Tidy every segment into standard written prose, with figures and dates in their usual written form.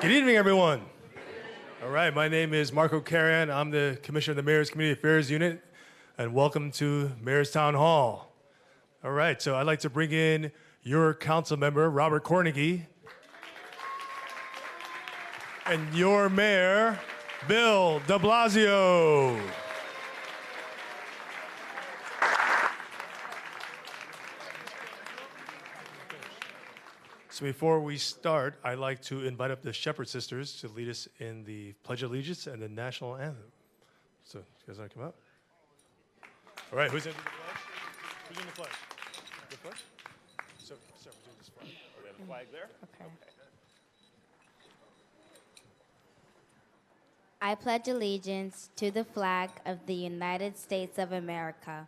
Good evening, everyone. All right, my name is Marco Carrion. I'm the Commissioner of the Mayor's Community Affairs Unit, and welcome to Mayor's Town Hall. All right, so I'd like to bring in your council member, Robert Cornegy, and your mayor, Bill de Blasio. So before we start, I'd like to invite up the Shepherd Sisters to lead us in the Pledge of Allegiance and the National Anthem. So, you guys want to come up? All right, who's in the pledge? Who's in the pledge? The pledge? So we're doing this flag. Oh, we have a flag there? Okay. I pledge allegiance to the flag of the United States of America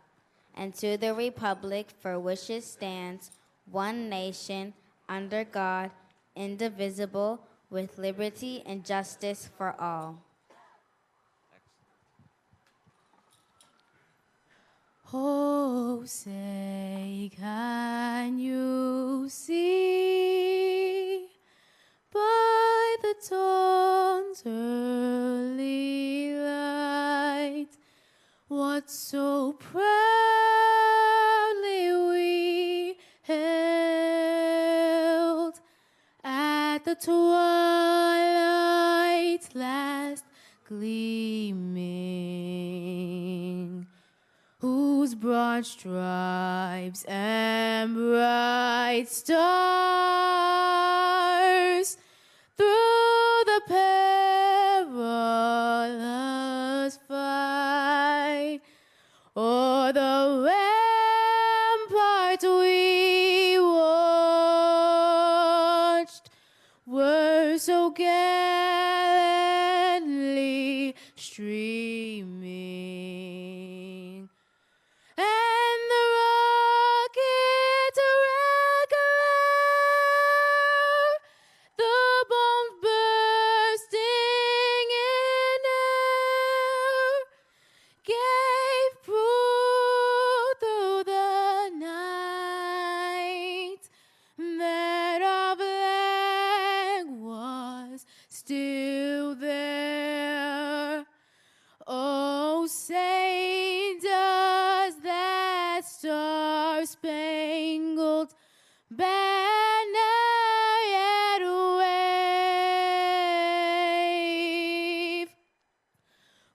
and to the republic for which it stands, one nation, under God, indivisible, with liberty and justice for all. Oh, say, can you see by the dawn's early light what so proudly we held at the twilight's last gleaming, whose broad stripes and bright stars through the perilous fight o'er the rampart we watched were so gallantly streaming. And the rocket's regular, the bombs bursting in air, gave proof through the night that our flag was still there. Oh, say does that star-spangled banner yet wave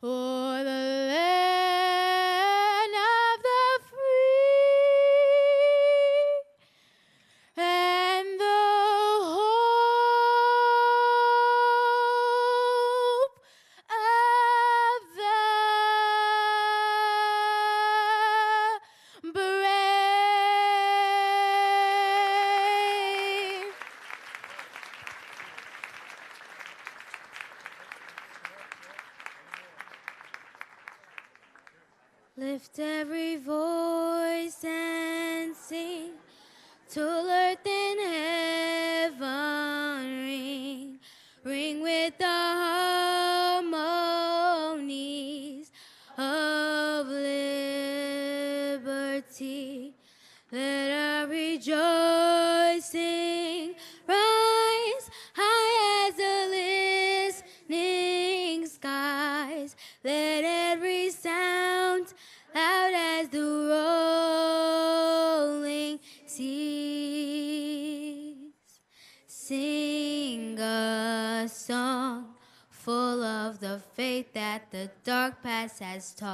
o'er the land of the free and the hope of the brave. Lift every voice and sing till earth and heaven ring, ring with the harmonies of liberty. Let our rejoicing rise high as the listening skies. Let every sound loud as the rolling seas sing a song full of the faith that the dark past has taught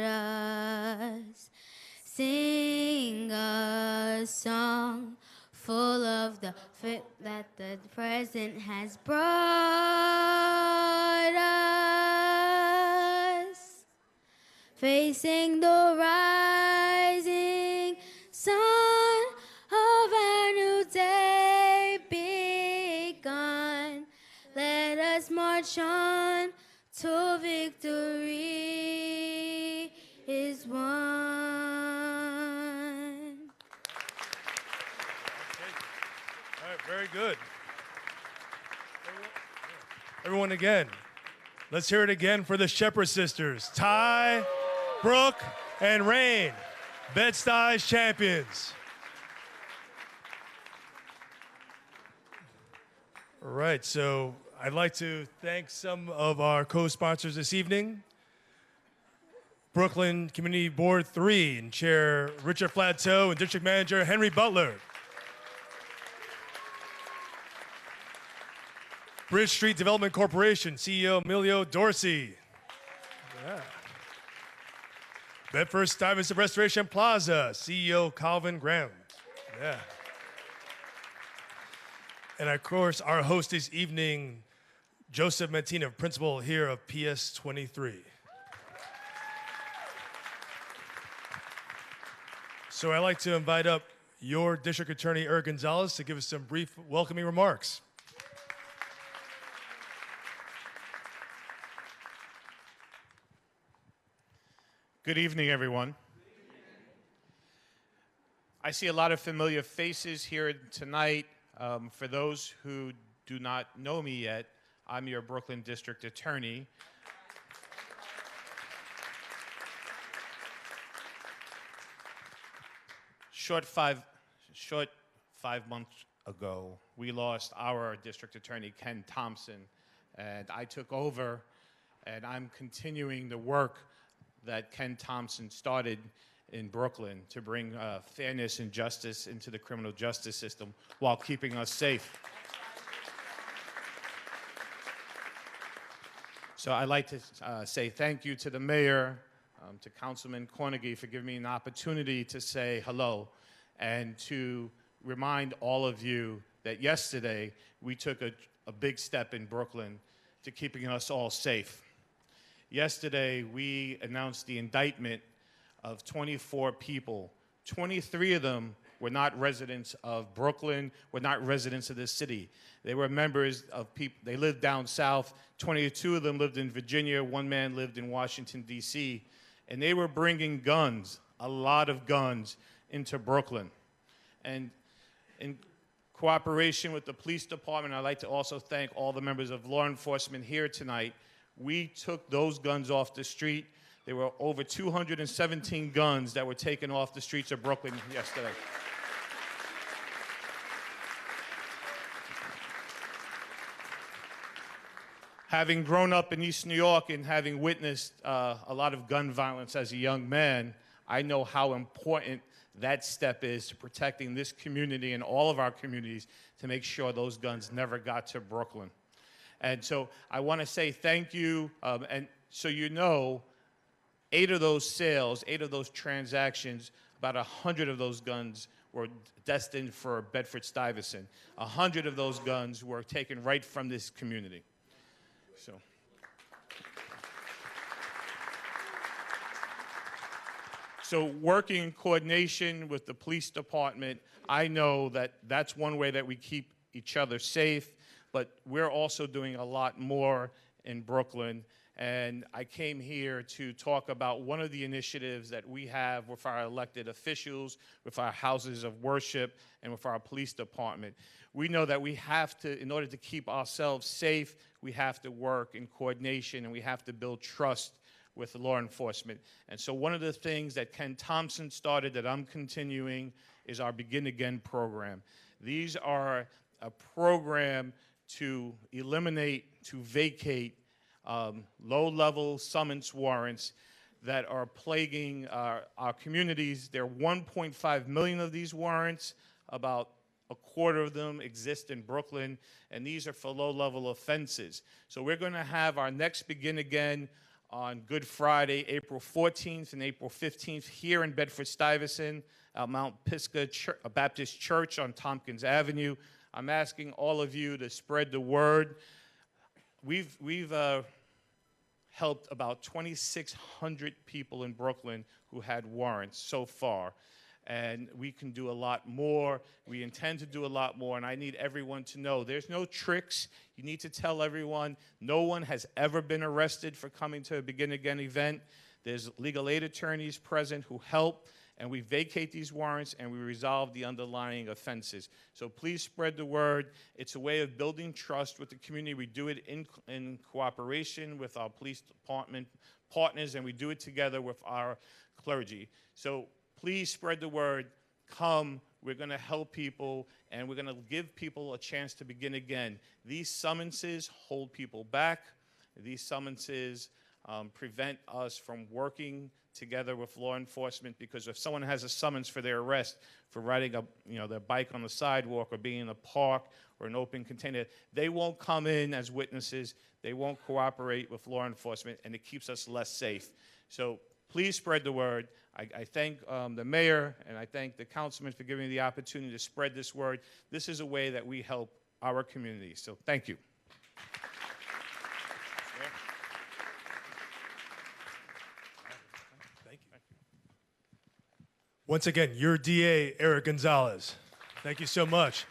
us. Sing a song full of the faith that the present has brought us. Facing the rising sun of our new day begun, let us march on till victory is won. All right, very good. Everyone again. Let's hear it again for the Shepherd Sisters. Ty, Brooke, and Rain, Bed-Stuy champions. All right, so I'd like to thank some of our co-sponsors this evening. Brooklyn Community Board 3 and Chair Richard Flatteau and District Manager Henry Butler. Bridge Street Development Corporation, CEO Emilio Dorsey. Yeah. Bedford Stuyvesant Restoration Plaza, CEO Calvin Graham. Yeah. And of course, our host this evening, Joseph Mentina, principal here of PS 23. So I'd like to invite up your District Attorney, Eric Gonzalez, to give us some brief welcoming remarks. Good evening, everyone. I see a lot of familiar faces here tonight. For those who do not know me yet, I'm your Brooklyn District Attorney. Short five months ago, we lost our District Attorney, Ken Thompson, and I took over, and I'm continuing the work that Ken Thompson started in Brooklyn to bring fairness and justice into the criminal justice system while keeping us safe. So I'd like to say thank you to the mayor, to Councilman Cornegie for giving me an opportunity to say hello and to remind all of you that yesterday we took a big step in Brooklyn to keeping us all safe. Yesterday, we announced the indictment of 24 people. 23 of them were not residents of Brooklyn, were not residents of this city. They were members of people, they lived down south. 22 of them lived in Virginia. One man lived in Washington, D.C. And they were bringing guns, a lot of guns, into Brooklyn. And in cooperation with the police department, I'd like to also thank all the members of law enforcement here tonight. We took those guns off the street. There were over 217 guns that were taken off the streets of Brooklyn yesterday. Having grown up in East New York and having witnessed a lot of gun violence as a young man, I know how important that step is to protecting this community and all of our communities to make sure those guns never got to Brooklyn. And so I want to say thank you, and so you know, 8 of those sales, 8 of those transactions, about 100 of those guns were destined for Bedford-Stuyvesant. 100 of those guns were taken right from this community. So working in coordination with the police department, I know that that's one way that we keep each other safe, but we're also doing a lot more in Brooklyn. And I came here to talk about one of the initiatives that we have with our elected officials, with our houses of worship, and with our police department. We know that we have to, in order to keep ourselves safe, we have to work in coordination and we have to build trust with law enforcement. And so one of the things that Ken Thompson started that I'm continuing is our Begin Again program. These are a program to eliminate, to vacate low-level summons warrants that are plaguing our communities. There are 1.5 million of these warrants. About a quarter of them exist in Brooklyn, and these are for low-level offenses. So we're going to have our next Begin Again on Good Friday, April 14th and April 15th here in Bedford-Stuyvesant at Mount Pisgah Baptist Church on Tompkins Avenue. I'm asking all of you to spread the word. We've helped about 2,600 people in Brooklyn who had warrants so far. And we can do a lot more. We intend to do a lot more, and I need everyone to know there's no tricks. You need to tell everyone no one has ever been arrested for coming to a Begin Again event. There's legal aid attorneys present who help, and we vacate these warrants and we resolve the underlying offenses. So please spread the word. It's a way of building trust with the community. We do it in cooperation with our police department partners, and we do it together with our clergy. So please spread the word. Come, We're going to help people, and we're going to give people a chance to begin again. These summonses hold people back. These summonses prevent us from working together with law enforcement, because if someone has a summons for their arrest for riding their bike on the sidewalk or being in a park or an open container, they won't come in as witnesses. They won't cooperate with law enforcement, and it keeps us less safe. So please spread the word. I thank the mayor and I thank the councilman for giving me the opportunity to spread this word. This is a way that we help our community. So thank you. Thank you. Once again, your DA, Eric Gonzalez. Thank you so much.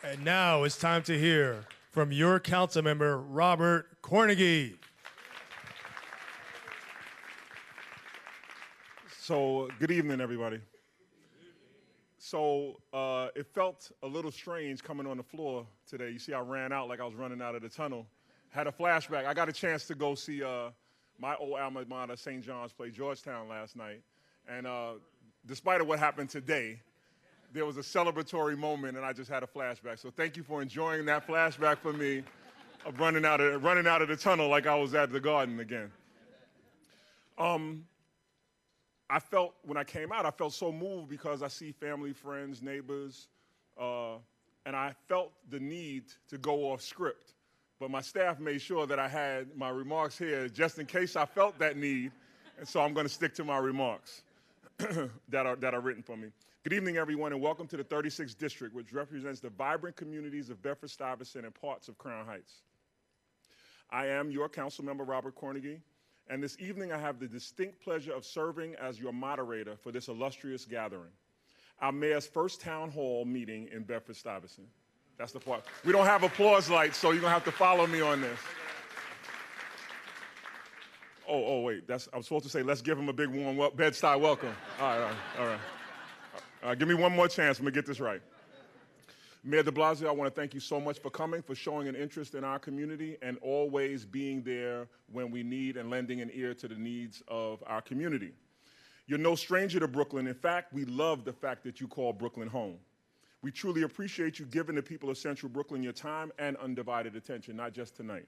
And now it's time to hear from your council member, Robert Cornegy. So, good evening, everybody. So, it felt a little strange coming on the floor today. You see, I ran out like I was running out of the tunnel. Had a flashback. I got a chance to go see my old alma mater, St. John's, play Georgetown last night. And despite of what happened today, there was a celebratory moment, and I just had a flashback. So thank you for enjoying that flashback for me of running out of the tunnel like I was at the Garden again. I felt, when I came out, I felt so moved because I see family, friends, neighbors, and I felt the need to go off script. But my staff made sure that I had my remarks here just in case I felt that need, and so I'm going to stick to my remarks that are written for me. Good evening, everyone, and welcome to the 36th District, which represents the vibrant communities of Bedford-Stuyvesant and parts of Crown Heights. I am your council member, Robert Cornegy, and this evening I have the distinct pleasure of serving as your moderator for this illustrious gathering, our mayor's first town hall meeting in Bedford-Stuyvesant. That's the part. We don't have applause lights, so you're going to have to follow me on this. Oh, wait, I'm supposed to say, let's give him a big warm Bed-Stuy welcome. All right. Give me one more chance. Let me get this right. Mayor de Blasio, I want to thank you so much for coming, for showing an interest in our community, and always being there when we need and lending an ear to the needs of our community. You're no stranger to Brooklyn. In fact, we love the fact that you call Brooklyn home. We truly appreciate you giving the people of Central Brooklyn your time and undivided attention, not just tonight.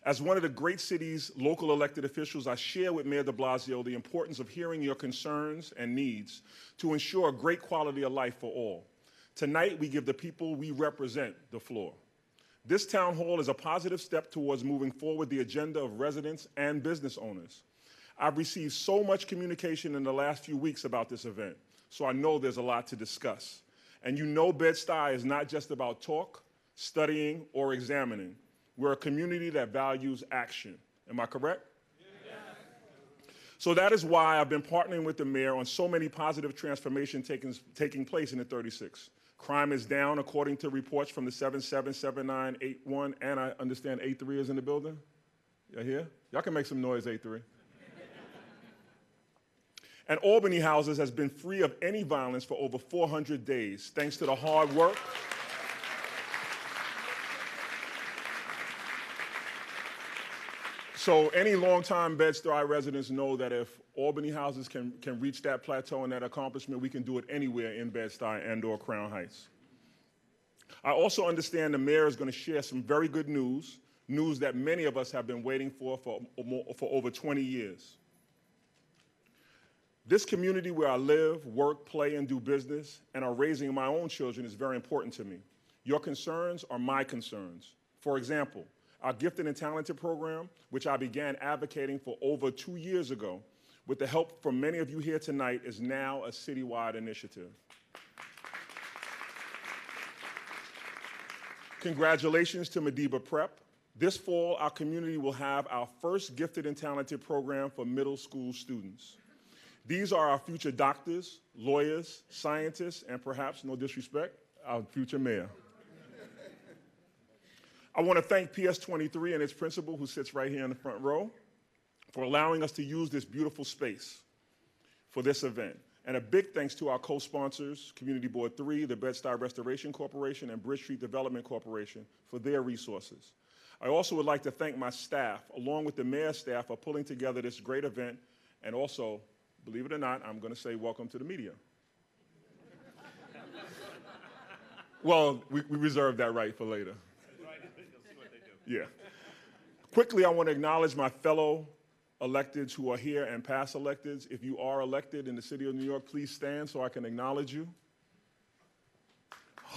As one of the great city's local elected officials, I share with Mayor de Blasio the importance of hearing your concerns and needs to ensure a great quality of life for all. Tonight, we give the people we represent the floor. This town hall is a positive step towards moving forward the agenda of residents and business owners. I've received so much communication in the last few weeks about this event, so I know there's a lot to discuss. And you know Bed-Stuy is not just about talk, studying, or examining. We're a community that values action. Am I correct? Yes. So that is why I've been partnering with the mayor on so many positive transformations taking place in the 36. Crime is down according to reports from the 7-7, 7-9, 8-1, and I understand 8-3 is in the building. Y'all here? Y'all can make some noise, 8-3. And Albany Houses has been free of any violence for over 400 days, thanks to the hard work So any longtime Bed-Stuy residents know that if Albany Houses can reach that plateau and that accomplishment, we can do it anywhere in Bed-Stuy and or Crown Heights. I also understand the mayor is going to share some very good news that many of us have been waiting for over 20 years. This community where I live, work, play, and do business, and are raising my own children is very important to me. Your concerns are my concerns. For example, our Gifted and Talented program, which I began advocating for over 2 years ago, with the help from many of you here tonight, is now a citywide initiative. Congratulations to Mediba Prep. This fall, our community will have our first Gifted and Talented program for middle school students. These are our future doctors, lawyers, scientists, and perhaps, no disrespect, our future mayor. I want to thank PS23 and its principal, who sits right here in the front row, for allowing us to use this beautiful space for this event. And a big thanks to our co-sponsors, Community Board 3, the Bed-Stuy Restoration Corporation, and Bridge Street Development Corporation for their resources. I also would like to thank my staff, along with the mayor's staff, for pulling together this great event, and also, believe it or not, I'm going to say welcome to the media. Well, we reserve that right for later. Yeah. Quickly, I want to acknowledge my fellow electeds who are here and past electeds. If you are elected in the city of New York, please stand so I can acknowledge you.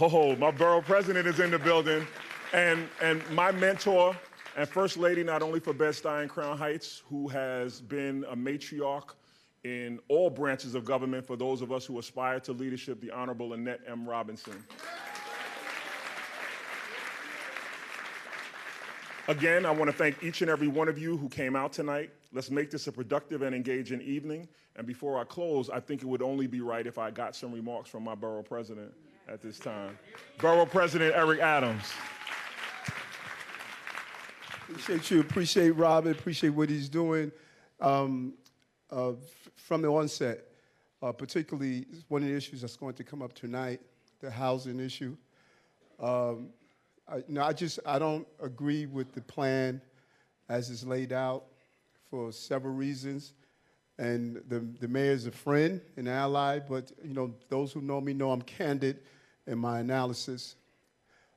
Oh, my borough president is in the building. And my mentor and First Lady, not only for Bed-Stuy and Crown Heights, who has been a matriarch in all branches of government for those of us who aspire to leadership, the Honorable Annette M. Robinson. Again, I want to thank each and every one of you who came out tonight. Let's make this a productive and engaging evening. And before I close, I think it would only be right if I got some remarks from my borough president at this time. Borough President Eric Adams. Appreciate you. Appreciate Robert. Appreciate what he's doing from the onset. Particularly, one of the issues that's going to come up tonight, the housing issue. I don't agree with the plan as it's laid out for several reasons. And the mayor's a friend and ally, but those who know me know I'm candid in my analysis.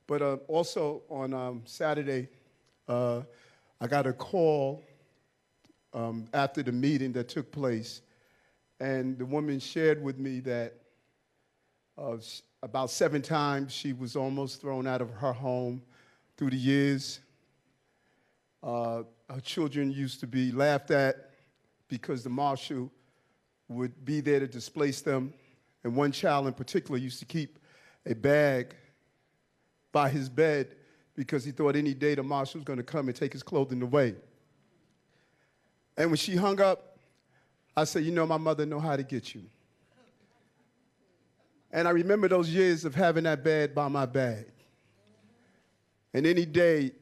But also on Saturday, I got a call after the meeting that took place, and the woman shared with me that about 7 times she was almost thrown out of her home through the years. Her children used to be laughed at because the marshal would be there to displace them. And one child in particular used to keep a bag by his bed because he thought any day the marshal was going to come and take his clothing away. And when she hung up, I said, my mother know how to get you. And I remember those years of having that bed by my bag. And any day,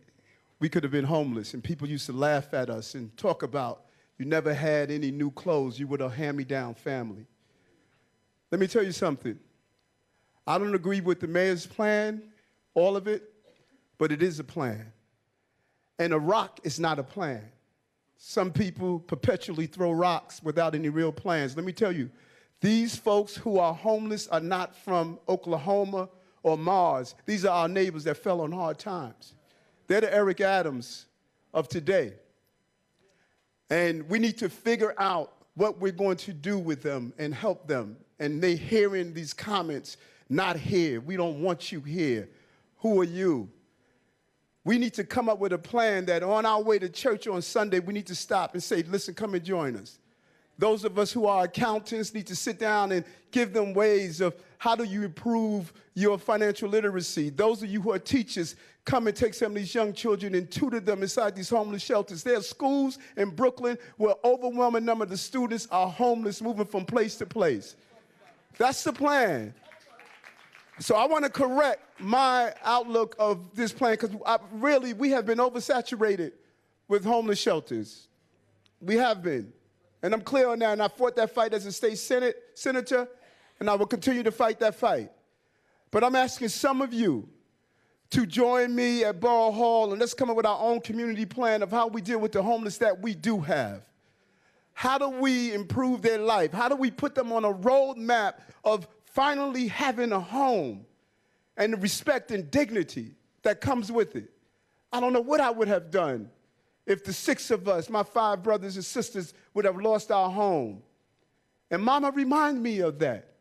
we could have been homeless, and people used to laugh at us and talk about, you never had any new clothes, you were a hand-me-down family. Let me tell you something. I don't agree with the mayor's plan, all of it, but it is a plan. And a rock is not a plan. Some people perpetually throw rocks without any real plans. Let me tell you, these folks who are homeless are not from Oklahoma or Mars. These are our neighbors that fell on hard times. They're the Eric Adams of today. And we need to figure out what we're going to do with them and help them. And they hearing these comments, not here. We don't want you here. Who are you? We need to come up with a plan that on our way to church on Sunday, we need to stop and say, listen, come and join us. Those of us who are accountants need to sit down and give them ways of how do you improve your financial literacy. Those of you who are teachers, come and take some of these young children and tutor them inside these homeless shelters. There are schools in Brooklyn where overwhelming number of the students are homeless, moving from place to place. That's the plan. So I want to correct my outlook of this plan because we have been oversaturated with homeless shelters. We have been. And I'm clear on that, and I fought that fight as a state senator, and I will continue to fight that fight. But I'm asking some of you to join me at Borough Hall, and let's come up with our own community plan of how we deal with the homeless that we do have. How do we improve their life? How do we put them on a roadmap of finally having a home and the respect and dignity that comes with it? I don't know what I would have done if the 6 of us, my 5 brothers and sisters, would have lost our home. And Mama reminded me of that.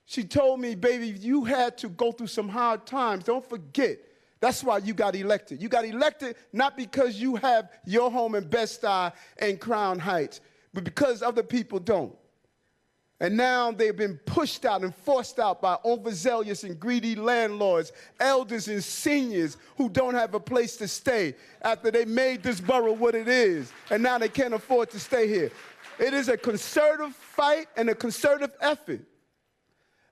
She told me, baby, you had to go through some hard times. Don't forget. That's why you got elected. You got elected not because you have your home in Bed-Stuy and Crown Heights, but because other people don't. And now they've been pushed out and forced out by overzealous and greedy landlords, elders and seniors who don't have a place to stay after they made this borough what it is, and now they can't afford to stay here. It is a concerted fight and a concerted effort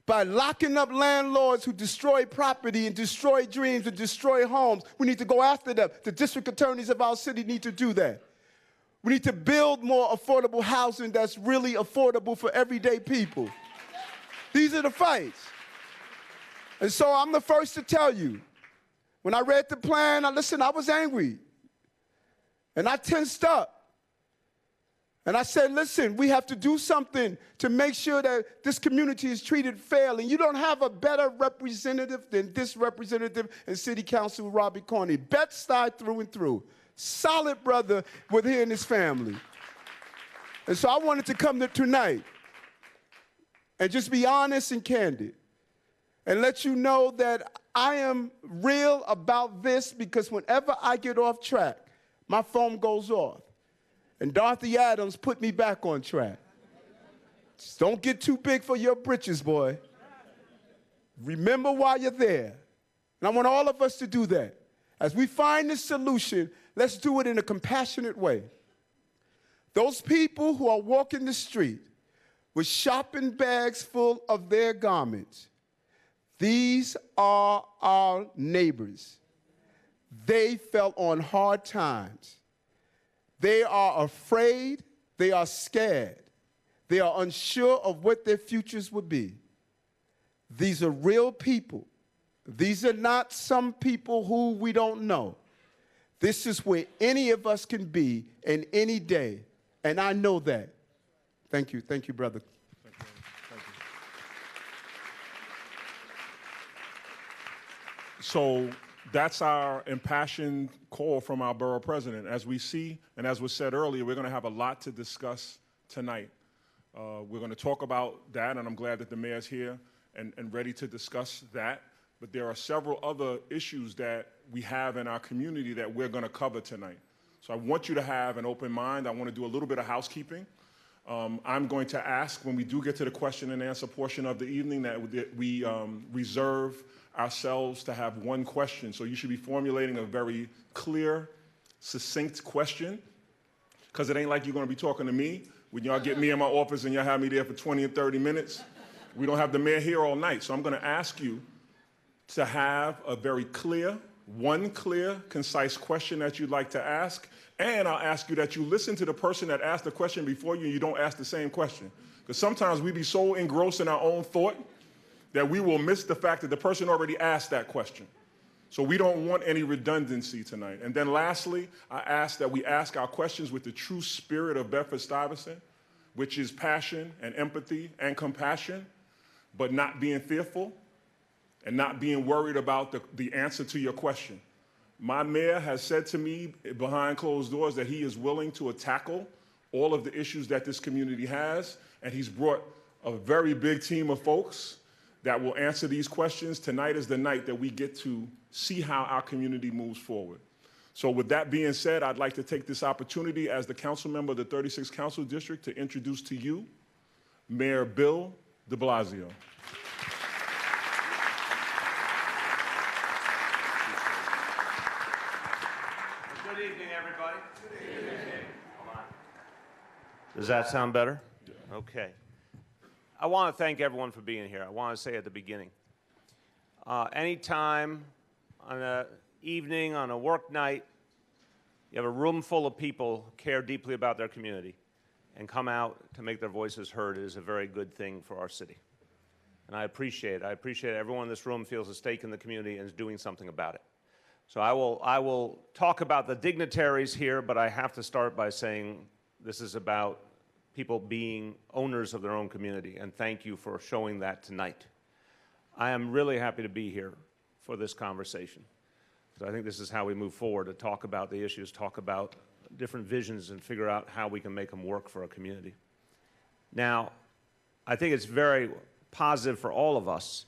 by locking up landlords who destroy property and destroy dreams and destroy homes. We need to go after them. The district attorneys of our city need to do that. We need to build more affordable housing that's really affordable for everyday people. These are the fights. And so I'm the first to tell you, when I read the plan, I was angry. And I tensed up. And I said, listen, we have to do something to make sure that this community is treated fairly. You don't have a better representative than this representative in City Council, Robbie Corney. Bed-Stuy through and through. Solid brother with him and his family. And so I wanted to come to tonight and just be honest and candid and let you know that I am real about this, because whenever I get off track, my phone goes off. And Dorothy Adams put me back on track. Just don't get too big for your britches, boy. Remember why you're there. And I want all of us to do that. As we find this solution, let's do it in a compassionate way. Those people who are walking the street with shopping bags full of their garments, these are our neighbors. They fell on hard times. They are afraid, they are scared, they are unsure of what their futures will be. These are real people. These are not some people who we don't know. This is where any of us can be in any day, and I know that. Thank you, brother. Thank you. Thank you. So that's our impassioned call from our borough president. As we see, and as was said earlier, we're going to have a lot to discuss tonight. We're going to talk about that, and I'm glad that the mayor's here and ready to discuss that. But there are several other issues that we have in our community that we're going to cover tonight. So I want you to have an open mind. I want to do a little bit of housekeeping. I'm going to ask, when we do get to the question and answer portion of the evening, that we reserve ourselves to have one question. So you should be formulating a very clear, succinct question, because it ain't like you're going to be talking to me when y'all get me in my office and y'all have me there for 20 and 30 minutes. We don't have the mayor here all night. So I'm going to ask you to have a very clear, concise question that you'd like to ask. And I'll ask you that you listen to the person that asked the question before you and you don't ask the same question. Because sometimes we be so engrossed in our own thought that we will miss the fact that the person already asked that question. So we don't want any redundancy tonight. And then lastly, I ask that we ask our questions with the true spirit of Bedford-Stuyvesant, which is passion and empathy and compassion, but not being fearful and not being worried about the answer to your question. My mayor has said to me behind closed doors that he is willing to tackle all of the issues that this community has, and he's brought a very big team of folks that will answer these questions. Tonight is the night that we get to see how our community moves forward. So with that being said, I'd like to take this opportunity as the council member of the 36th Council District to introduce to you Mayor Bill de Blasio. Good evening, everybody. Good evening. Hold on. Does that sound better? Okay. I want to thank everyone for being here. I want to say at the beginning, anytime on an evening, on a work night, you have a room full of people who care deeply about their community and come out to make their voices heard is a very good thing for our city. And I appreciate it. I appreciate everyone in this room feels a stake in the community and is doing something about it. So I will talk about the dignitaries here, but I have to start by saying this is about people being owners of their own community, and thank you for showing that tonight. I am really happy to be here for this conversation. So I think this is how we move forward, to talk about the issues, talk about different visions, and figure out how we can make them work for our community. Now, I think it's very positive for all of us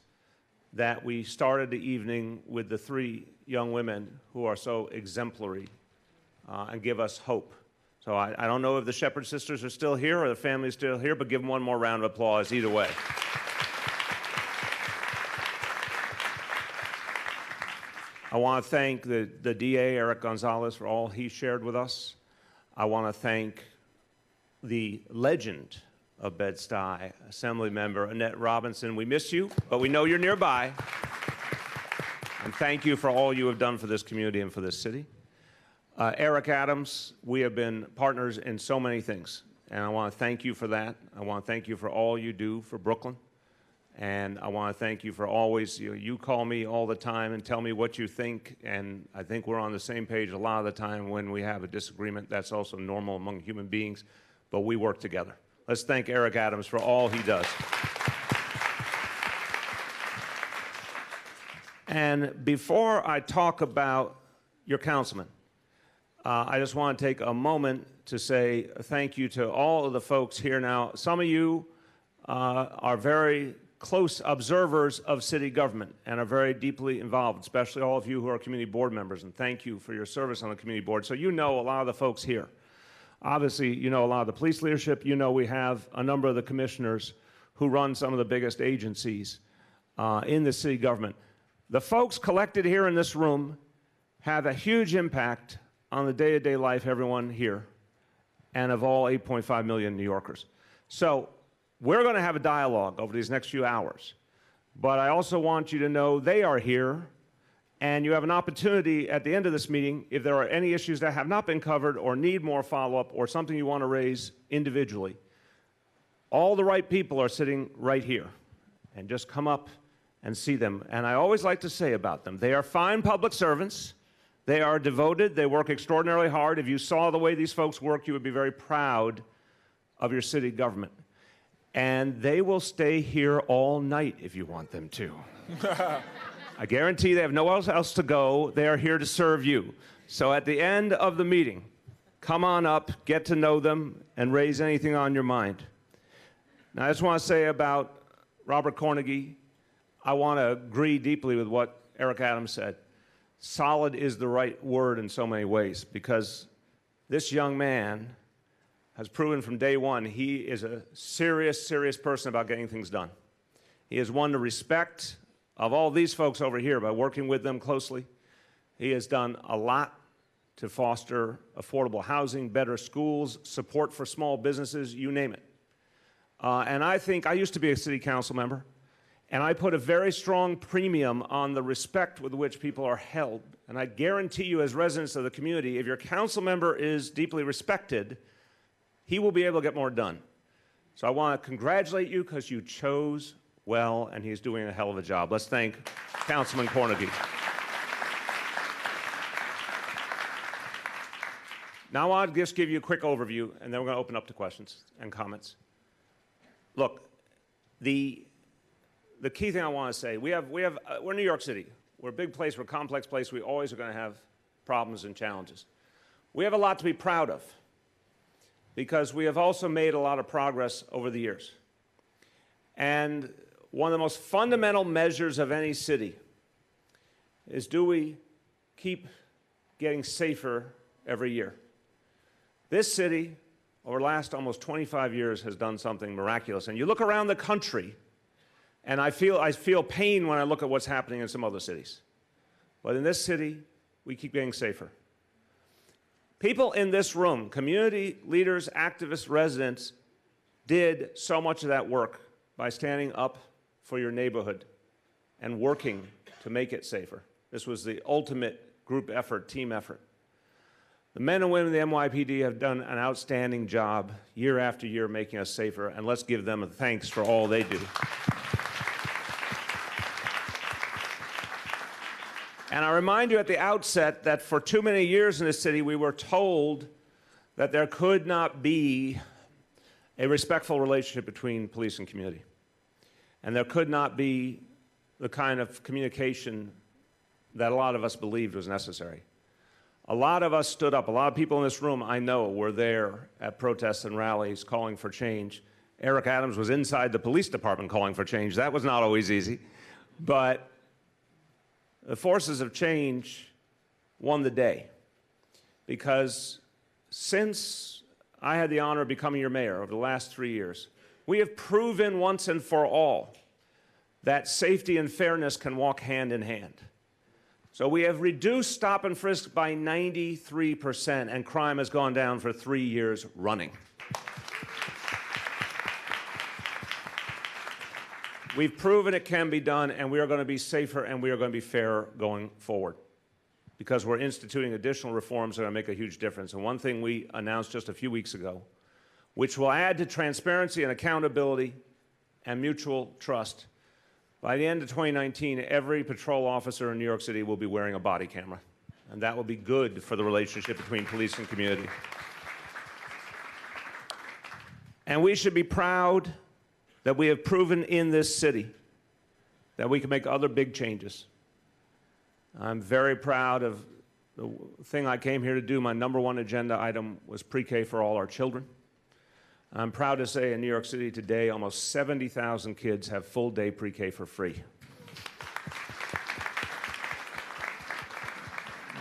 that we started the evening with the three young women who are so exemplary and give us hope. So I don't know if the Shepherd sisters are still here or the family's still here, but give them one more round of applause either way. I want to thank the DA, Eric Gonzalez, for all he shared with us. I want to thank the legend of Bed-Stuy, Assembly Member Annette Robinson. We miss you, but we know you're nearby. And thank you for all you have done for this community and for this city. Eric Adams, we have been partners in so many things, and I want to thank you for that. I want to thank you for all you do for Brooklyn, and I want to thank you for always, you call me all the time and tell me what you think, and I think we're on the same page a lot of the time when we have a disagreement. That's also normal among human beings, but we work together. Let's thank Eric Adams for all he does. And before I talk about your councilman, I just want to take a moment to say thank you to all of the folks here now. Some of you are very close observers of city government and are very deeply involved, especially all of you who are community board members, and thank you for your service on the community board. So you know a lot of the folks here. Obviously, you know a lot of the police leadership. You know we have a number of the commissioners who run some of the biggest agencies in the city government. The folks collected here in this room have a huge impact on the day-to-day life of everyone here and of all 8.5 million New Yorkers. So we're going to have a dialogue over these next few hours, but I also want you to know they are here, and you have an opportunity at the end of this meeting, if there are any issues that have not been covered or need more follow-up or something you want to raise individually. All the right people are sitting right here, and just come up and see them. And I always like to say about them, they are fine public servants. They are devoted. They work extraordinarily hard. If you saw the way these folks work, you would be very proud of your city government. And they will stay here all night if you want them to. I guarantee they have nowhere else to go. They are here to serve you. So at the end of the meeting, come on up, get to know them, and raise anything on your mind. Now, I just want to say about Robert Cornegy, I want to agree deeply with what Eric Adams said. Solid is the right word in so many ways, because this young man has proven from day one he is a serious, serious person about getting things done. He has won the respect of all these folks over here by working with them closely. He has done a lot to foster affordable housing, better schools, support for small businesses, you name it. And I think, I used to be a city council member, and I put a very strong premium on the respect with which people are held. And I guarantee you, as residents of the community, if your council member is deeply respected, he will be able to get more done. So I want to congratulate you because you chose well, and he's doing a hell of a job. Let's thank Councilman Cornegy. Now I'll just give you a quick overview, and then we're going to open up to questions and comments. Look, the key thing I want to say, we're New York City. We're a big place, we're a complex place. We always are going to have problems and challenges. We have a lot to be proud of because we have also made a lot of progress over the years. And one of the most fundamental measures of any city is, do we keep getting safer every year? This city, over the last almost 25 years, has done something miraculous. And you look around the country, and I feel pain when I look at what's happening in some other cities. But in this city, we keep getting safer. People in this room, community leaders, activists, residents, did so much of that work by standing up for your neighborhood and working to make it safer. This was the ultimate group effort, team effort. The men and women of the NYPD have done an outstanding job year after year making us safer, and let's give them a thanks for all they do. And I remind you at the outset that for too many years in this city, we were told that there could not be a respectful relationship between police and community. And there could not be the kind of communication that a lot of us believed was necessary. A lot of us stood up. A lot of people in this room, I know, were there at protests and rallies calling for change. Eric Adams was inside the police department calling for change. That was not always easy. But the forces of change won the day, because since I had the honor of becoming your mayor over the last 3 years, we have proven once and for all that safety and fairness can walk hand in hand. So we have reduced stop and frisk by 93%, and crime has gone down for 3 years running. We've proven it can be done, and we are going to be safer and we are going to be fairer going forward, because we're instituting additional reforms that are going to make a huge difference. And one thing we announced just a few weeks ago, which will add to transparency and accountability and mutual trust. By the end of 2019, every patrol officer in New York City will be wearing a body camera, and that will be good for the relationship between police and community. And we should be proud that we have proven in this city that we can make other big changes. I'm very proud of the thing I came here to do. My #1 agenda item was pre-K for all our children. I'm proud to say in New York City today, almost 70,000 kids have full-day pre-K for free.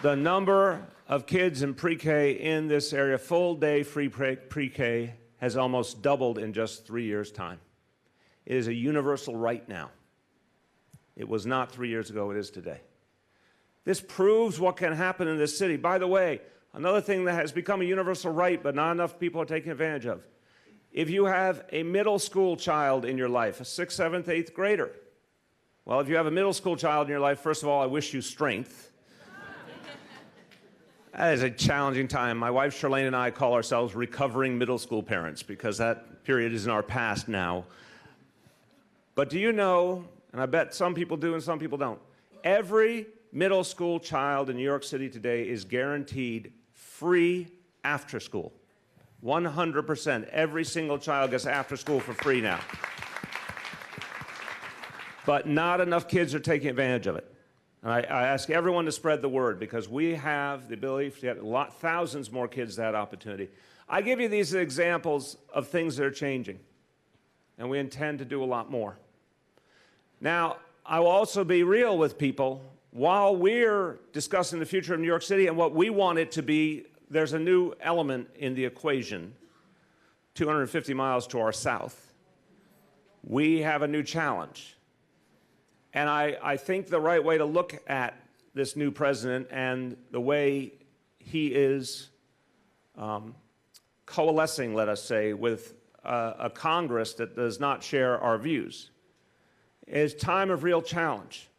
The number of kids in pre-K in this area, full-day free pre-K, has almost doubled in just 3 years' time. It is a universal right now. It was not 3 years ago, it is today. This proves what can happen in this city. By the way, another thing that has become a universal right but not enough people are taking advantage of. If you have a middle school child in your life, a 6th, 7th, 8th grader, well, if you have a middle school child in your life, first of all, I wish you strength. That is a challenging time. My wife, Charlene, and I call ourselves recovering middle school parents because that period is in our past now. But do you know, and I bet some people do and some people don't, every middle school child in New York City today is guaranteed free after school. 100%. Every single child gets after school for free now. But not enough kids are taking advantage of it. And I ask everyone to spread the word because we have the ability to get thousands more kids that opportunity. I give you these examples of things that are changing, and we intend to do a lot more. Now, I will also be real with people. While we're discussing the future of New York City and what we want it to be, there's a new element in the equation, 250 miles to our south. We have a new challenge. And I think the right way to look at this new president and the way he is coalescing, let us say, with a Congress that does not share our views is time of real challenge.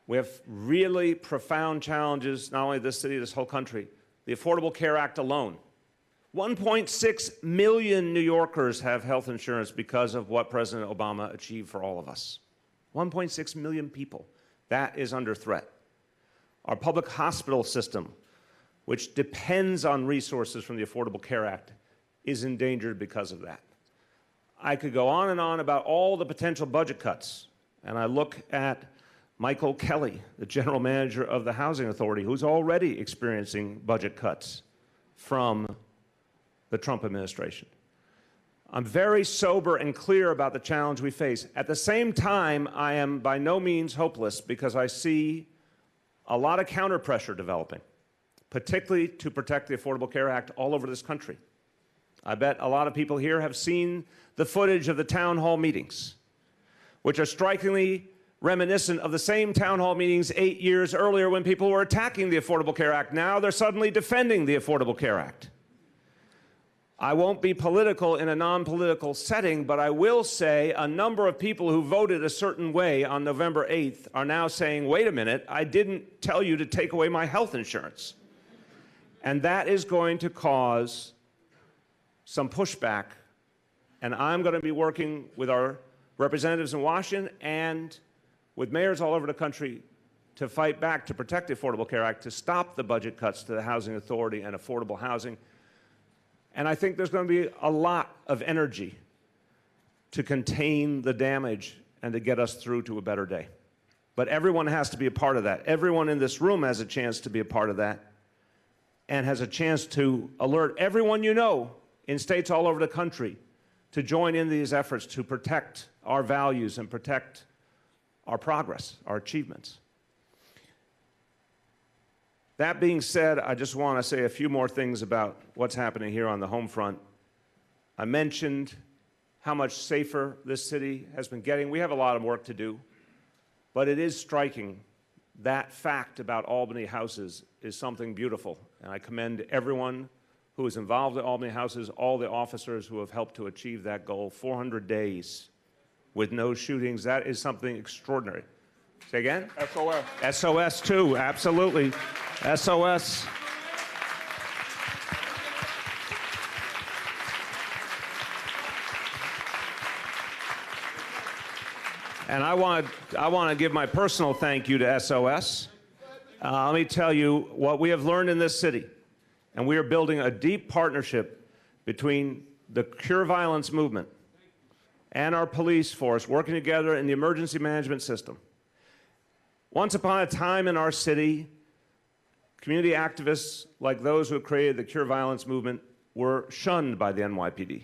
We have really profound challenges, not only this city, this whole country. The Affordable Care Act alone. 1.6 million New Yorkers have health insurance because of what President Obama achieved for all of us. 1.6 million people. That is under threat. Our public hospital system, which depends on resources from the Affordable Care Act, is endangered because of that. I could go on and on about all the potential budget cuts, and I look at Michael Kelly, the general manager of the Housing Authority, who's already experiencing budget cuts from the Trump administration. I'm very sober and clear about the challenge we face. At the same time, I am by no means hopeless because I see a lot of counter-pressure developing, particularly to protect the Affordable Care Act all over this country. I bet a lot of people here have seen the footage of the town hall meetings, which are strikingly reminiscent of the same town hall meetings 8 years earlier when people were attacking the Affordable Care Act. Now they're suddenly defending the Affordable Care Act. I won't be political in a non-political setting, but I will say a number of people who voted a certain way on November 8th are now saying, wait a minute, I didn't tell you to take away my health insurance. And that is going to cause some pushback. And I'm going to be working with our representatives in Washington and with mayors all over the country to fight back to protect the Affordable Care Act, to stop the budget cuts to the Housing Authority and affordable housing. And I think there's going to be a lot of energy to contain the damage and to get us through to a better day. But everyone has to be a part of that. Everyone in this room has a chance to be a part of that and has a chance to alert everyone you know in states all over the country to join in these efforts to protect our values and protect our progress, our achievements. That being said, I just want to say a few more things about what's happening here on the home front. I mentioned how much safer this city has been getting. We have a lot of work to do, but it is striking. That fact about Albany houses is something beautiful, and I commend everyone who is involved in Albany houses, all the officers who have helped to achieve that goal. 400 days with no shootings, that is something extraordinary. Say again? SOS. SOS too, absolutely. SOS. And I want to give my personal thank you to SOS. Let me tell you what we have learned in this city, and we are building a deep partnership between the Cure Violence movement and our police force working together in the emergency management system. Once upon a time in our city, community activists like those who created the Cure Violence movement were shunned by the NYPD.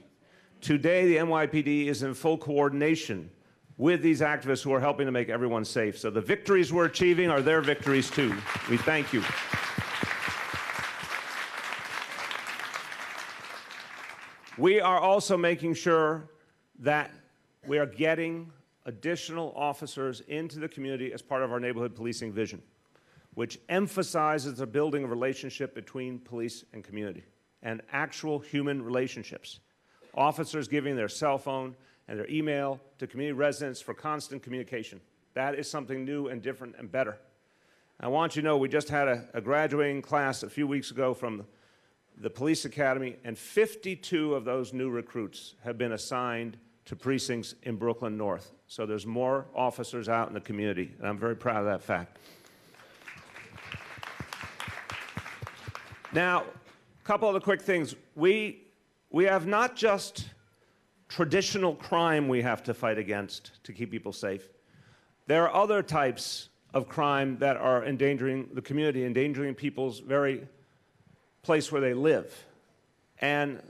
Today, the NYPD is in full coordination with these activists who are helping to make everyone safe. So the victories we're achieving are their victories too. We thank you. We are also making sure that we are getting additional officers into the community as part of our neighborhood policing vision, which emphasizes the building of relationship between police and community and actual human relationships. Officers giving their cell phone and their email to community residents for constant communication. That is something new and different and better. I want you to know we just had a graduating class a few weeks ago from the police academy, and 52 of those new recruits have been assigned to precincts in Brooklyn North. So there's more officers out in the community, and I'm very proud of that fact. Now, a couple other quick things. We have not just traditional crime we have to fight against to keep people safe. There are other types of crime that are endangering the community, endangering people's very place where they live. And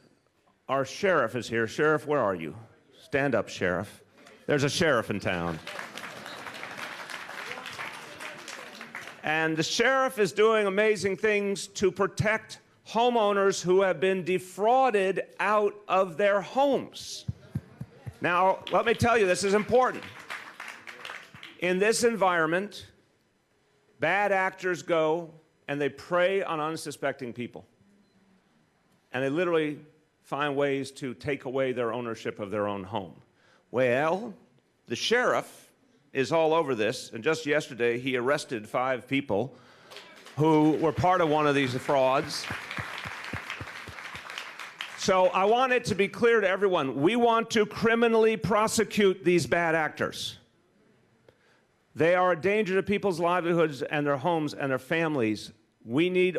our sheriff is here. Sheriff, where are you? Stand up, Sheriff. There's a sheriff in town. And the sheriff is doing amazing things to protect homeowners who have been defrauded out of their homes. Now, let me tell you, this is important. In this environment, bad actors go and they prey on unsuspecting people. And they literally find ways to take away their ownership of their own home. Well, the sheriff is all over this, and just yesterday he arrested 5 people who were part of one of these frauds. So I want it to be clear to everyone, we want to criminally prosecute these bad actors. They are a danger to people's livelihoods and their homes and their families. We need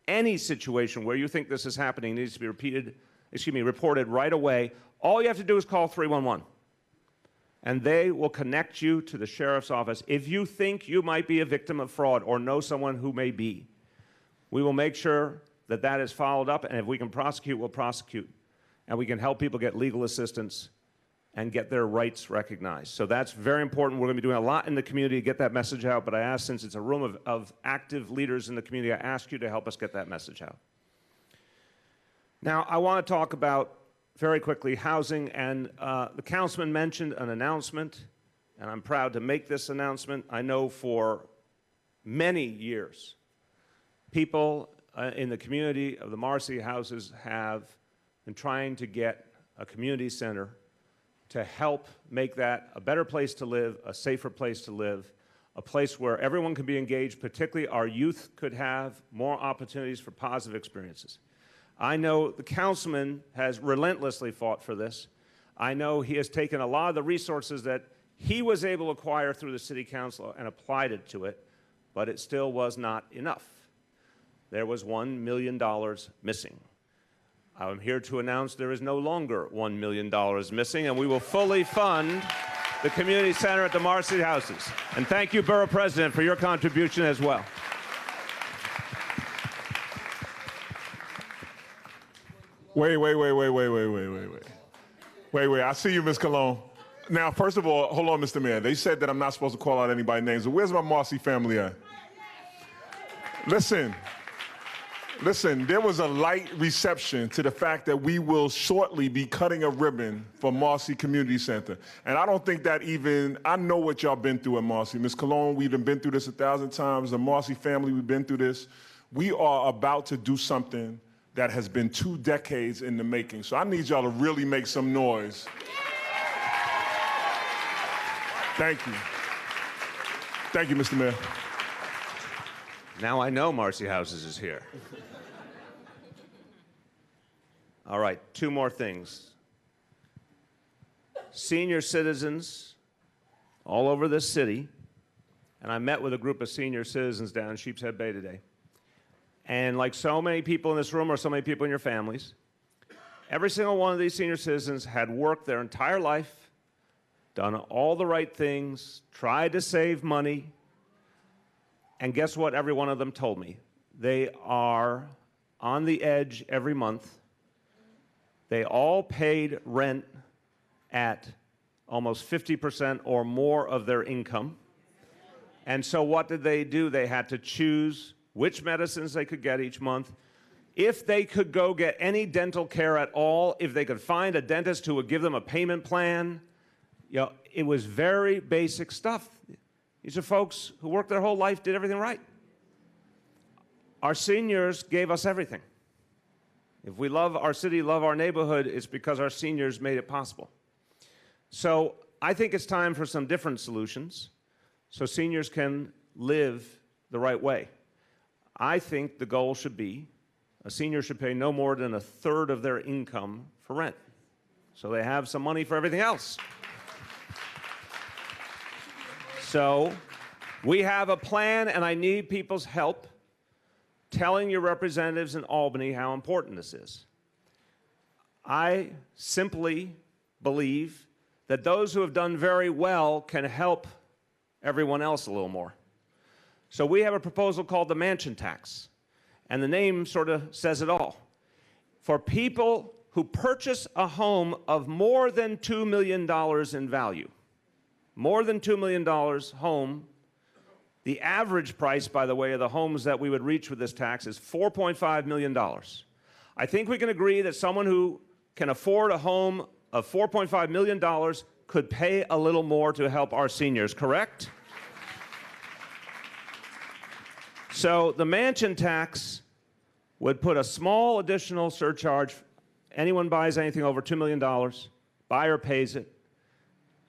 any situation where you think this is happening needs to be reported right away. All you have to do is call 311. And they will connect you to the sheriff's office. If you think you might be a victim of fraud or know someone who may be, we will make sure that that is followed up, and if we can prosecute, we'll prosecute. And we can help people get legal assistance and get their rights recognized. So that's very important. We're going to be doing a lot in the community to get that message out, but I ask, since it's a room of active leaders in the community, I ask you to help us get that message out. Now, I want to talk about, very quickly, housing, and the councilman mentioned an announcement, and I'm proud to make this announcement. I know for many years, people in the community of the Marcy houses have been trying to get a community center to help make that a better place to live, a safer place to live, a place where everyone can be engaged, particularly our youth could have more opportunities for positive experiences. I know the councilman has relentlessly fought for this. I know he has taken a lot of the resources that he was able to acquire through the city council and applied it to it, but it still was not enough. There was $1 million missing. I'm here to announce there is no longer $1 million missing, and we will fully fund the community center at the Marcy houses. And thank you, Borough President, for your contribution as well. Wait. I see you, Ms. Cologne. Now, first of all, hold on, Mr. Mayor. They said that I'm not supposed to call out anybody's names. So where's my Marcy family at? Listen, there was a light reception to the fact that we will shortly be cutting a ribbon for Marcy Community Center. And I don't think that I know what y'all been through at Marcy. Ms. Cologne, we've been through this 1,000 times. The Marcy family, we've been through this. We are about to do something that has been 2 decades in the making. So I need y'all to really make some noise. Thank you. Thank you, Mr. Mayor. Now I know Marcy Houses is here. All right, 2 more things. Senior citizens all over this city, and I met with a group of senior citizens down in Sheepshead Bay today. And like so many people in this room or so many people in your families, Every single one of these senior citizens had worked their entire life, done all the right things, tried to save money, and guess what every one of them told me? They are on the edge every month. They all paid rent at almost 50% or more of their income. And so what did they do? They had to choose which medicines they could get each month. If they could go get any dental care at all, if they could find a dentist who would give them a payment plan, it was very basic stuff. These are folks who worked their whole life, did everything right. Our seniors gave us everything. If we love our city, love our neighborhood, it's because our seniors made it possible. So I think it's time for some different solutions so seniors can live the right way. I think the goal should be a senior should pay no more than 1/3 of their income for rent, so they have some money for everything else. So we have a plan, and I need people's help telling your representatives in Albany how important this is. I simply believe that those who have done very well can help everyone else a little more. So we have a proposal called the mansion tax, and the name sort of says it all. For people who purchase a home of more than $2 million in value, more than $2 million home, the average price, by the way, of the homes that we would reach with this tax is $4.5 million. I think we can agree that someone who can afford a home of $4.5 million could pay a little more to help our seniors, correct? So the mansion tax would put a small additional surcharge. Anyone buys anything over $2 million, buyer pays it.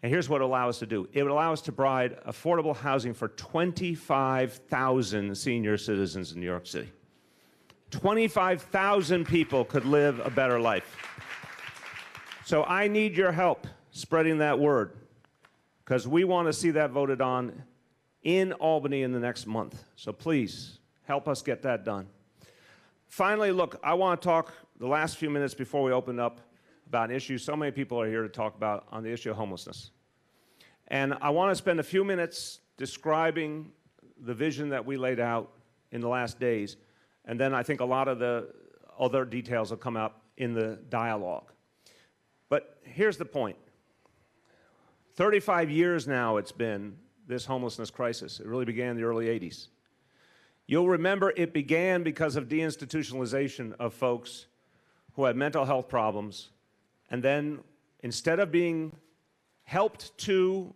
And here's what it would allow us to do. It would allow us to provide affordable housing for 25,000 senior citizens in New York City. 25,000 people could live a better life. So I need your help spreading that word, because we want to see that voted on in Albany in the next month. So please, help us get that done. Finally, look, I want to talk the last few minutes before we open up about an issue so many people are here to talk about on the issue of homelessness. And I want to spend a few minutes describing the vision that we laid out in the last days, and then I think a lot of the other details will come up in the dialogue. But here's the point. 35 years now it's been, this homelessness crisis. It really began in the early 80s. You'll remember it began because of deinstitutionalization of folks who had mental health problems, and then instead of being helped to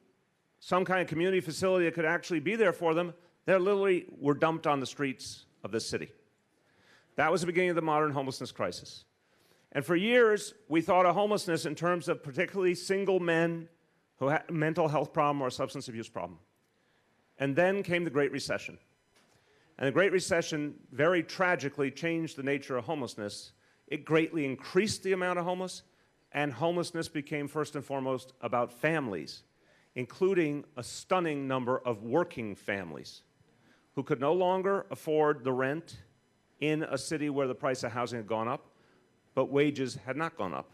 some kind of community facility that could actually be there for them, they literally were dumped on the streets of this city. That was the beginning of the modern homelessness crisis. And for years, we thought of homelessness in terms of particularly single men who had a mental health problem or a substance abuse problem. And then came the Great Recession. And the Great Recession very tragically changed the nature of homelessness. It greatly increased the amount of homeless, and homelessness became first and foremost about families, including a stunning number of working families who could no longer afford the rent in a city where the price of housing had gone up, but wages had not gone up.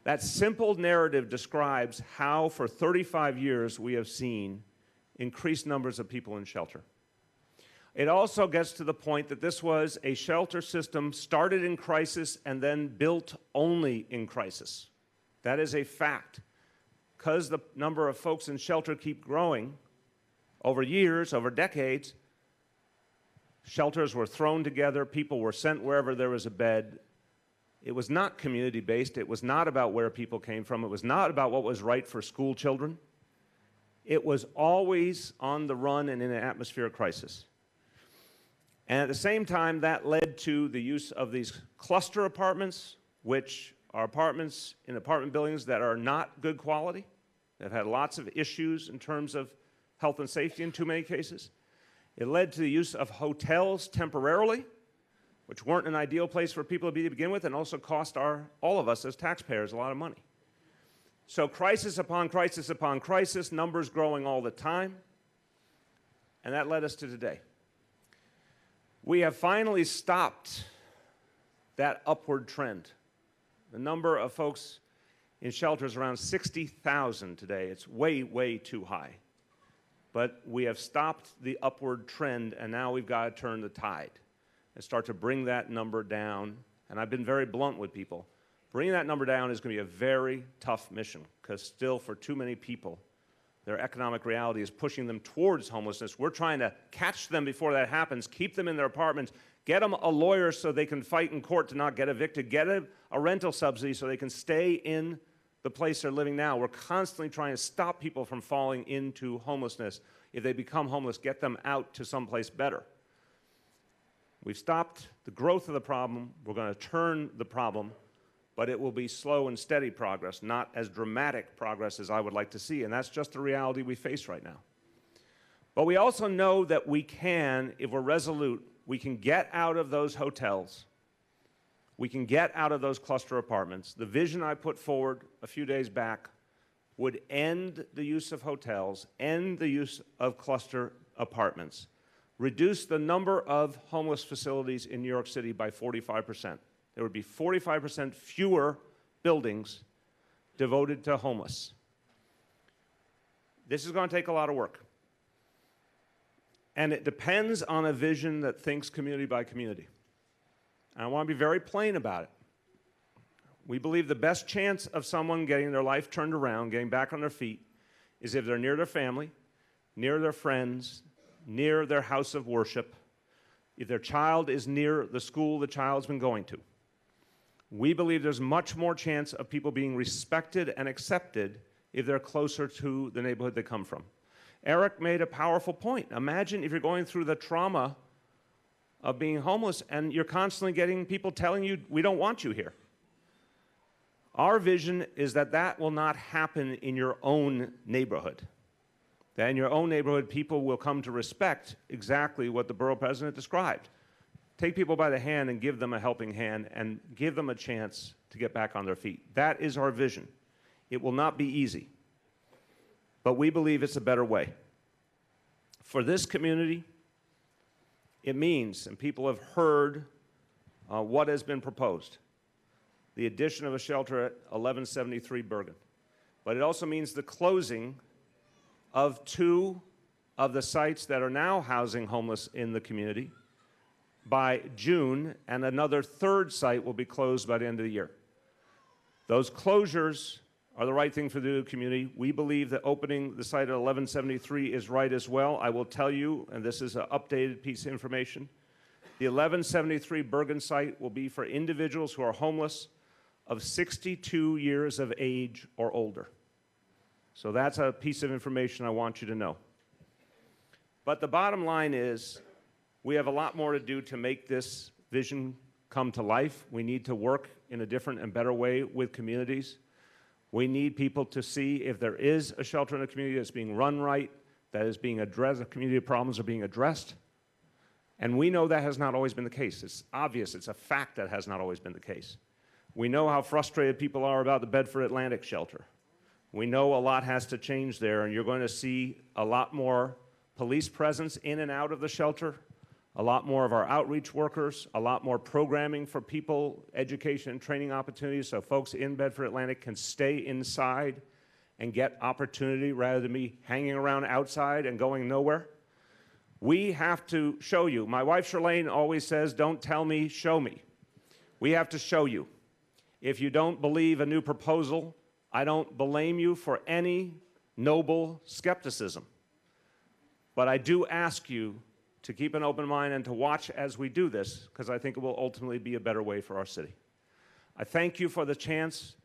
That simple narrative describes how for 35 years we have seen increased numbers of people in shelter. It also gets to the point that this was a shelter system started in crisis and then built only in crisis. That is a fact. Because the number of folks in shelter keep growing over years, over decades, shelters were thrown together, people were sent wherever there was a bed. It was not community-based. It was not about where people came from. It was not about what was right for school children. It was always on the run and in an atmosphere of crisis. And at the same time, that led to the use of these cluster apartments, which are apartments in apartment buildings that are not good quality, that have had lots of issues in terms of health and safety in too many cases. It led to the use of hotels temporarily, which weren't an ideal place for people to be to begin with, and also cost all of us as taxpayers a lot of money. So crisis upon crisis upon crisis, numbers growing all the time, and that led us to today. We have finally stopped that upward trend. The number of folks in shelters around 60,000 today. It's way, way too high. But we have stopped the upward trend, and now we've got to turn the tide and start to bring that number down. And I've been very blunt with people. Bringing that number down is going to be a very tough mission, because still for too many people, their economic reality is pushing them towards homelessness. We're trying to catch them before that happens, keep them in their apartments, get them a lawyer so they can fight in court to not get evicted, get a rental subsidy so they can stay in the place they're living now. We're constantly trying to stop people from falling into homelessness. If they become homeless, get them out to someplace better. We've stopped the growth of the problem. We're going to turn the problem, but it will be slow and steady progress, not as dramatic progress as I would like to see, and that's just the reality we face right now. But we also know that we can, if we're resolute, we can get out of those hotels. We can get out of those cluster apartments. The vision I put forward a few days back would end the use of hotels, end the use of cluster apartments, reduce the number of homeless facilities in New York City by 45%. There would be 45% fewer buildings devoted to homeless. This is going to take a lot of work. And it depends on a vision that thinks community by community. And I want to be very plain about it. We believe the best chance of someone getting their life turned around, getting back on their feet, is if they're near their family, near their friends, near their house of worship, if their child is near the school the child's been going to. We believe there's much more chance of people being respected and accepted if they're closer to the neighborhood they come from. Eric made a powerful point. Imagine if you're going through the trauma of being homeless and you're constantly getting people telling you, we don't want you here. Our vision is that that will not happen in your own neighborhood. That in your own neighborhood, people will come to respect exactly what the borough president described. Take people by the hand and give them a helping hand and give them a chance to get back on their feet. That is our vision. It will not be easy, but we believe it's a better way. For this community, it means, and people have heard what has been proposed, the addition of a shelter at 1173 Bergen. But it also means the closing of 2 of the sites that are now housing homeless in the community by June, and another 3rd site will be closed by the end of the year. Those closures are the right thing for the community. We believe that opening the site at 1173 is right as well. I will tell you, and this is an updated piece of information, the 1173 Bergen site will be for individuals who are homeless of 62 years of age or older. So that's a piece of information I want you to know. But the bottom line is, we have a lot more to do to make this vision come to life. We need to work in a different and better way with communities. We need people to see if there is a shelter in the community that's being run right, that is being addressed, the community problems are being addressed. And we know that has not always been the case. It's obvious, it's a fact that has not always been the case. We know how frustrated people are about the Bedford Atlantic shelter. We know a lot has to change there, and you're going to see a lot more police presence in and out of the shelter, a lot more of our outreach workers, a lot more programming for people, education and training opportunities so folks in Bedford Atlantic can stay inside and get opportunity rather than me hanging around outside and going nowhere. We have to show you. My wife Charlene always says, don't tell me, show me. We have to show you. If you don't believe a new proposal, I don't blame you for any noble skepticism. But I do ask you to keep an open mind and to watch as we do this, because I think it will ultimately be a better way for our city. I thank you for the chance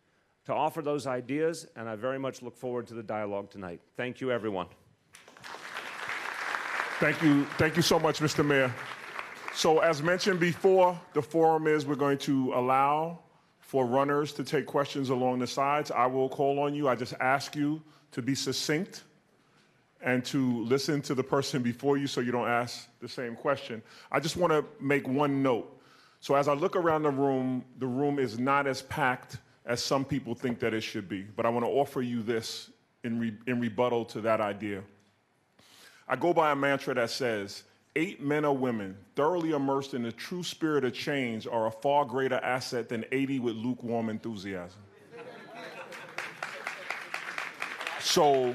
to offer those ideas, and I very much look forward to the dialogue tonight. Thank you, everyone. Thank you so much, Mr. Mayor. So as mentioned before, the forum is we're going to allow for runners to take questions along the sides. I will call on you. I just ask you to be succinct and to listen to the person before you so you don't ask the same question. I just want to make one note. So as I look around the room is not as packed as some people think that it should be. But I want to offer you this in rebuttal to that idea. I go by a mantra that says, 8 men or women thoroughly immersed in the true spirit of change are a far greater asset than 80 with lukewarm enthusiasm. So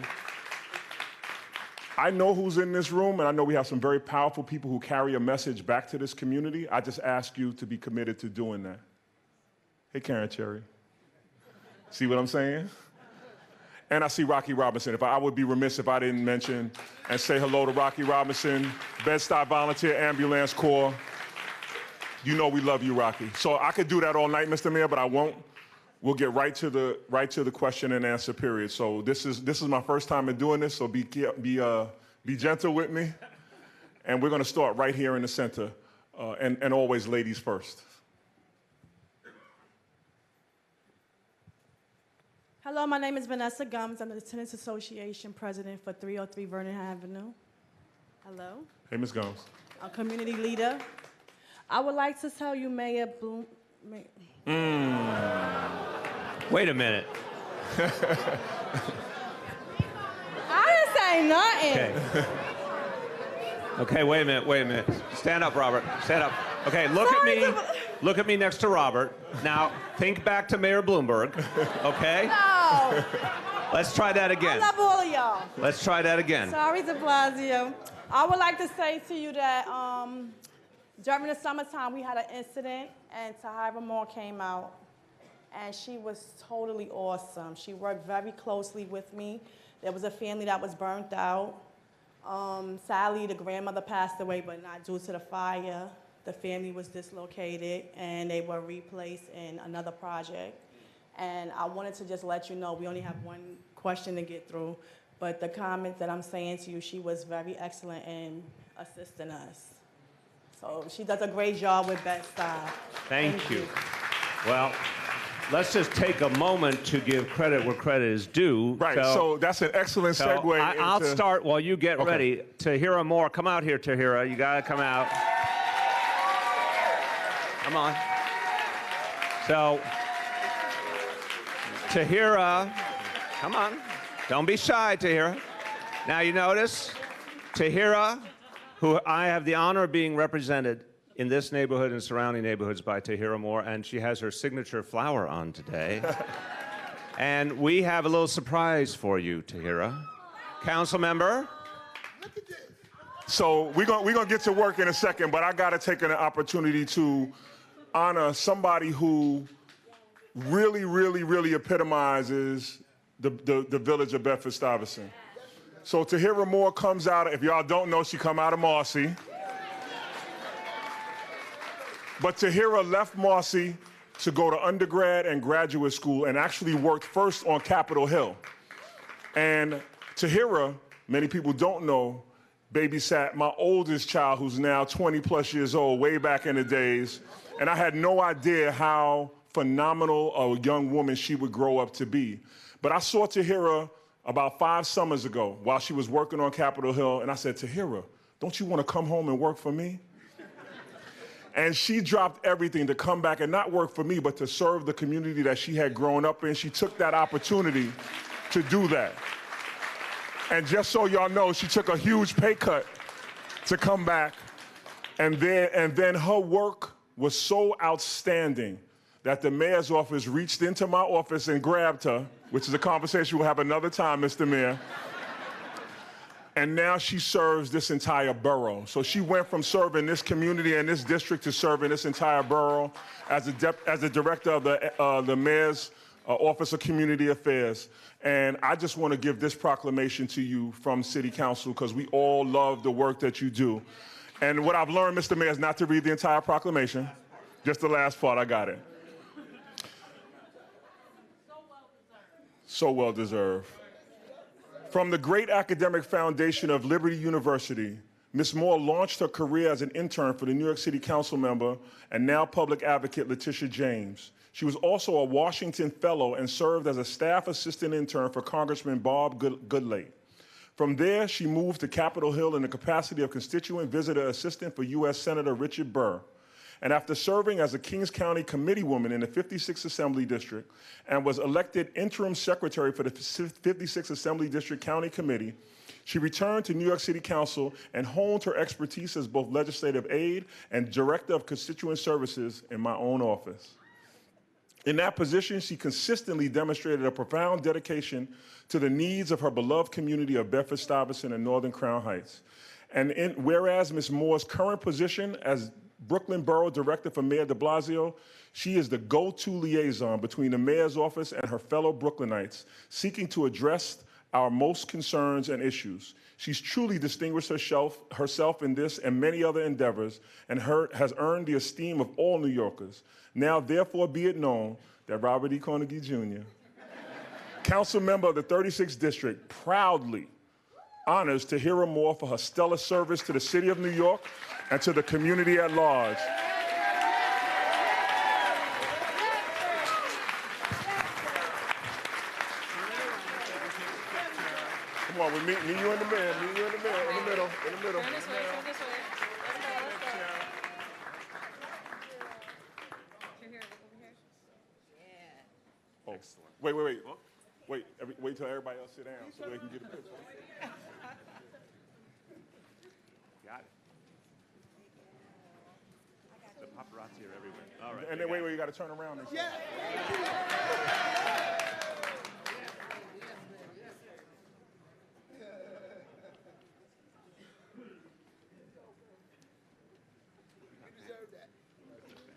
I know who's in this room, and I know we have some very powerful people who carry a message back to this community. I just ask you to be committed to doing that. Hey, Karen Cherry. See what I'm saying? And I see Rocky Robinson. I would be remiss if I didn't mention and say hello to Rocky Robinson, Bed-Stuy Volunteer Ambulance Corps. You know we love you, Rocky. So I could do that all night, Mr. Mayor, but I won't. We'll get right to the question and answer period. So this is my first time in doing this, so be gentle with me. And we're gonna start right here in the center, and always ladies first. Hello, my name is Vanessa Gums. I'm the Tenants Association President for 303 Vernon Avenue. Hello. Hey, Ms. Gomes. I'm community leader. I would like to tell you, Mayor Bloom. Wait a minute. I didn't say nothing. Okay. Okay, wait a minute. Stand up, Robert. Stand up. Okay, look at me. Look at me next to Robert. Now, think back to Mayor Bloomberg, okay? No. Let's try that again. I love all of y'all. Let's try that again. Sorry, de Blasio. I would like to say to you that during the summertime, we had an incident, and Tahira Moore came out, and she was totally awesome. She worked very closely with me. There was a family that was burnt out. Sadly, the grandmother passed away, but not due to the fire. The family was dislocated, and they were replaced in another project. And I wanted to just let you know, we only have one question to get through, but the comment that I'm saying to you, she was very excellent in assisting us. So she does a great job with Bed-Stuy. Thank you. Well, let's just take a moment to give credit where credit is due. Right, so that's an excellent segue. I'll into... start while you get Okay. ready. Tahira Moore, come out here, Tahira. You gotta come out. Come on. So, Tahira, come on. Don't be shy, Tahira. Now you notice, Tahira, who I have the honor of being represented in this neighborhood and surrounding neighborhoods by Tahira Moore, and she has her signature flower on today. And we have a little surprise for you, Tahira. Council member. So we're gonna get to work in a second, but I gotta take an opportunity to honor somebody who really epitomizes the village of Bedford-Stuyvesant. So Tahira Moore comes out, if y'all don't know, she come out of Marcy. But Tahira left Marcy to go to undergrad and graduate school and actually worked first on Capitol Hill. And Tahira, many people don't know, babysat my oldest child, who's now 20 plus years old, way back in the days. And I had no idea how phenomenal a young woman she would grow up to be. But I saw Tahira about 5 summers ago while she was working on Capitol Hill, and I said, Tahira, don't you want to come home and work for me? And she dropped everything to come back and not work for me, but to serve the community that she had grown up in. She took that opportunity to do that. And just so y'all know, she took a huge pay cut to come back. And then her work was so outstanding that the mayor's office reached into my office and grabbed her, which is a conversation we'll have another time, Mr. Mayor. And now she serves this entire borough. So she went from serving this community and this district to serving this entire borough as the director of the mayor's Office of Community Affairs. And I just want to give this proclamation to you from City Council, because we all love the work that you do. And what I've learned, Mr. Mayor, is not to read the entire proclamation. Just the last part, I got it. So well deserved. From the great academic foundation of Liberty University, Ms. Moore launched her career as an intern for the New York City Council member and now public advocate Letitia James. She was also a Washington Fellow and served as a staff assistant intern for Congressman Bob Goodlate. From there, she moved to Capitol Hill in the capacity of constituent visitor assistant for U.S. Senator Richard Burr. And after serving as a Kings County committeewoman in the 56th Assembly District and was elected interim secretary for the 56th Assembly District County Committee, She returned to New York City Council and honed her expertise as both legislative aide and director of constituent services in my own office. In that position, she consistently demonstrated a profound dedication to the needs of her beloved community of Bedford-Stuyvesant and Northern Crown Heights. And whereas Ms. Moore's current position as Brooklyn Borough Director for Mayor de Blasio, she is the go-to liaison between the mayor's office and her fellow Brooklynites, seeking to address our most concerns and issues. She's truly distinguished herself in this and many other endeavors and has earned the esteem of all New Yorkers. Now, therefore, be it known that Robert E. Carnegie Jr., council member of the 36th District, proudly honors Tahira Moore for her stellar service to the city of New York and to the community at large. Come on, we meet you in the middle, meet you in the middle. Oh, wait till everybody else sit down so they can get a picture. Got it. The paparazzi are everywhere. All right. And then wait, you got to turn around and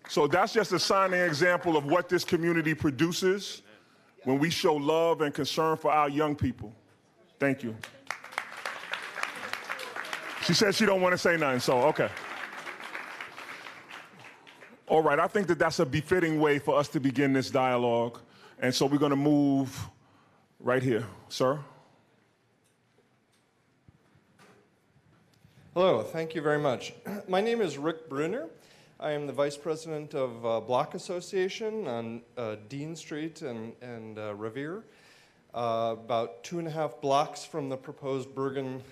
So that's just a shining example of what this community produces when we show love and concern for our young people. Thank you. She said she don't want to say nothing, so okay. All right, I think that that's a befitting way for us to begin this dialogue. And so we're going to move right here. Sir? Hello, thank you very much. My name is Rick Brunner. I am the Vice President of Block Association on Dean Street and Revere, about 2.5 blocks from the proposed Bergen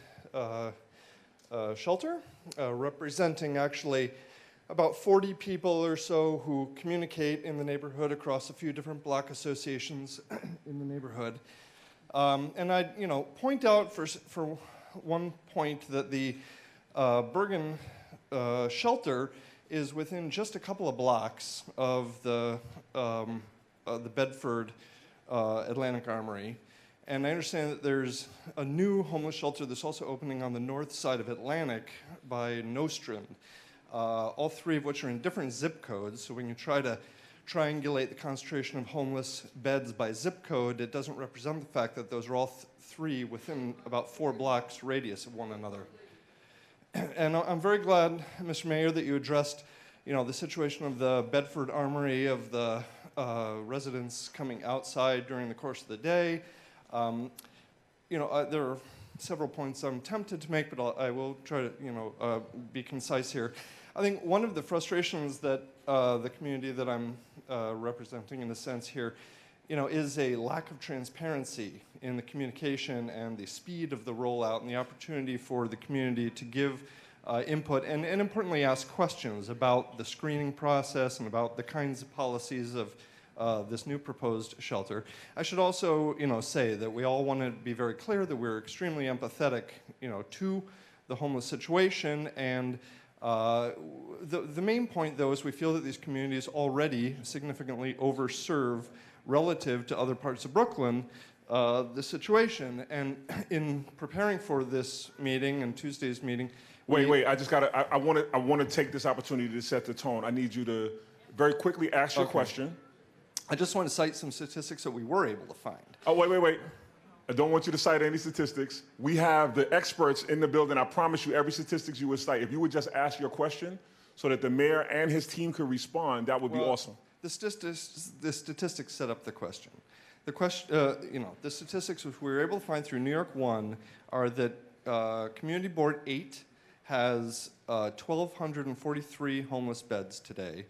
shelter, representing actually about 40 people or so who communicate in the neighborhood across a few different block associations in the neighborhood. And I'd point out for one point that the Bergen shelter is within just a couple of blocks of the Bedford Atlantic Armory. And I understand that there's a new homeless shelter that's also opening on the north side of Atlantic by Nostrand, all three of which are in different zip codes, so we can try to triangulate the concentration of homeless beds by zip code. It doesn't represent the fact that those are all three within about 4 blocks radius of one another. And I'm very glad, Mr. Mayor, that you addressed, the situation of the Bedford Armory, of the residents coming outside during the course of the day. There are several points I'm tempted to make, but I will try to, be concise here. I think one of the frustrations that the community that I'm representing, in a sense here, is a lack of transparency in the communication and the speed of the rollout and the opportunity for the community to give input and importantly ask questions about the screening process and about the kinds of policies of this new proposed shelter. I should also, say that we all want to be very clear that we're extremely empathetic, to the homeless situation. And the main point, though, is we feel that these communities already significantly overserve relative to other parts of Brooklyn, the situation. And in preparing for this meeting and Tuesday's meeting, Wait, I want to take this opportunity to set the tone. I need you to very quickly ask your question. I just want to cite some statistics that we were able to find. Oh, wait. I don't want you to cite any statistics. We have the experts in the building. I promise you every statistics you would cite. If you would just ask your question so that the mayor and his team could respond, that would be awesome. The statistics set up the question. The statistics which we were able to find through New York One are that Community Board 8 has 1,243 homeless beds today.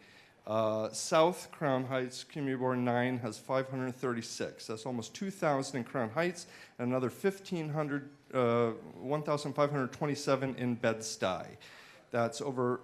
South Crown Heights Community Board 9 has 536. That's almost 2,000 in Crown Heights, and another 1,527 in Bed-Stuy. That's over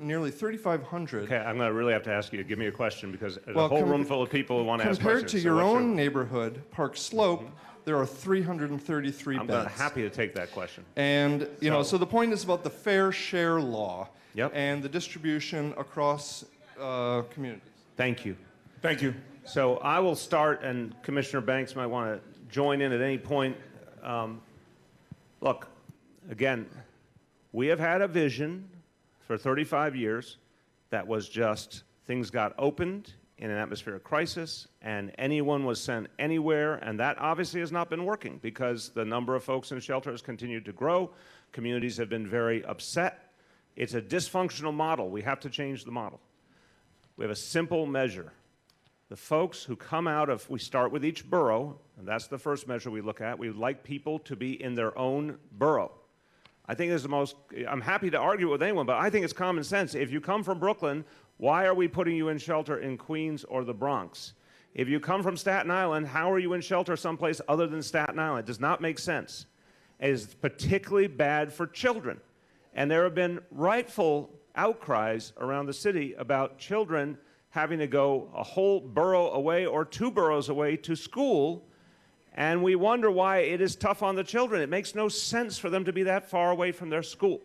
nearly 3,500. Okay, I'm going to really have to ask you to give me a question because there's a whole room full of people who want to ask questions. Compared to your own neighborhood, Park Slope, there are 333 I'm beds. happy to take that question. And, so the point is about the fair share law Yep. and the distribution across communities. Thank you. Thank you. So I will start, and Commissioner Banks might want to join in at any point. Look, again, we have had a vision for 35 years that was just things got opened in an atmosphere of crisis, and anyone was sent anywhere, and that obviously has not been working because the number of folks in shelter has continued to grow. Communities have been very upset. It's a dysfunctional model. We have to change the model. We have a simple measure. The folks who come out of, we start with each borough, and that's the first measure we look at. We would like people to be in their own borough. I think it's the most, I'm happy to argue with anyone, but I think it's common sense. If you come from Brooklyn, why are we putting you in shelter in Queens or the Bronx? If you come from Staten Island, how are you in shelter someplace other than Staten Island? It does not make sense. It is particularly bad for children. And there have been rightful outcries around the city about children having to go a whole borough away or 2 boroughs away to school, and we wonder why it is tough on the children. It makes no sense for them to be that far away from their school.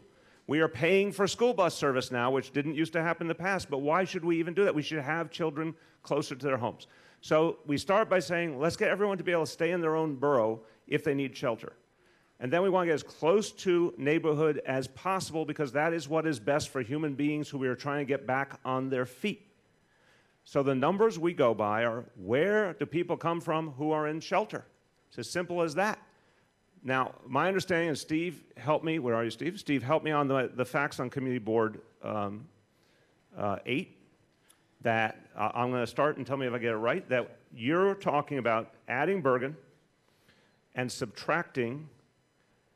We are paying for school bus service now, which didn't used to happen in the past, but why should we even do that? We should have children closer to their homes. So we start by saying, let's get everyone to be able to stay in their own borough if they need shelter. And then we want to get as close to neighborhood as possible because that is what is best for human beings who we are trying to get back on their feet. So the numbers we go by are where do people come from who are in shelter? It's as simple as that. Now, my understanding, and Steve helped me, where are you, Steve? Steve helped me on the facts on Community Board 8, that I'm going to start and tell me if I get it right, that you're talking about adding Bergen and subtracting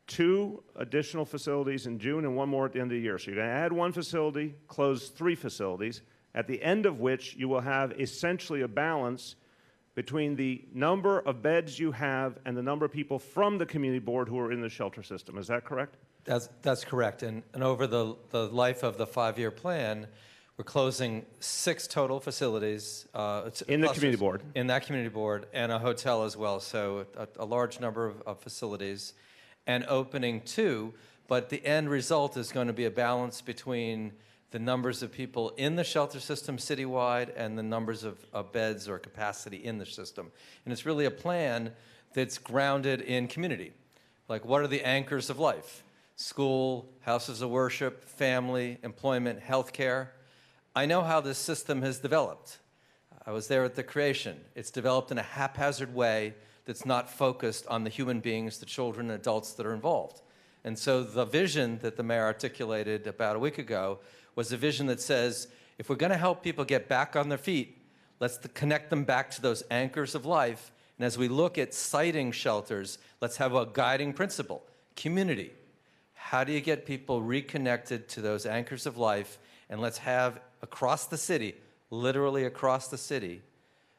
2 additional facilities in June and 1 more at the end of the year. So you're going to add 1 facility, close 3 facilities, at the end of which you will have essentially a balance between the number of beds you have and the number of people from the community board who are in the shelter system. Is that correct? That's correct. And over the life of the 5-year plan, we're closing 6 total facilities. In the community board. In that community board, and a hotel as well. So a large number of facilities. And opening 2, but the end result is going to be a balance between the numbers of people in the shelter system citywide and the numbers of beds or capacity in the system. And it's really a plan that's grounded in community. Like, what are the anchors of life? School, houses of worship, family, employment, healthcare. I know how this system has developed. I was there at the creation. It's developed in a haphazard way that's not focused on the human beings, the children and adults that are involved. And so the vision that the mayor articulated about a week ago was a vision that says, if we're going to help people get back on their feet, let's connect them back to those anchors of life. And as we look at siting shelters, let's have a guiding principle, community. How do you get people reconnected to those anchors of life? And let's have across the city, literally across the city,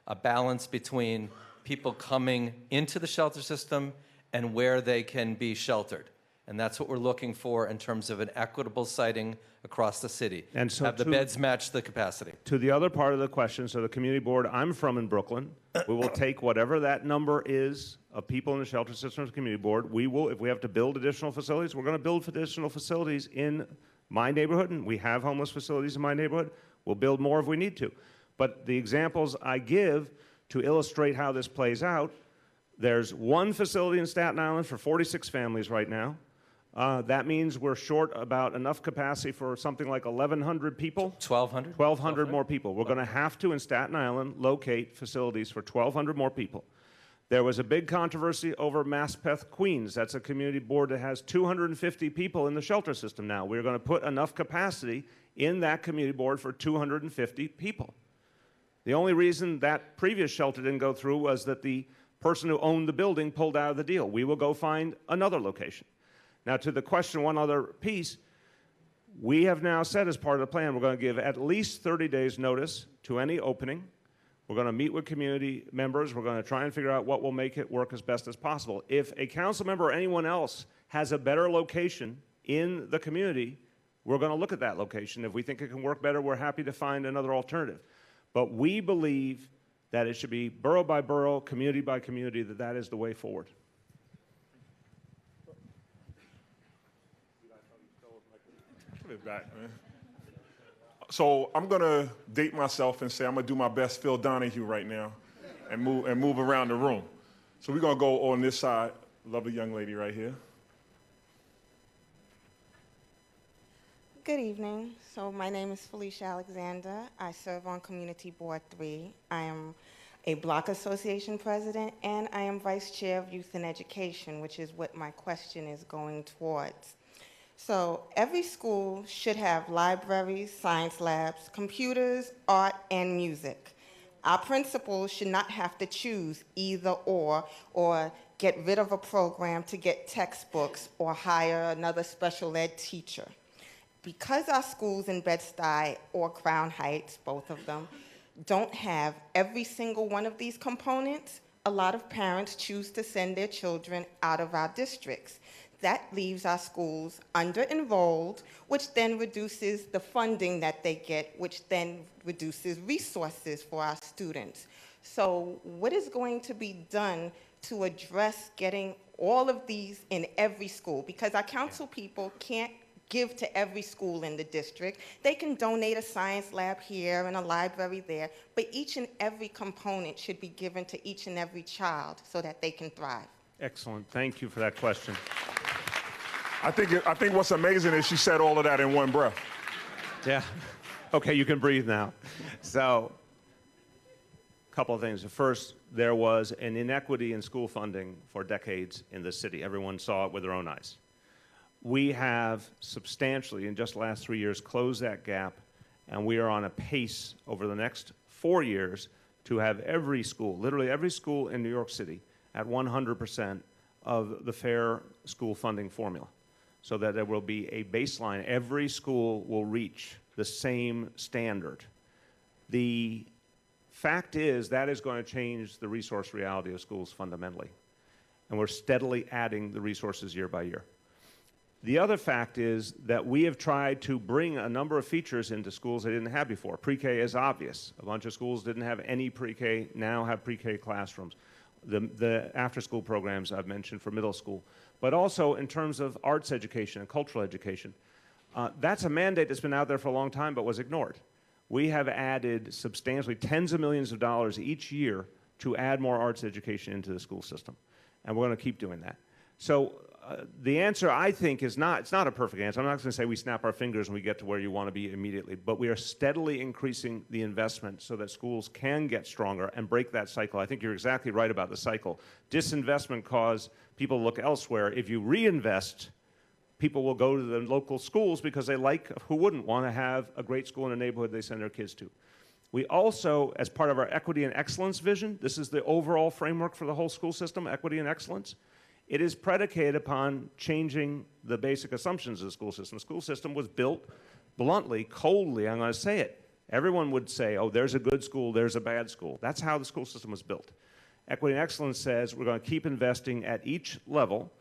a balance between people coming into the shelter system and where they can be sheltered. And that's what we're looking for in terms of an equitable siting across the city. And so have the beds match the capacity. To the other part of the question, so the community board I'm from in Brooklyn, we will take whatever that number is of people in the shelter system community board. We will, if we have to build additional facilities, we're going to build additional facilities in my neighborhood, and we have homeless facilities in my neighborhood. We'll build more if we need to. But the examples I give to illustrate how this plays out, there's 1 facility in Staten Island for 46 families right now. That means we're short about enough capacity for something like 1,100 people. 1,200? 1,200 more people. We're going to have to, in Staten Island, locate facilities for 1,200 more people. There was a big controversy over Maspeth, Queens. That's a community board that has 250 people in the shelter system now. We're going to put enough capacity in that community board for 250 people. The only reason that previous shelter didn't go through was that the person who owned the building pulled out of the deal. We will go find another location. Now, to the question, one other piece, we have now said as part of the plan, we're going to give at least 30 days notice to any opening. We're going to meet with community members. We're going to try and figure out what will make it work as best as possible. If a council member or anyone else has a better location in the community, we're going to look at that location. If we think it can work better, we're happy to find another alternative. But we believe that it should be borough by borough, community by community, that is the way forward. Give it back, man. So I'm going to date myself and say I'm going to do my best Phil Donahue right now and move around the room. So we're going to go on this side. Lovely young lady right here. Good evening. So my name is Felicia Alexander. I serve on Community Board 3. I am a Block Association president, and I am vice chair of Youth and Education, which is what my question is going towards. So every school should have libraries, science labs, computers, art, and music. Our principals should not have to choose either or get rid of a program to get textbooks or hire another special ed teacher. Because our schools in Bed-Stuy or Crown Heights, both of them, don't have every single one of these components, a lot of parents choose to send their children out of our districts. That leaves our schools under-enrolled, which then reduces the funding that they get, which then reduces resources for our students. So what is going to be done to address getting all of these in every school? Because our council people can't give to every school in the district. They can donate a science lab here and a library there, but each and every component should be given to each and every child so that they can thrive. Excellent. Thank you for that question. I think what's amazing is she said all of that in one breath. Yeah. Okay, you can breathe now. So, a couple of things. First, there was an inequity in school funding for decades in the city. Everyone saw it with their own eyes. We have substantially, in just the last 3 years, closed that gap, and we are on a pace over the next 4 years to have every school, literally every school in New York City, at 100% of the fair school funding formula, so that there will be a baseline. Every school will reach the same standard. The fact is that is going to change the resource reality of schools fundamentally, and we're steadily adding the resources year by year. The other fact is that we have tried to bring a number of features into schools they didn't have before. Pre-K is obvious. A bunch of schools didn't have any pre-K, now have pre-K classrooms. The after-school programs I've mentioned for middle school, but also in terms of arts education and cultural education. That's a mandate that's been out there for a long time but was ignored. We have added substantially tens of millions of dollars each year to add more arts education into the school system, and we're going to keep doing that. So the answer, I think, is not, it's not a perfect answer. I'm not going to say we snap our fingers and we get to where you want to be immediately, but we are steadily increasing the investment so that schools can get stronger and break that cycle. I think you're exactly right about the cycle. Disinvestment causes people to look elsewhere. If you reinvest, people will go to the local schools because they like, who wouldn't want to have a great school in a neighborhood they send their kids to. We also, as part of our equity and excellence vision, this is the overall framework for the whole school system, equity and excellence. It is predicated upon changing the basic assumptions of the school system. The school system was built bluntly, coldly, I'm going to say it. Everyone would say, oh, there's a good school, there's a bad school. That's how the school system was built. Equity and excellence says we're going to keep investing at each level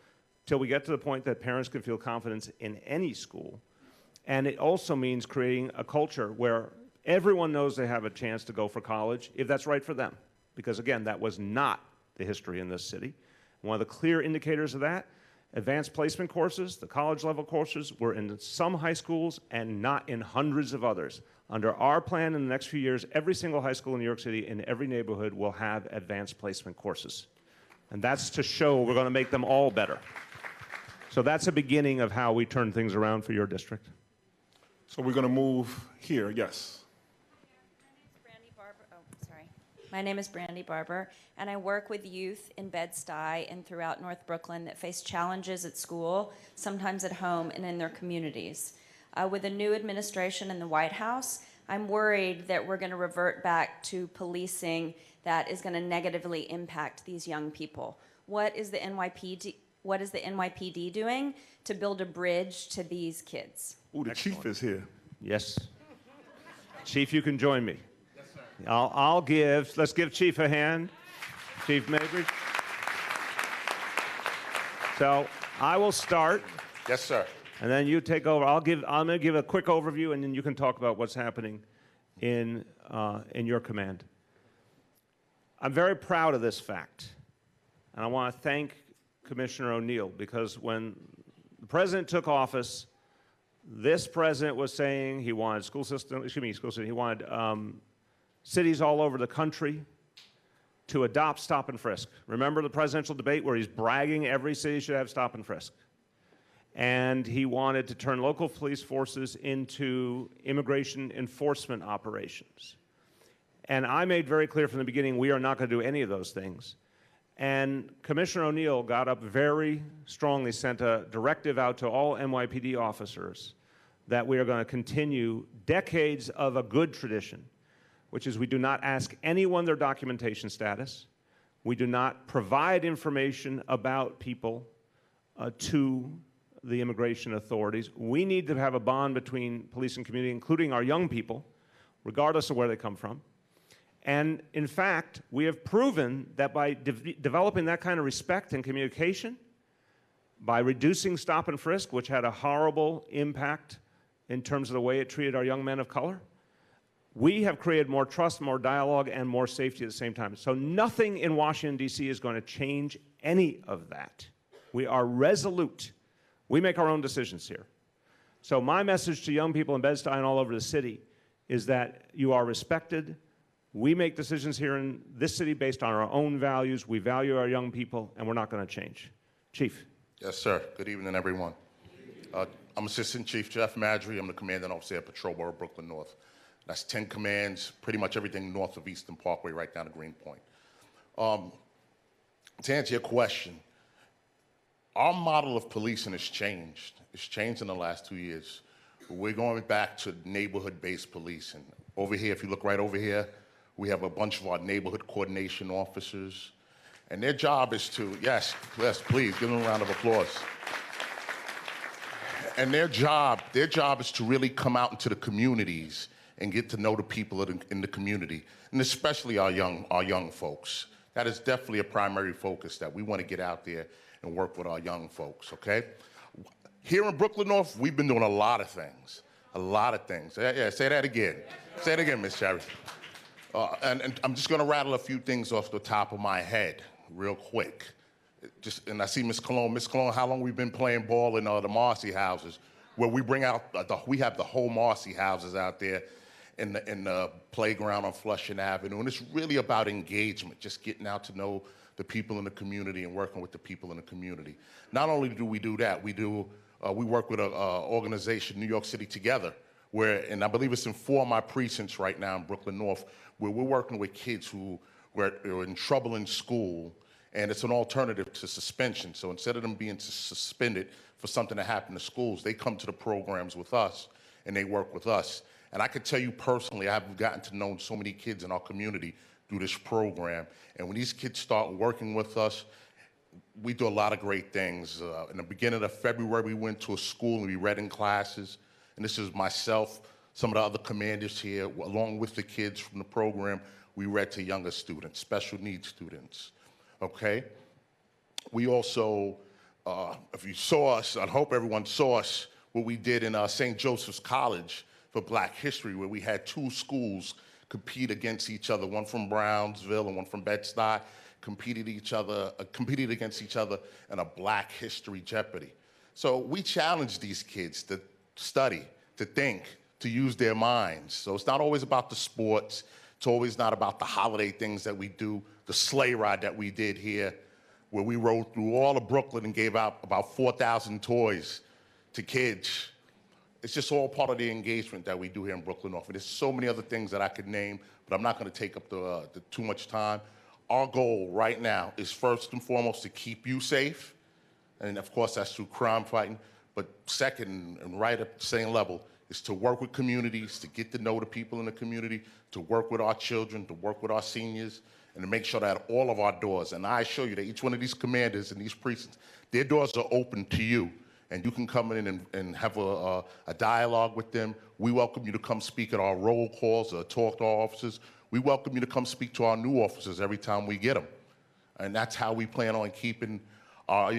till we get to the point that parents can feel confidence in any school. And it also means creating a culture where everyone knows they have a chance to go for college if that's right for them. Because again, that was not the history in this city. One of the clear indicators of that, advanced placement courses, the college level courses, were in some high schools and not in hundreds of others. Under our plan in the next few years, every single high school in New York City in every neighborhood will have advanced placement courses. And that's to show we're going to make them all better. So that's a beginning of how we turn things around for your district. So we're going to move here, yes. My name is Brandy Barber, and I work with youth in Bed-Stuy and throughout North Brooklyn that face challenges at school, sometimes at home, and in their communities. With the new administration in the White House, I'm worried that we're going to revert back to policing that is going to negatively impact these young people. What is the NYPD doing to build a bridge to these kids? Ooh, the chief is here. Yes. Chief, you can join me. Let's give Chief a hand. Chief Mabry. So I will start. Yes, sir. And then you take over. I'm going to give a quick overview, and then you can talk about what's happening in your command. I'm very proud of this fact, and I want to thank Commissioner O'Neill, because when the president took office, This president was saying he wanted he wanted cities all over the country to adopt stop and frisk. Remember the presidential debate where he's bragging every city should have stop and frisk? And he wanted to turn local police forces into immigration enforcement operations. And I made very clear from the beginning, we are not going to do any of those things. And Commissioner O'Neill got up very strongly, sent a directive out to all NYPD officers that we are going to continue decades of a good tradition, which is we do not ask anyone their documentation status. We do not provide information about people to the immigration authorities. We need to have a bond between police and community, including our young people, regardless of where they come from. And in fact, we have proven that by developing that kind of respect and communication, by reducing stop and frisk, which had a horrible impact in terms of the way it treated our young men of color, we have created more trust, more dialogue, and more safety at the same time. So nothing in Washington, D.C. is going to change any of that. We are resolute. We make our own decisions here. So my message to young people in Bed-Stuy and all over the city is that you are respected. We make decisions here in this city based on our own values. We value our young people, and we're not going to change. Chief. Yes, sir. Good evening, everyone. I'm Assistant Chief Jeff Madry. I'm the Commanding Officer at Patrol Borough Brooklyn North. That's 10 commands, pretty much everything north of Eastern Parkway, right down to Greenpoint. To answer your question, our model of policing has changed. It's changed in the last 2 years. We're going back to neighborhood-based policing. Over here, if you look right over here, we have a bunch of our neighborhood coordination officers, and their job is to, yes, please, give them a round of applause. And their job is to really come out into the communities and get to know the people in the community, and especially our young folks. That is definitely a primary focus, that we want to get out there and work with our young folks, okay? Here in Brooklyn North, we've been doing a lot of things. Yeah, say that again. Say it again, Miss Cherry. And I'm just gonna rattle a few things off the top of my head real quick. And I see Miss Cologne. Miss Cologne, how long we've been playing ball in the Marcy houses, where we bring out, we have the whole Marcy houses out there in the playground on Flushing Avenue. And it's really about engagement, just getting out to know the people in the community and working with the people in the community. Not only do we do that, we work with an organization, New York City Together, and I believe it's in 4 of my precincts right now in Brooklyn North, where we're working with kids who were in trouble in school, and it's an alternative to suspension. So instead of them being suspended for something that happened to schools, they come to the programs with us, and they work with us. And I can tell you personally, I've gotten to know so many kids in our community through this program. And when these kids start working with us, we do a lot of great things. In the beginning of February, we went to a school and we read in classes. And this is myself, some of the other commanders here, along with the kids from the program, we read to younger students, special needs students, okay? We also, if you saw us, I hope everyone saw us, what we did in St. Joseph's College for Black History, where we had 2 schools compete against each other, one from Brownsville and one from Bed-Stuy, competed against each other in a Black History Jeopardy. So we challenge these kids to study, to think, to use their minds. So it's not always about the sports. It's always not about the holiday things that we do, the sleigh ride that we did here, where we rode through all of Brooklyn and gave out about 4,000 toys to kids. It's just all part of the engagement that we do here in Brooklyn North. And there's so many other things that I could name, but I'm not going to take up too much time. Our goal right now is first and foremost to keep you safe, and of course that's through crime fighting. But second, and right at the same level, is to work with communities, to get to know the people in the community, to work with our children, to work with our seniors, and to make sure that all of our doors, and I assure you that each one of these commanders in these precincts, their doors are open to you. And you can come in and have a dialogue with them. We welcome you to come speak at our roll calls or talk to our officers. We welcome you to come speak to our new officers every time we get them. And that's how we plan on keeping our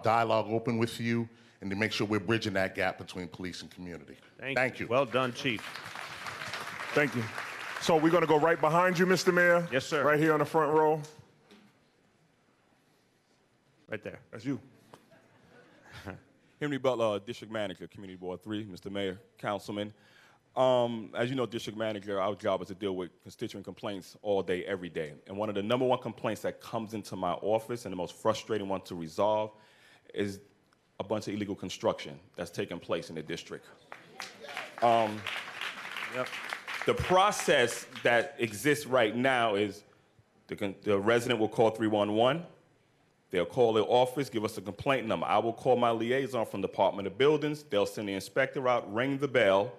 dialogue open with you, and to make sure we're bridging that gap between police and community. Thank you. Well done, Chief. Thank you. So we're going to go right behind you, Mr. Mayor. Yes, sir. Right here on the front row. Right there. That's you. Henry Butler, District Manager, Community Board 3, Mr. Mayor, Councilman. As you know, District Manager, our job is to deal with constituent complaints all day, every day. And one of the #1 complaints that comes into my office, and the most frustrating one to resolve, is a bunch of illegal construction that's taking place in the district. The process that exists right now is the resident will call 311. They'll call the office, give us a complaint number. I will call my liaison from the Department of Buildings. They'll send the inspector out, ring the bell.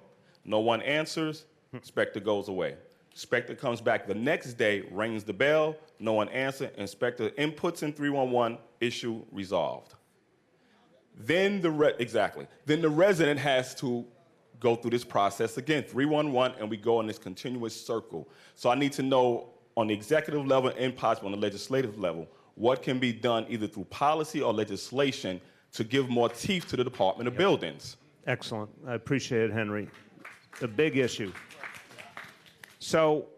No one answers. Inspector goes away. Inspector comes back the next day, rings the bell. No one answers. Inspector inputs in 311, issue resolved. Then the resident has to go through this process again, 311, and we go in this continuous circle. So I need to know on the executive level and possibly on the legislative level, what can be done either through policy or legislation to give more teeth to the Department of Buildings. Excellent. I appreciate it, Henry. The big issue. So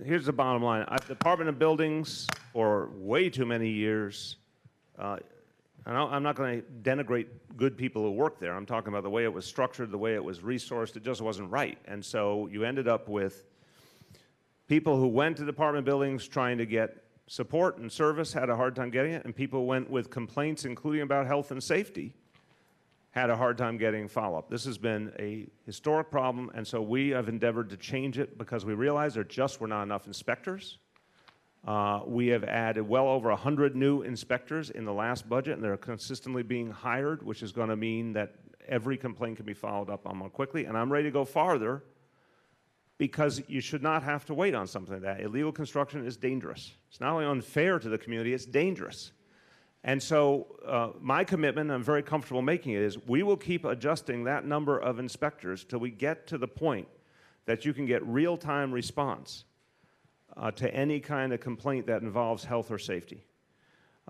here's the bottom line. Department of Buildings for way too many years, I'm not going to denigrate good people who work there. I'm talking about the way it was structured, the way it was resourced. It just wasn't right. And so you ended up with people who went to Department of Buildings trying to get support and service, had a hard time getting it, and people went with complaints, including about health and safety, had a hard time getting follow-up. This has been a historic problem, and so we have endeavored to change it because we realize there just were not enough inspectors. We have added well over 100 new inspectors in the last budget, and they're consistently being hired, which is going to mean that every complaint can be followed up on more quickly. And I'm ready to go farther because you should not have to wait on something like that. Illegal construction is dangerous. It's not only unfair to the community, it's dangerous. And so my commitment, I'm very comfortable making it, is we will keep adjusting that number of inspectors till we get to the point that you can get real-time response to any kind of complaint that involves health or safety.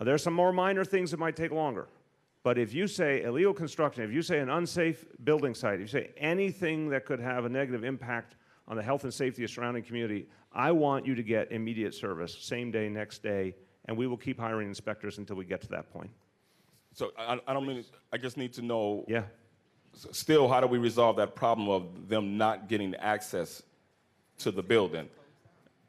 There are some more minor things that might take longer. But if you say illegal construction, if you say an unsafe building site, if you say anything that could have a negative impact on the health and safety of the surrounding community, I want you to get immediate service, same day, next day, and we will keep hiring inspectors until we get to that point. So I don't mean, I just need to know, yeah. Still, how do we resolve that problem of them not getting access to the building?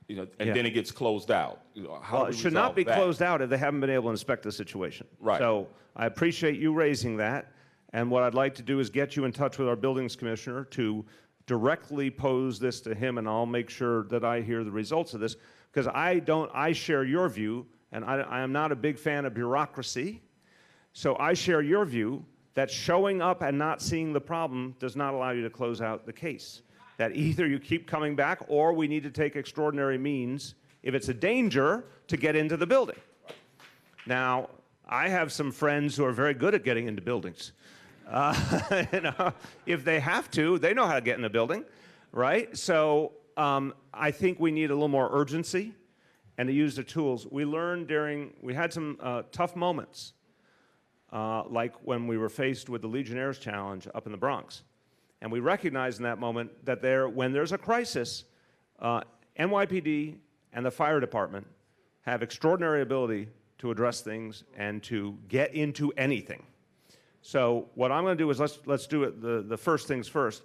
You know, and then it gets closed out. You know, how well, do it we should not be resolve that? closed out if they haven't been able to inspect the situation. Right. So I appreciate you raising that, and what I'd like to do is get you in touch with our buildings commissioner to directly pose this to him, and I'll make sure that I hear the results of this, because I share your view, and I am not a big fan of bureaucracy, so I share your view that showing up and not seeing the problem does not allow you to close out the case. That either you keep coming back or we need to take extraordinary means, if it's a danger, to get into the building. Now, I have some friends who are very good at getting into buildings. You know, if they have to, they know how to get in the building, right? So I think we need a little more urgency and to use the tools. We learned we had some tough moments, like when we were faced with the Legionnaires Challenge up in the Bronx. And we recognized in that moment that when there's a crisis, NYPD and the fire department have extraordinary ability to address things and to get into anything. So what I'm going to do is let's do it the first things first.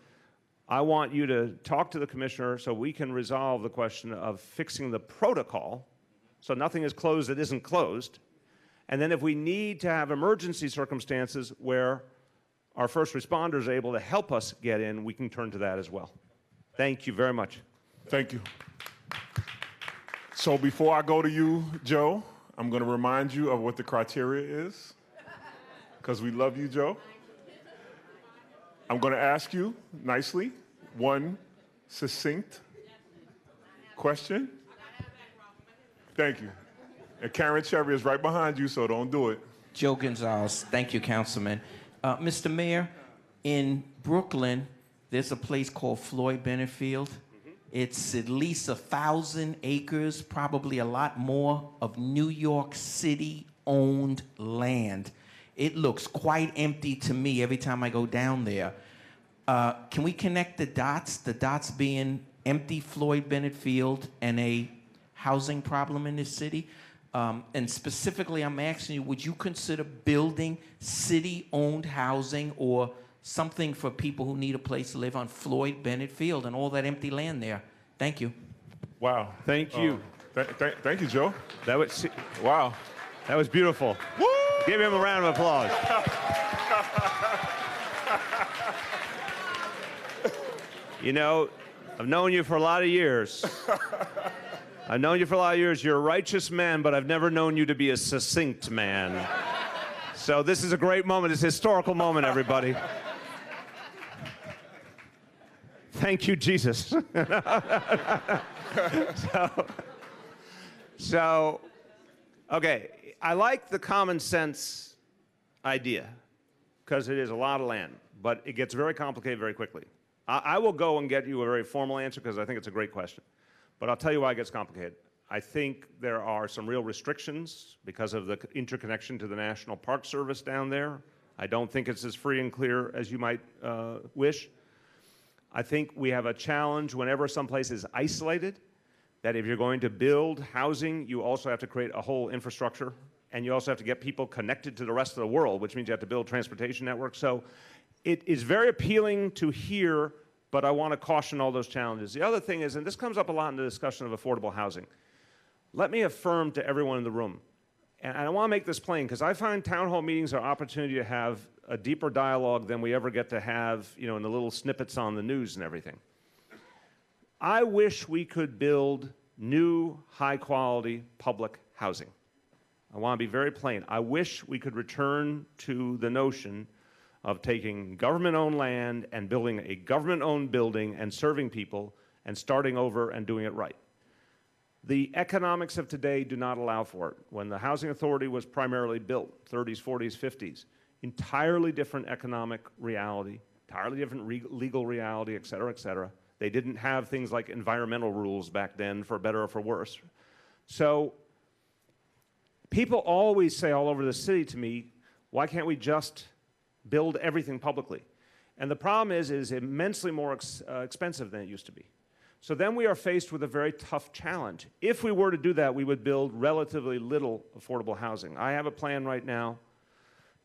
I want you to talk to the commissioner so we can resolve the question of fixing the protocol so nothing is closed that isn't closed. And then if we need to have emergency circumstances where our first responders are able to help us get in, we can turn to that as well. Thank you very much. Thank you. So before I go to you, Joe, I'm going to remind you of what the criteria is, because we love you, Joe. I'm going to ask you nicely one succinct question. Thank you. And Karen Cherry is right behind you, so don't do it. Joe Gonzalez. Thank you, Councilman. Mr. Mayor, in Brooklyn, there's a place called Floyd Bennett Field. It's at least 1,000 acres, probably a lot more, of New York City-owned land. It looks quite empty to me every time I go down there. Can we connect the dots being empty Floyd Bennett Field and a housing problem in this city? And specifically, I'm asking you, would you consider building city-owned housing or something for people who need a place to live on Floyd Bennett Field and all that empty land there? Thank you. Wow. Thank you. Thank you, Joe. That was wow. That was beautiful. Woo! Give him a round of applause. You know, I've known you for a lot of years. I've known you for a lot of years. You're a righteous man, but I've never known you to be a succinct man. So this is a great moment. It's a historical moment, everybody. Thank you, Jesus. So, okay, I like the common sense idea because it is a lot of land, but it gets very complicated very quickly. I will go and get you a very formal answer because I think it's a great question. But I'll tell you why it gets complicated. I think there are some real restrictions because of the interconnection to the National Park Service down there. I don't think it's as free and clear as you might wish. I think we have a challenge whenever someplace is isolated, that if you're going to build housing, you also have to create a whole infrastructure, and you also have to get people connected to the rest of the world, which means you have to build transportation networks. So it is very appealing to hear, but I want to caution all those challenges. The other thing is, and this comes up a lot in the discussion of affordable housing, let me affirm to everyone in the room, and I want to make this plain, because I find town hall meetings are an opportunity to have a deeper dialogue than we ever get to have, you know, in the little snippets on the news and everything. I wish we could build new, high-quality public housing. I want to be very plain. I wish we could return to the notion of taking government-owned land and building a government-owned building and serving people and starting over and doing it right. The economics of today do not allow for it. When the Housing Authority was primarily built, 30s, 40s, 50s, entirely different economic reality, entirely different legal reality, et cetera, et cetera. They didn't have things like environmental rules back then, for better or for worse. So people always say all over the city to me, why can't we just build everything publicly? And the problem is immensely more expensive than it used to be. So then we are faced with a very tough challenge. If we were to do that, we would build relatively little affordable housing. I have a plan right now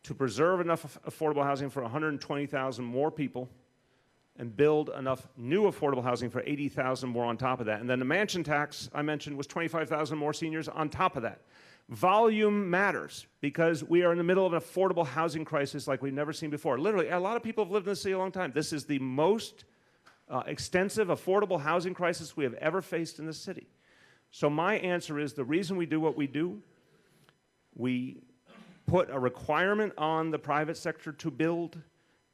to preserve enough affordable housing for 120,000 more people and build enough new affordable housing for 80,000 more on top of that. And then the mansion tax I mentioned was 25,000 more seniors on top of that. Volume matters because we are in the middle of an affordable housing crisis like we've never seen before. Literally, a lot of people have lived in the city a long time. This is the most extensive affordable housing crisis we have ever faced in the city. So my answer is the reason we do what we do, we put a requirement on the private sector to build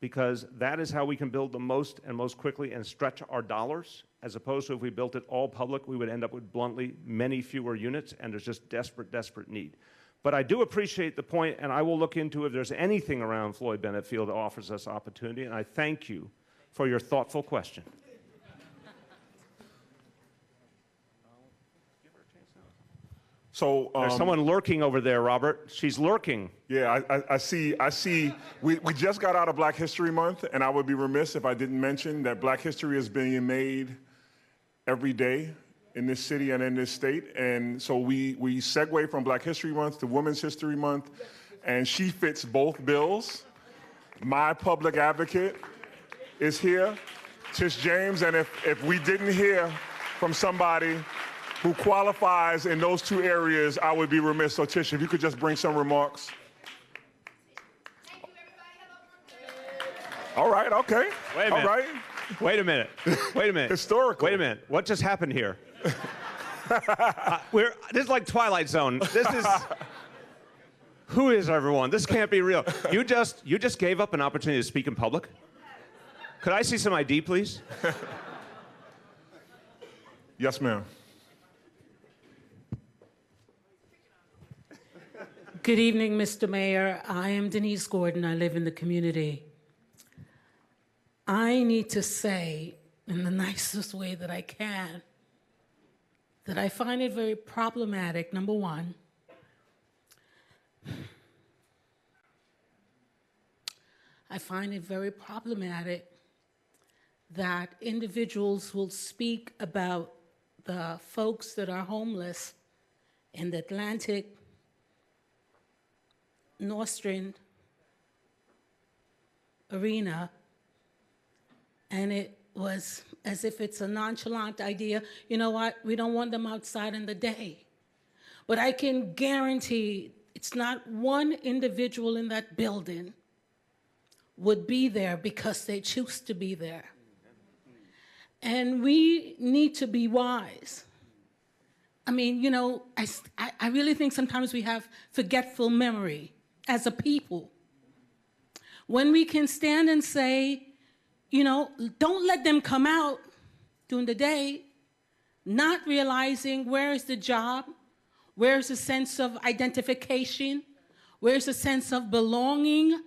because that is how we can build the most and most quickly and stretch our dollars, as opposed to if we built it all public, we would end up with bluntly many fewer units, and there's just desperate, desperate need. But I do appreciate the point, and I will look into if there's anything around Floyd Bennett Field that offers us opportunity, and I thank you for your thoughtful question. So there's someone lurking over there, Robert. She's lurking. Yeah, I see. We just got out of Black History Month, and I would be remiss if I didn't mention that Black history is being made every day in this city and in this state. And so we segue from Black History Month to Women's History Month, and she fits both bills. My public advocate is here, Tish James, and if we didn't hear from somebody who qualifies in those two areas, I would be remiss. So Tish, if you could just bring some remarks. Thank you, everybody. All right, okay. Wait a minute. All right. Wait a minute. Wait a minute. Historical. Wait a minute. What just happened here? This is like Twilight Zone. This is... Who is everyone? This can't be real. You just gave up an opportunity to speak in public? Could I see some ID, please? Yes, ma'am. Good evening, Mr. Mayor. I am Denise Gordon. I live in the community. I need to say, in the nicest way that I can, that I find it very problematic, number one. I find it very problematic that individuals will speak about the folks that are homeless in the Atlantic Nostrand arena, and it was as if it's a nonchalant idea. You know what? We don't want them outside in the day. But I can guarantee it's not one individual in that building would be there because they choose to be there. And we need to be wise. I mean, you know, I really think sometimes we have forgetful memory as a people. When we can stand and say, you know, don't let them come out during the day, not realizing where is the job, where's the sense of identification, where's the sense of belonging,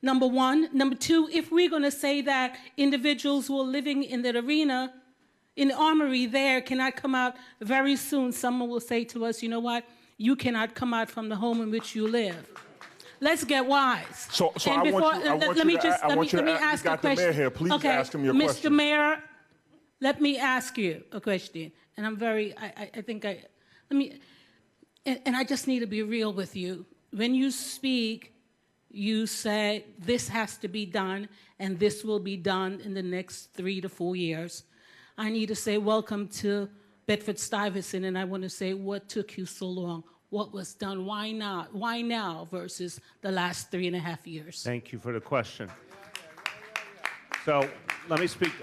number one. Number two, if we're going to say that individuals who are living in the arena, in the armory there, cannot come out very soon, someone will say to us, you know what, you cannot come out from the home in which you live. Let's get wise. So and I want you to ask got the mayor here. Please ask him your question. Mr. Mayor, let me ask you a question. And I'm very, and I just need to be real with you. When you speak, you say this has to be done and this will be done in the next 3 to 4 years. I need to say welcome to Bedford-Stuyvesant, and I want to say what took you so long? What was done? Why not? Why now versus the last 3.5 years? Thank you for the question. So let me speak.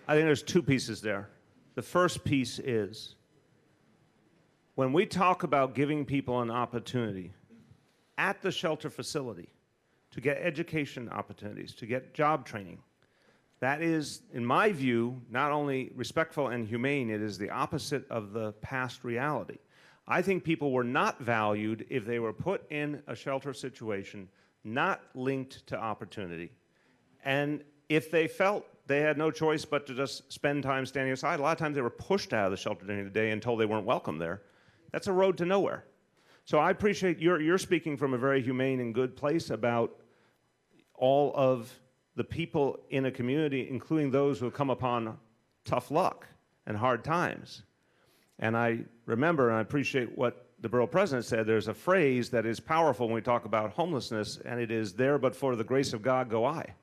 I think there's two pieces there. The first piece is when we talk about giving people an opportunity at the shelter facility to get education opportunities, to get job training, that is, in my view, not only respectful and humane, it is the opposite of the past reality. I think people were not valued if they were put in a shelter situation not linked to opportunity. And if they felt they had no choice but to just spend time standing aside, a lot of times they were pushed out of the shelter during the day and told they weren't welcome there. That's a road to nowhere. So I appreciate you're speaking from a very humane and good place about all of the people in a community, including those who have come upon tough luck and hard times. And I remember, and I appreciate what the borough president said, there's a phrase that is powerful when we talk about homelessness, and it is, there but for the grace of God go I.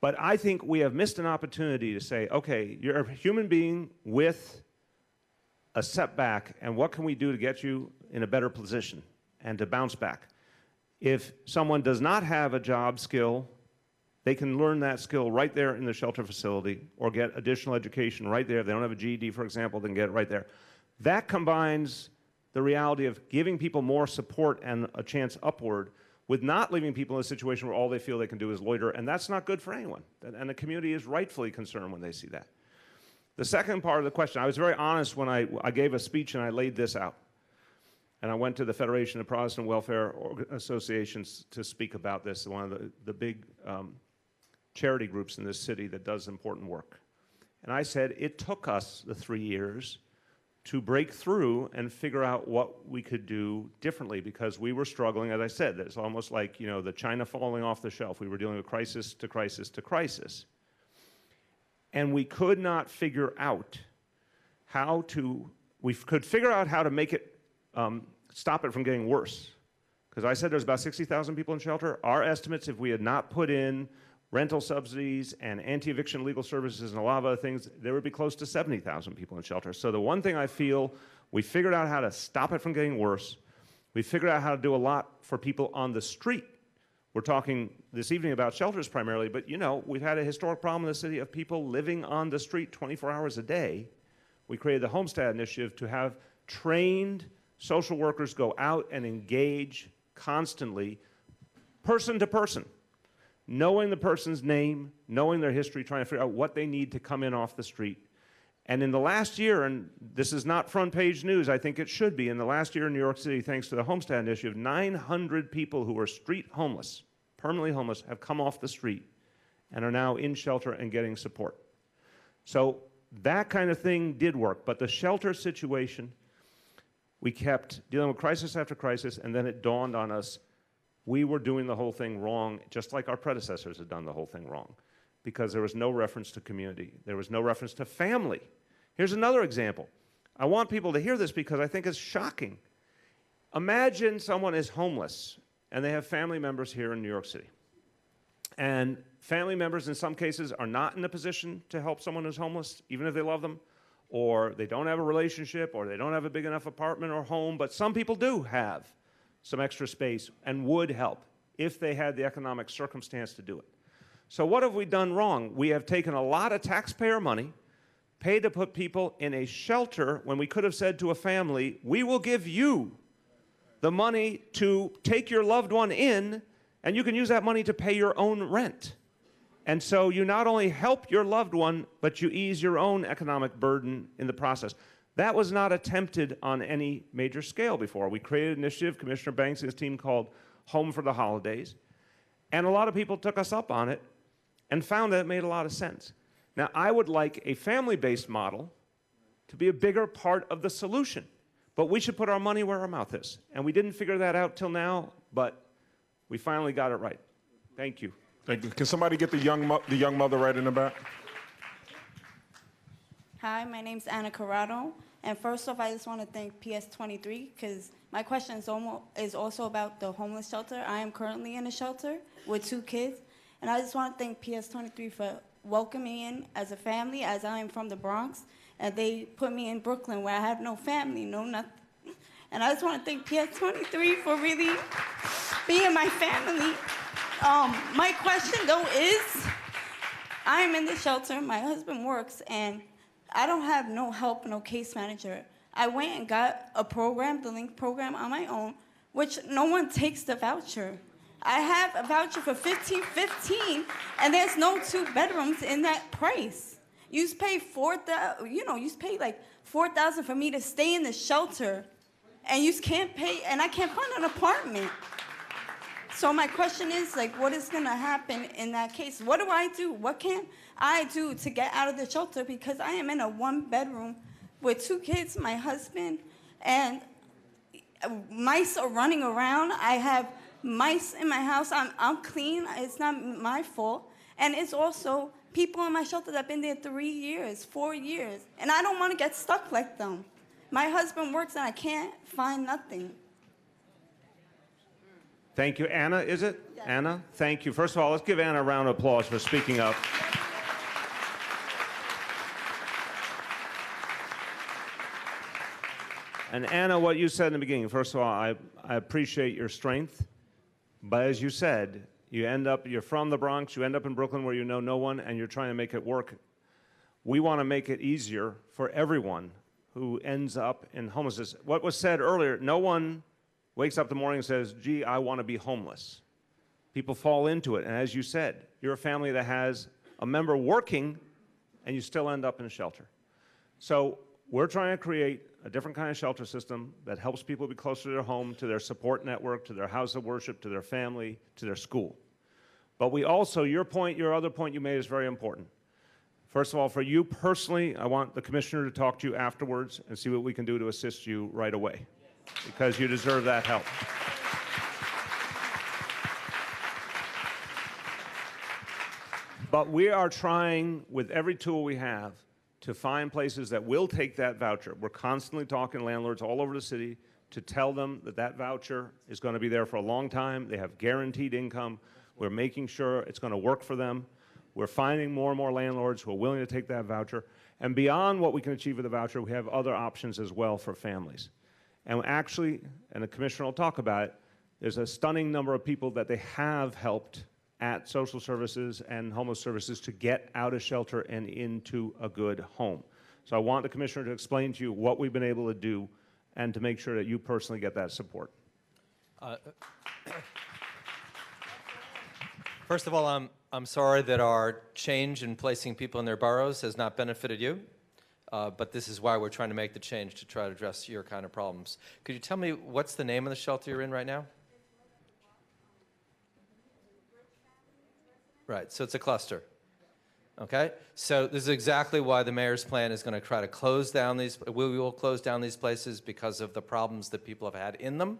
But I think we have missed an opportunity to say, okay, you're a human being with a setback, and what can we do to get you in a better position and to bounce back? If someone does not have a job skill, they can learn that skill right there in the shelter facility or get additional education right there. If they don't have a GED, for example, they can get it right there. That combines the reality of giving people more support and a chance upward with not leaving people in a situation where all they feel they can do is loiter, and that's not good for anyone. And the community is rightfully concerned when they see that. The second part of the question, I was very honest when I gave a speech and I laid this out. And I went to the Federation of Protestant Welfare Associations to speak about this, one of the big charity groups in this city that does important work. And I said it took us the 3 years to break through and figure out what we could do differently because we were struggling, as I said, it's almost like, you know, the china falling off the shelf. We were dealing with crisis to crisis to crisis. And we could not figure out how to, we could figure out how to make it, stop it from getting worse. Because I said there's about 60,000 people in shelter. Our estimates, if we had not put in rental subsidies and anti-eviction legal services and a lot of other things, there would be close to 70,000 people in shelter. So the one thing I feel, we figured out how to stop it from getting worse. We figured out how to do a lot for people on the street. We're talking this evening about shelters primarily, but you know, we've had a historic problem in the city of people living on the street 24 hours a day. We created the Homestead Initiative to have trained social workers go out and engage constantly, person to person, knowing the person's name, knowing their history, trying to figure out what they need to come in off the street. And in the last year, and this is not front page news, I think it should be, in the last year in New York City, thanks to the Homestead Initiative, 900 people who were street homeless, permanently homeless, have come off the street and are now in shelter and getting support. So that kind of thing did work, but the shelter situation, we kept dealing with crisis after crisis, and then it dawned on us we were doing the whole thing wrong, just like our predecessors had done the whole thing wrong, because there was no reference to community. There was no reference to family. Here's another example. I want people to hear this because I think it's shocking. Imagine someone is homeless and they have family members here in New York City. And family members in some cases are not in a position to help someone who's homeless, even if they love them, or they don't have a relationship, or they don't have a big enough apartment or home, but some people do have some extra space and would help if they had the economic circumstance to do it. So what have we done wrong? We have taken a lot of taxpayer money, paid to put people in a shelter when we could have said to a family, we will give you the money to take your loved one in, and you can use that money to pay your own rent. And so you not only help your loved one, but you ease your own economic burden in the process. That was not attempted on any major scale before. We created an initiative, Commissioner Banks and his team, called Home for the Holidays. And a lot of people took us up on it and found that it made a lot of sense. Now, I would like a family-based model to be a bigger part of the solution. But we should put our money where our mouth is. And we didn't figure that out till now, but we finally got it right. Thank you. Thank you. Can somebody get the young mother right in the back? Hi, my name's Anna Corrado. And first off, I just want to thank PS23 because my question is also about the homeless shelter. I am currently in a shelter with 2 kids. And I just want to thank PS23 for welcoming me in as a family, as I am from the Bronx. And they put me in Brooklyn where I have no family, no nothing. And I just want to thank PS23 for really being my family. My question, though, is I am in the shelter. My husband works, and I don't have no help, no case manager. I went and got a program, the LINK program, on my own, which no one takes the voucher. I have a voucher for $15.15, and there's no 2 bedrooms in that price. You pay like $4,000 for me to stay in the shelter, and you can't pay, and I can't find an apartment. So my question is, like, what is gonna happen in that case? What do I do? What can I do to get out of the shelter? Because I am in a 1-bedroom with 2 kids, my husband, and mice are running around. I have mice in my house. I'm clean. It's not my fault. And it's also people in my shelter that have been there 3 years, 4 years, and I don't want to get stuck like them. My husband works and I can't find nothing. Thank you. Anna, is it? Yes. Anna, thank you. First of all, let's give Anna a round of applause for speaking up. And Anna, what you said in the beginning, first of all, I appreciate your strength. But as you said, you're from the Bronx, you end up in Brooklyn where you know no one, and you're trying to make it work. We want to make it easier for everyone who ends up in homelessness. What was said earlier, no one wakes up in the morning and says, gee, I want to be homeless. People fall into it. And as you said, you're a family that has a member working, and you still end up in a shelter. So we're trying to create a different kind of shelter system that helps people be closer to their home, to their support network, to their house of worship, to their family, to their school. But we also, your other point you made is very important. First of all, for you personally, I want the commissioner to talk to you afterwards and see what we can do to assist you right away, because you deserve that help. But we are trying, with every tool we have, to find places that will take that voucher. We're constantly talking to landlords all over the city to tell them that that voucher is going to be there for a long time. They have guaranteed income. We're making sure it's going to work for them. We're finding more and more landlords who are willing to take that voucher. And beyond what we can achieve with the voucher, we have other options as well for families. And actually, and the commissioner will talk about it, there's a stunning number of people that they have helped at social services and homeless services to get out of shelter and into a good home. So I want the commissioner to explain to you what we've been able to do and to make sure that you personally get that support. First of all, I'm sorry that our change in placing people in their boroughs has not benefited you, but this is why we're trying to make the change to try to address your kind of problems. Could you tell me what's the name of the shelter you're in right now? Right, so it's a cluster. Okay, so this is exactly why the mayor's plan is going to try to close down these. We will close down these places because of the problems that people have had in them.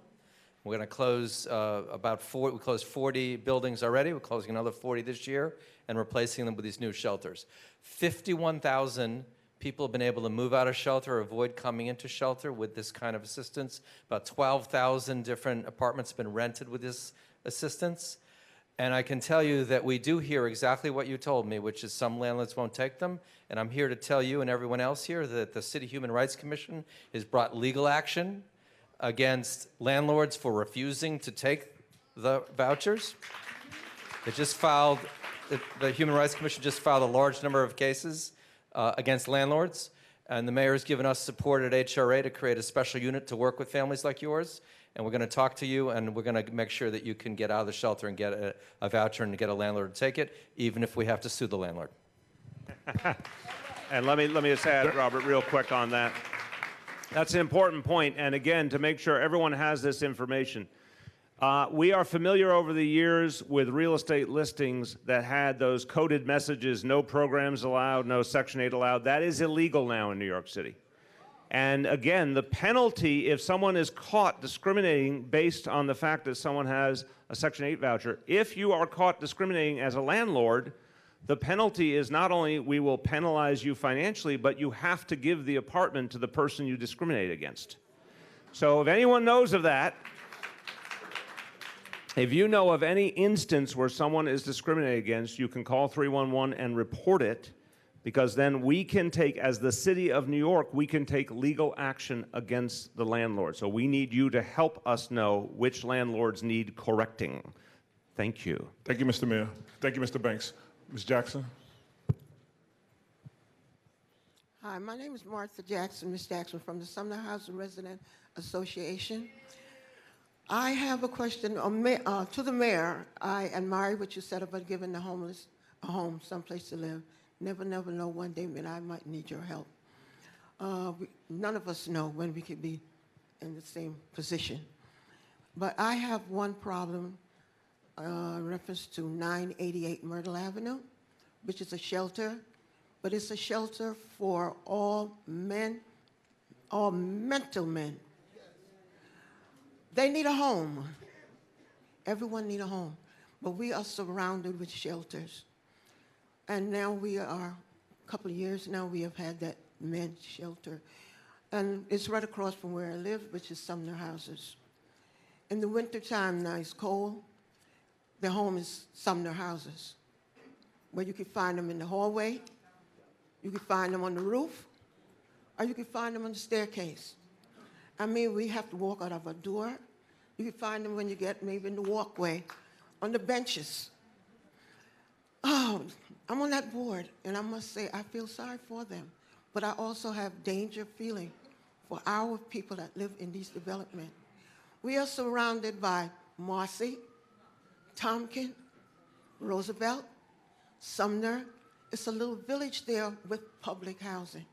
We're going to close we closed 40 buildings already. We're closing another 40 this year and replacing them with these new shelters. 51,000 People have been able to move out of shelter or avoid coming into shelter with this kind of assistance. About 12,000 different apartments have been rented with this assistance. And I can tell you that we do hear exactly what you told me, which is some landlords won't take them. And I'm here to tell you and everyone else here that the City Human Rights Commission has brought legal action against landlords for refusing to take the vouchers. It just filed, the Human Rights Commission just filed a large number of cases against landlords. And the mayor has given us support at HRA to create a special unit to work with families like yours. And we're going to talk to you, and we're going to make sure that you can get out of the shelter and get a voucher and get a landlord to take it, even if we have to sue the landlord. And let me just add, Robert, real quick on that. That's an important point. And again, to make sure everyone has this information, we are familiar over the years with real estate listings that had those coded messages, no programs allowed, no Section 8 allowed. That is illegal now in New York City. And again, the penalty if someone is caught discriminating based on the fact that someone has a Section 8 voucher, if you are caught discriminating as a landlord, the penalty is not only we will penalize you financially, but you have to give the apartment to the person you discriminate against. So if anyone knows of that, if you know of any instance where someone is discriminated against, you can call 311 and report it, because then we can take, as the City of New York, we can take legal action against the landlord. So we need you to help us know which landlords need correcting. Thank you. Thank you, Mr. Mayor. Thank you, Mr. Banks. Ms. Jackson. Hi, my name is Martha Jackson, Ms. Jackson, from the Sumner Housing Resident Association. I have a question to the mayor. I admire what you said about giving the homeless a home, someplace to live. Never know one day when I might need your help. None of us know when we could be in the same position. But I have one problem in reference to 988 Myrtle Avenue, which is a shelter, but it's a shelter for all men, all mental men. They need a home. Everyone needs a home. But we are surrounded with shelters. And now we are, a couple of years now, we have had that men's shelter. And it's right across from where I live, which is Sumner Houses. In the wintertime, now it's cold. The home is Sumner Houses, where you can find them in the hallway, you can find them on the roof, or you can find them on the staircase. I mean, we have to walk out of a door. You can find them when you get maybe in the walkway, on the benches. Oh, I'm on that board, and I must say I feel sorry for them, but I also have danger feeling for our people that live in these developments. We are surrounded by Marcy, Tompkin, Roosevelt, Sumner. It's a little village there with public housing.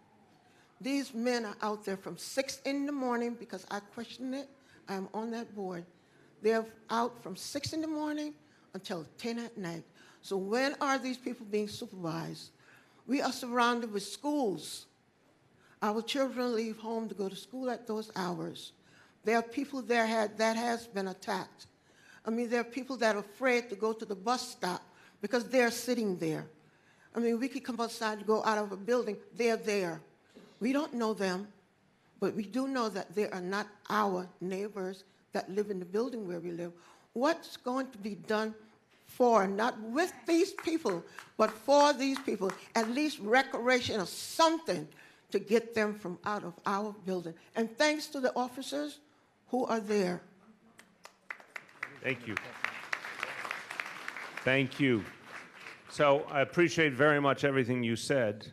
These men are out there from 6 in the morning, because I question it. I'm on that board. They're out from 6 in the morning until 10 at night. So when are these people being supervised? We are surrounded with schools. Our children leave home to go to school at those hours. There are people there that has been attacked. I mean, there are people that are afraid to go to the bus stop because they're sitting there. I mean, we could come outside to go out of a building. They're there. We don't know them, but we do know that they are not our neighbors that live in the building where we live. What's going to be done for, not with these people, but for these people, at least recreation or something to get them from out of our building? And thanks to the officers who are there. Thank you. Thank you. So I appreciate very much everything you said,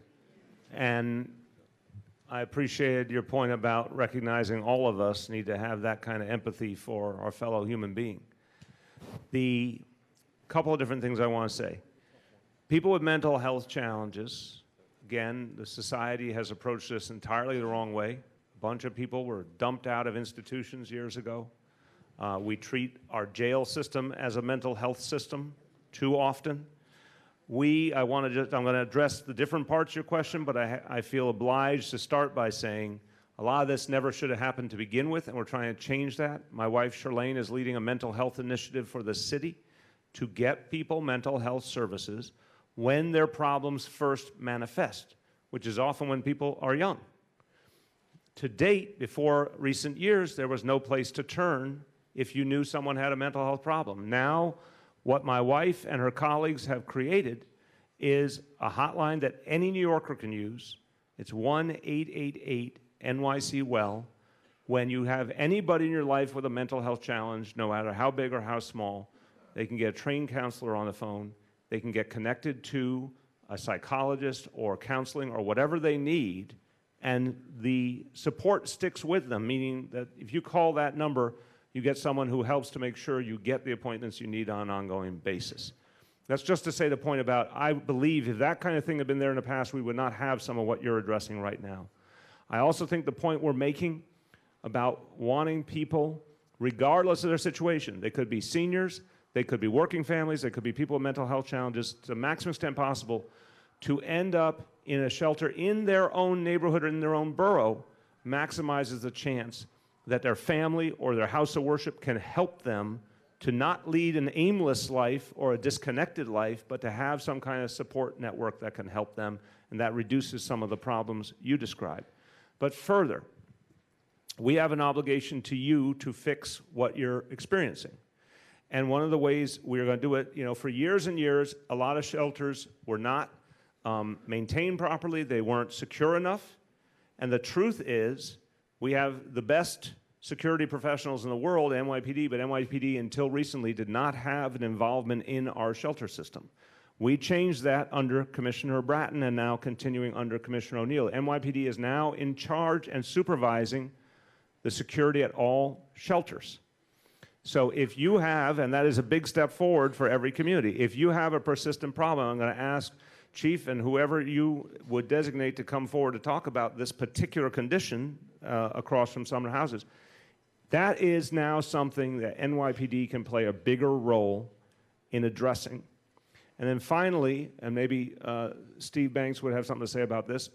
and I appreciated your point about recognizing all of us need to have that kind of empathy for our fellow human being. The couple of different things I want to say. People with mental health challenges, again, the society has approached this entirely the wrong way. A bunch of people were dumped out of institutions years ago. We treat our jail system as a mental health system too often. I'm going to address the different parts of your question, but I feel obliged to start by saying a lot of this never should have happened to begin with, and we're trying to change that. My wife, Charlene, is leading a mental health initiative for the city to get people mental health services when their problems first manifest, which is often when people are young. To date, before recent years, there was no place to turn if you knew someone had a mental health problem. Now, what my wife and her colleagues have created is a hotline that any New Yorker can use. It's 1-888-NYC-WELL. When you have anybody in your life with a mental health challenge, no matter how big or how small, they can get a trained counselor on the phone. They can get connected to a psychologist or counseling or whatever they need, and the support sticks with them, meaning that if you call that number, you get someone who helps to make sure you get the appointments you need on an ongoing basis. That's just to say the point about, I believe if that kind of thing had been there in the past, we would not have some of what you're addressing right now. I also think the point we're making about wanting people, regardless of their situation, they could be seniors, they could be working families, they could be people with mental health challenges, to the maximum extent possible, to end up in a shelter in their own neighborhood or in their own borough maximizes the chance that their family or their house of worship can help them to not lead an aimless life or a disconnected life, but to have some kind of support network that can help them, and that reduces some of the problems you described. But further, we have an obligation to you to fix what you're experiencing. And one of the ways we're going to do it, for years and years, a lot of shelters were not maintained properly, they weren't secure enough, and the truth is, we have the best security professionals in the world, NYPD, but NYPD until recently did not have an involvement in our shelter system. We changed that under Commissioner Bratton and now continuing under Commissioner O'Neill. NYPD is now in charge and supervising the security at all shelters. So if you have, and that is a big step forward for every community, if you have a persistent problem, I'm going to ask Chief and whoever you would designate to come forward to talk about this particular condition across from Sumner Houses. That is now something that NYPD can play a bigger role in addressing. And then finally, and maybe Steve Banks would have something to say about this,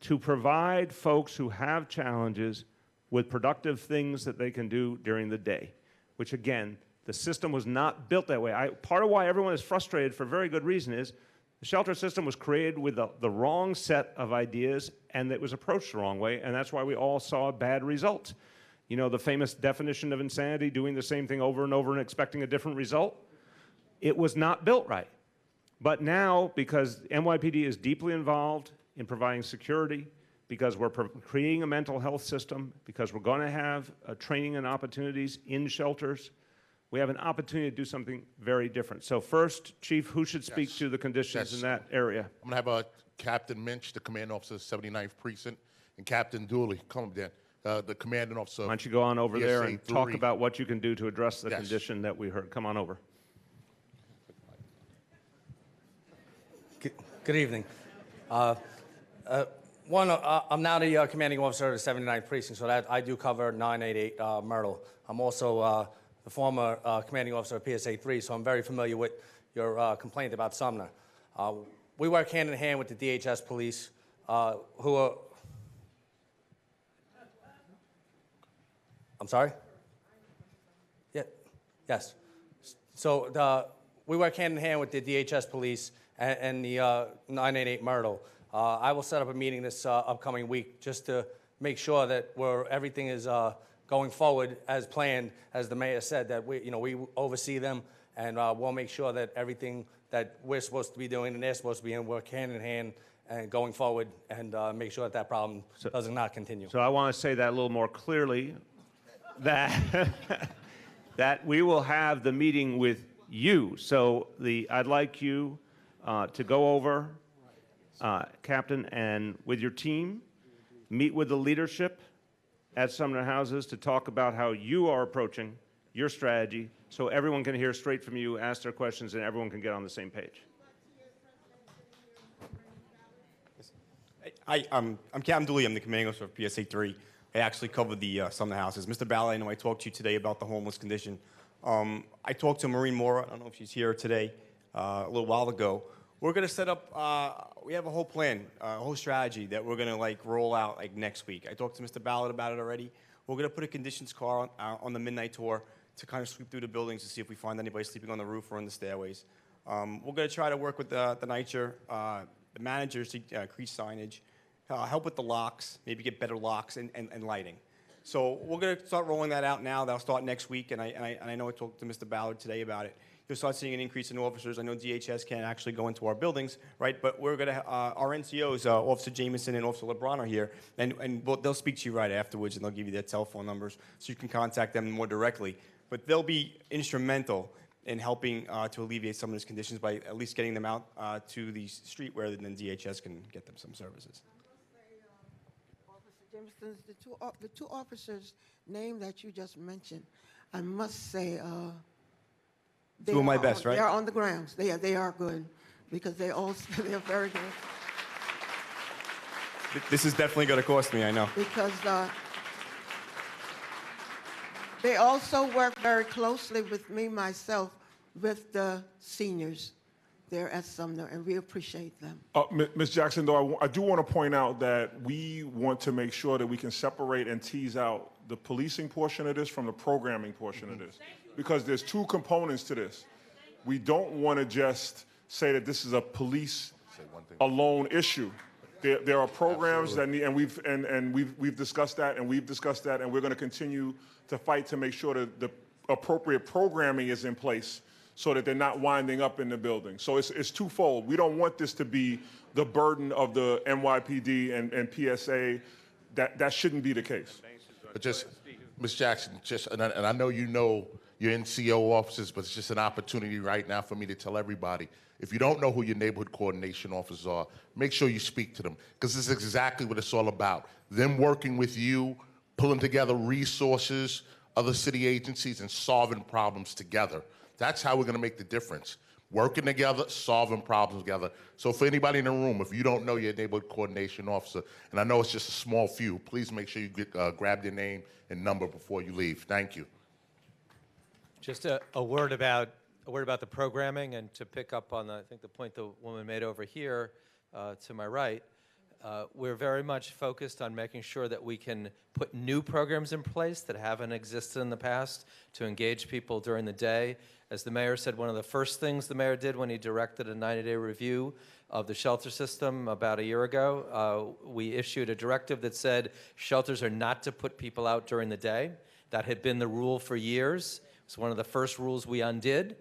to provide folks who have challenges with productive things that they can do during the day, which again, the system was not built that way. Part of why everyone is frustrated for very good reason is the shelter system was created with the wrong set of ideas, and it was approached the wrong way, and that's why we all saw bad results. You know, the famous definition of insanity, doing the same thing over and over and expecting a different result? It was not built right. But now, because NYPD is deeply involved in providing security, because we're creating a mental health system, because we're going to have training and opportunities in shelters, we have an opportunity to do something very different. So first, Chief, who should speak to the conditions in that area? I'm going to have Captain Minch, the commanding officer of 79th Precinct, and Captain Dooley, come then, the commanding officer. Why don't you go on over there PSA and talk 3. about what you can do to address the condition that we heard. Come on over. Good evening. I'm now the commanding officer of the 79th Precinct, so that I do cover 988 Myrtle. I'm also the former commanding officer of PSA 3, so I'm very familiar with your complaint about Sumner. We work hand in hand with the DHS police, who are... I'm sorry? Yeah, yes. So we work hand in hand with the DHS police and the 988 Myrtle. I will set up a meeting this upcoming week just to make sure that everything is going forward as planned, as the mayor said, that we oversee them, and we'll make sure that everything that we're supposed to be doing and they're supposed to be in work hand in hand and going forward, and make sure that problem does not continue. So I want to say that a little more clearly, that that we will have the meeting with you. So I'd like you to go over, Captain, and with your team, meet with the leadership at Sumner Houses to talk about how you are approaching your strategy so everyone can hear straight from you, ask their questions, and everyone can get on the same page. I'm Captain Dooley. I'm the commanding officer of PSA 3. I actually covered the Sumner Houses. Mr. Ballard, I know I talked to you today about the homeless condition. I talked to Maureen Mora. I don't know if she's here today, a little while ago. We're going to set up, we have a whole plan, a whole strategy that we're going to roll out next week. I talked to Mr. Ballard about it already. We're going to put a conditions car on the midnight tour to kind of sweep through the buildings to see if we find anybody sleeping on the roof or in the stairways. We're going to try to work with the NYCHR, the managers to increase signage help with the locks, maybe get better locks and lighting. So we're going to start rolling that out now. That'll start next week, and I know I talked to Mr. Ballard today about it. You'll start seeing an increase in officers. I know DHS can't actually go into our buildings, right? But we're going to, our NCOs, Officer Jameson and Officer LeBron are here, and they'll speak to you right afterwards, and they'll give you their telephone numbers so you can contact them more directly. But they'll be instrumental in helping to alleviate some of these conditions by at least getting them out to the street where then DHS can get them some services. Officer Jameson, the two officers' name that you just mentioned, I must say, Two of my best, right? They are on the grounds. They are good because they are very good. This is definitely going to cost me, I know. Because they also work very closely with me, myself, with the seniors there at Sumner, and we appreciate them. Ms. Jackson, though, I do want to point out that we want to make sure that we can separate and tease out the policing portion of this from the programming portion of this. Because there's two components to this. We don't want to just say that this is a police alone issue. There are programs that need, and we've discussed that, and we're going to continue to fight to make sure that the appropriate programming is in place so that they're not winding up in the building. So it's twofold. We don't want this to be the burden of the NYPD and PSA. That shouldn't be the case. But just, Ms. Jackson, and I know you know your NCO officers, but it's just an opportunity right now for me to tell everybody, if you don't know who your neighborhood coordination officers are, make sure you speak to them, because this is exactly what it's all about. Them working with you, pulling together resources, other city agencies, and solving problems together. That's how we're going to make the difference. Working together, solving problems together. So for anybody in the room, if you don't know your neighborhood coordination officer, and I know it's just a small few, please make sure you grab their name and number before you leave. Thank you. Just a word about the programming, and to pick up on I think the point the woman made over here to my right. We're very much focused on making sure that we can put new programs in place that haven't existed in the past to engage people during the day. As the mayor said, one of the first things the mayor did when he directed a 90-day review of the shelter system about a year ago, we issued a directive that said shelters are not to put people out during the day. That had been the rule for years. It's one of the first rules we undid.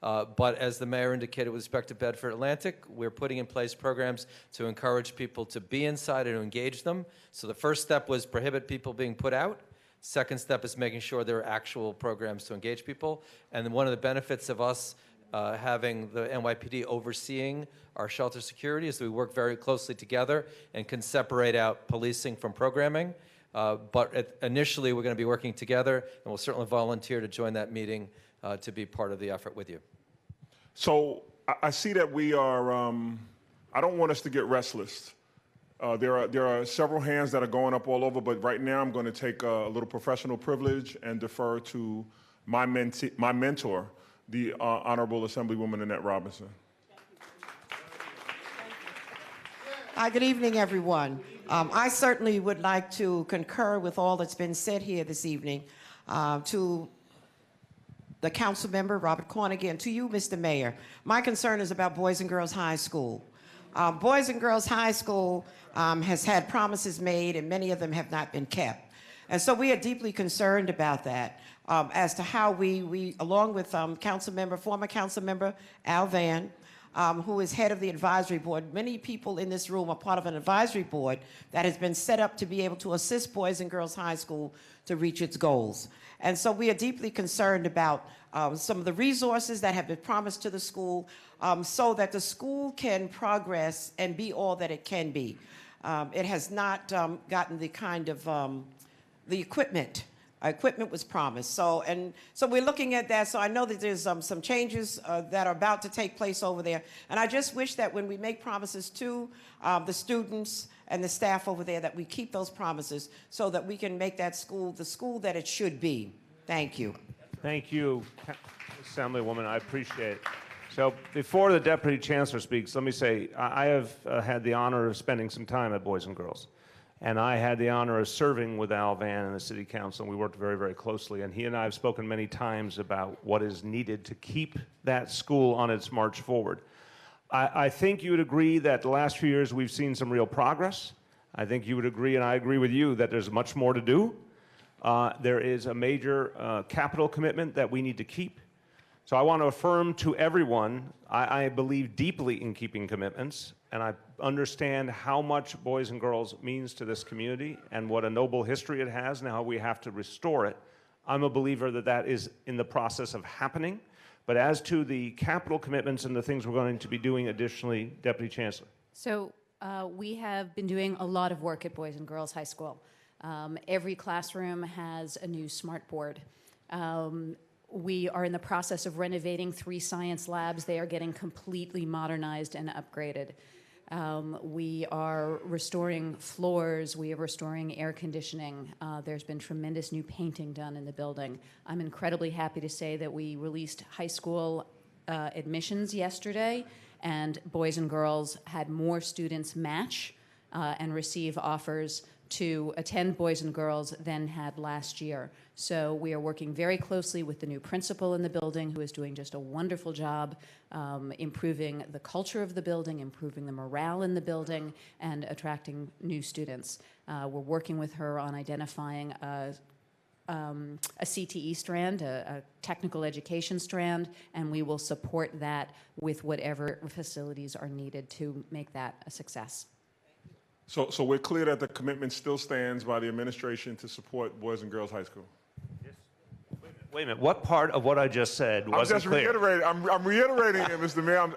But as the mayor indicated with respect to Bedford Atlantic, we're putting in place programs to encourage people to be inside and to engage them. So the first step was prohibit people being put out. Second step is making sure there are actual programs to engage people. And then one of the benefits of us having the NYPD overseeing our shelter security is that we work very closely together and can separate out policing from programming. But initially, we're going to be working together, and we'll certainly volunteer to join that meeting to be part of the effort with you. So I see that we are, I don't want us to get restless. There are several hands that are going up all over, but right now I'm going to take a little professional privilege and defer to my mentor, the Honorable Assemblywoman Annette Robinson. Hi, good evening, everyone. I certainly would like to concur with all that's been said here this evening. To the council member, Robert Cornigan, and to you, Mr. Mayor, my concern is about Boys and Girls High School. Boys and Girls High School has had promises made, and many of them have not been kept. And so we are deeply concerned about that as to how we along with former council member Al Van, who is head of the advisory board. Many people in this room are part of an advisory board that has been set up to be able to assist Boys and Girls High School to reach its goals. And so we are deeply concerned about some of the resources that have been promised to the school so that the school can progress and be all that it can be. It has not gotten the kind of the equipment. Equipment was promised. So we're looking at that. So I know that there's some changes that are about to take place over there. And I just wish that when we make promises to the students and the staff over there, that we keep those promises so that we can make that school the school that it should be. Thank you. Thank you, Assemblywoman. I appreciate it. So before the Deputy Chancellor speaks, let me say I have had the honor of spending some time at Boys and Girls. And I had the honor of serving with Al Van in the City Council, and we worked very, very closely. And he and I have spoken many times about what is needed to keep that school on its march forward. I think you would agree that the last few years we've seen some real progress. I think you would agree, and I agree with you, that there's much more to do. There is a major capital commitment that we need to keep. So I want to affirm to everyone, I believe deeply in keeping commitments, and I understand how much Boys and Girls means to this community and what a noble history it has and how we have to restore it. I'm a believer that that is in the process of happening. But as to the capital commitments and the things we're going to be doing additionally, Deputy Chancellor. So we have been doing a lot of work at Boys and Girls High School. Every classroom has a new smart board. We are in the process of renovating 3 science labs. They are getting completely modernized and upgraded. We are restoring floors. We are restoring air conditioning. There's been tremendous new painting done in the building. I'm incredibly happy to say that we released high school admissions yesterday, and Boys and Girls had more students match and receive offers to attend Boys and Girls than had last year. So we are working very closely with the new principal in the building, who is doing just a wonderful job improving the culture of the building, improving the morale in the building, and attracting new students. We're working with her on identifying a CTE strand, a technical education strand, and we will support that with whatever facilities are needed to make that a success. So we're clear that the commitment still stands by the administration to support Boys and Girls High School. Wait a minute, what part of what I just said wasn't clear? I'm reiterating it, Mr. Mayor.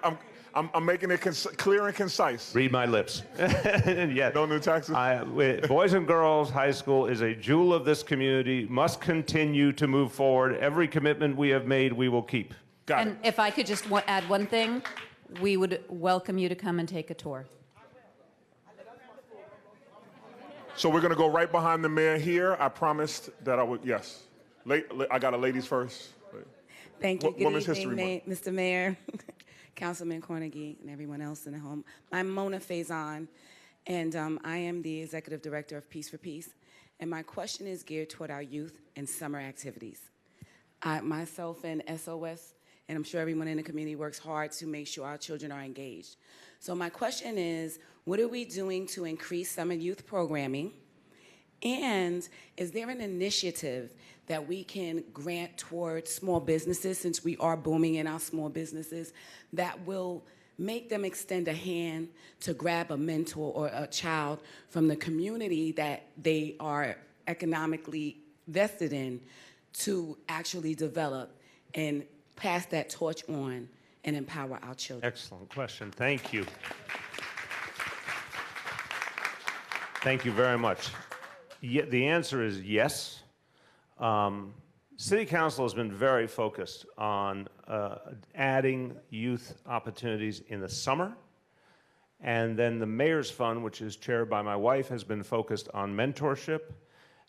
I'm making it clear and concise. Read my lips. Yes. No new taxes? Boys and Girls High School is a jewel of this community, must continue to move forward. Every commitment we have made, we will keep. Got And if I could just add one thing, we would welcome you to come and take a tour. So we're going to go right behind the mayor here. I promised that I would, yes. I got a ladies first. Thank you. Good Women's evening, History Month. Mr. Mayor, Councilman Cornegie, and everyone else in the home. I'm Mona Faison, and I am the Executive Director of Peace for Peace. And my question is geared toward our youth and summer activities. Myself and SOS, and I'm sure everyone in the community works hard to make sure our children are engaged. So my question is, what are we doing to increase summer youth programming? And is there an initiative that we can grant towards small businesses, since we are booming in our small businesses, that will make them extend a hand to grab a mentor or a child from the community that they are economically vested in to actually develop and pass that torch on and empower our children? Excellent question. Thank you. Thank you very much. The answer is yes. City Council has been very focused on adding youth opportunities in the summer. And then the Mayor's Fund, which is chaired by my wife, has been focused on mentorship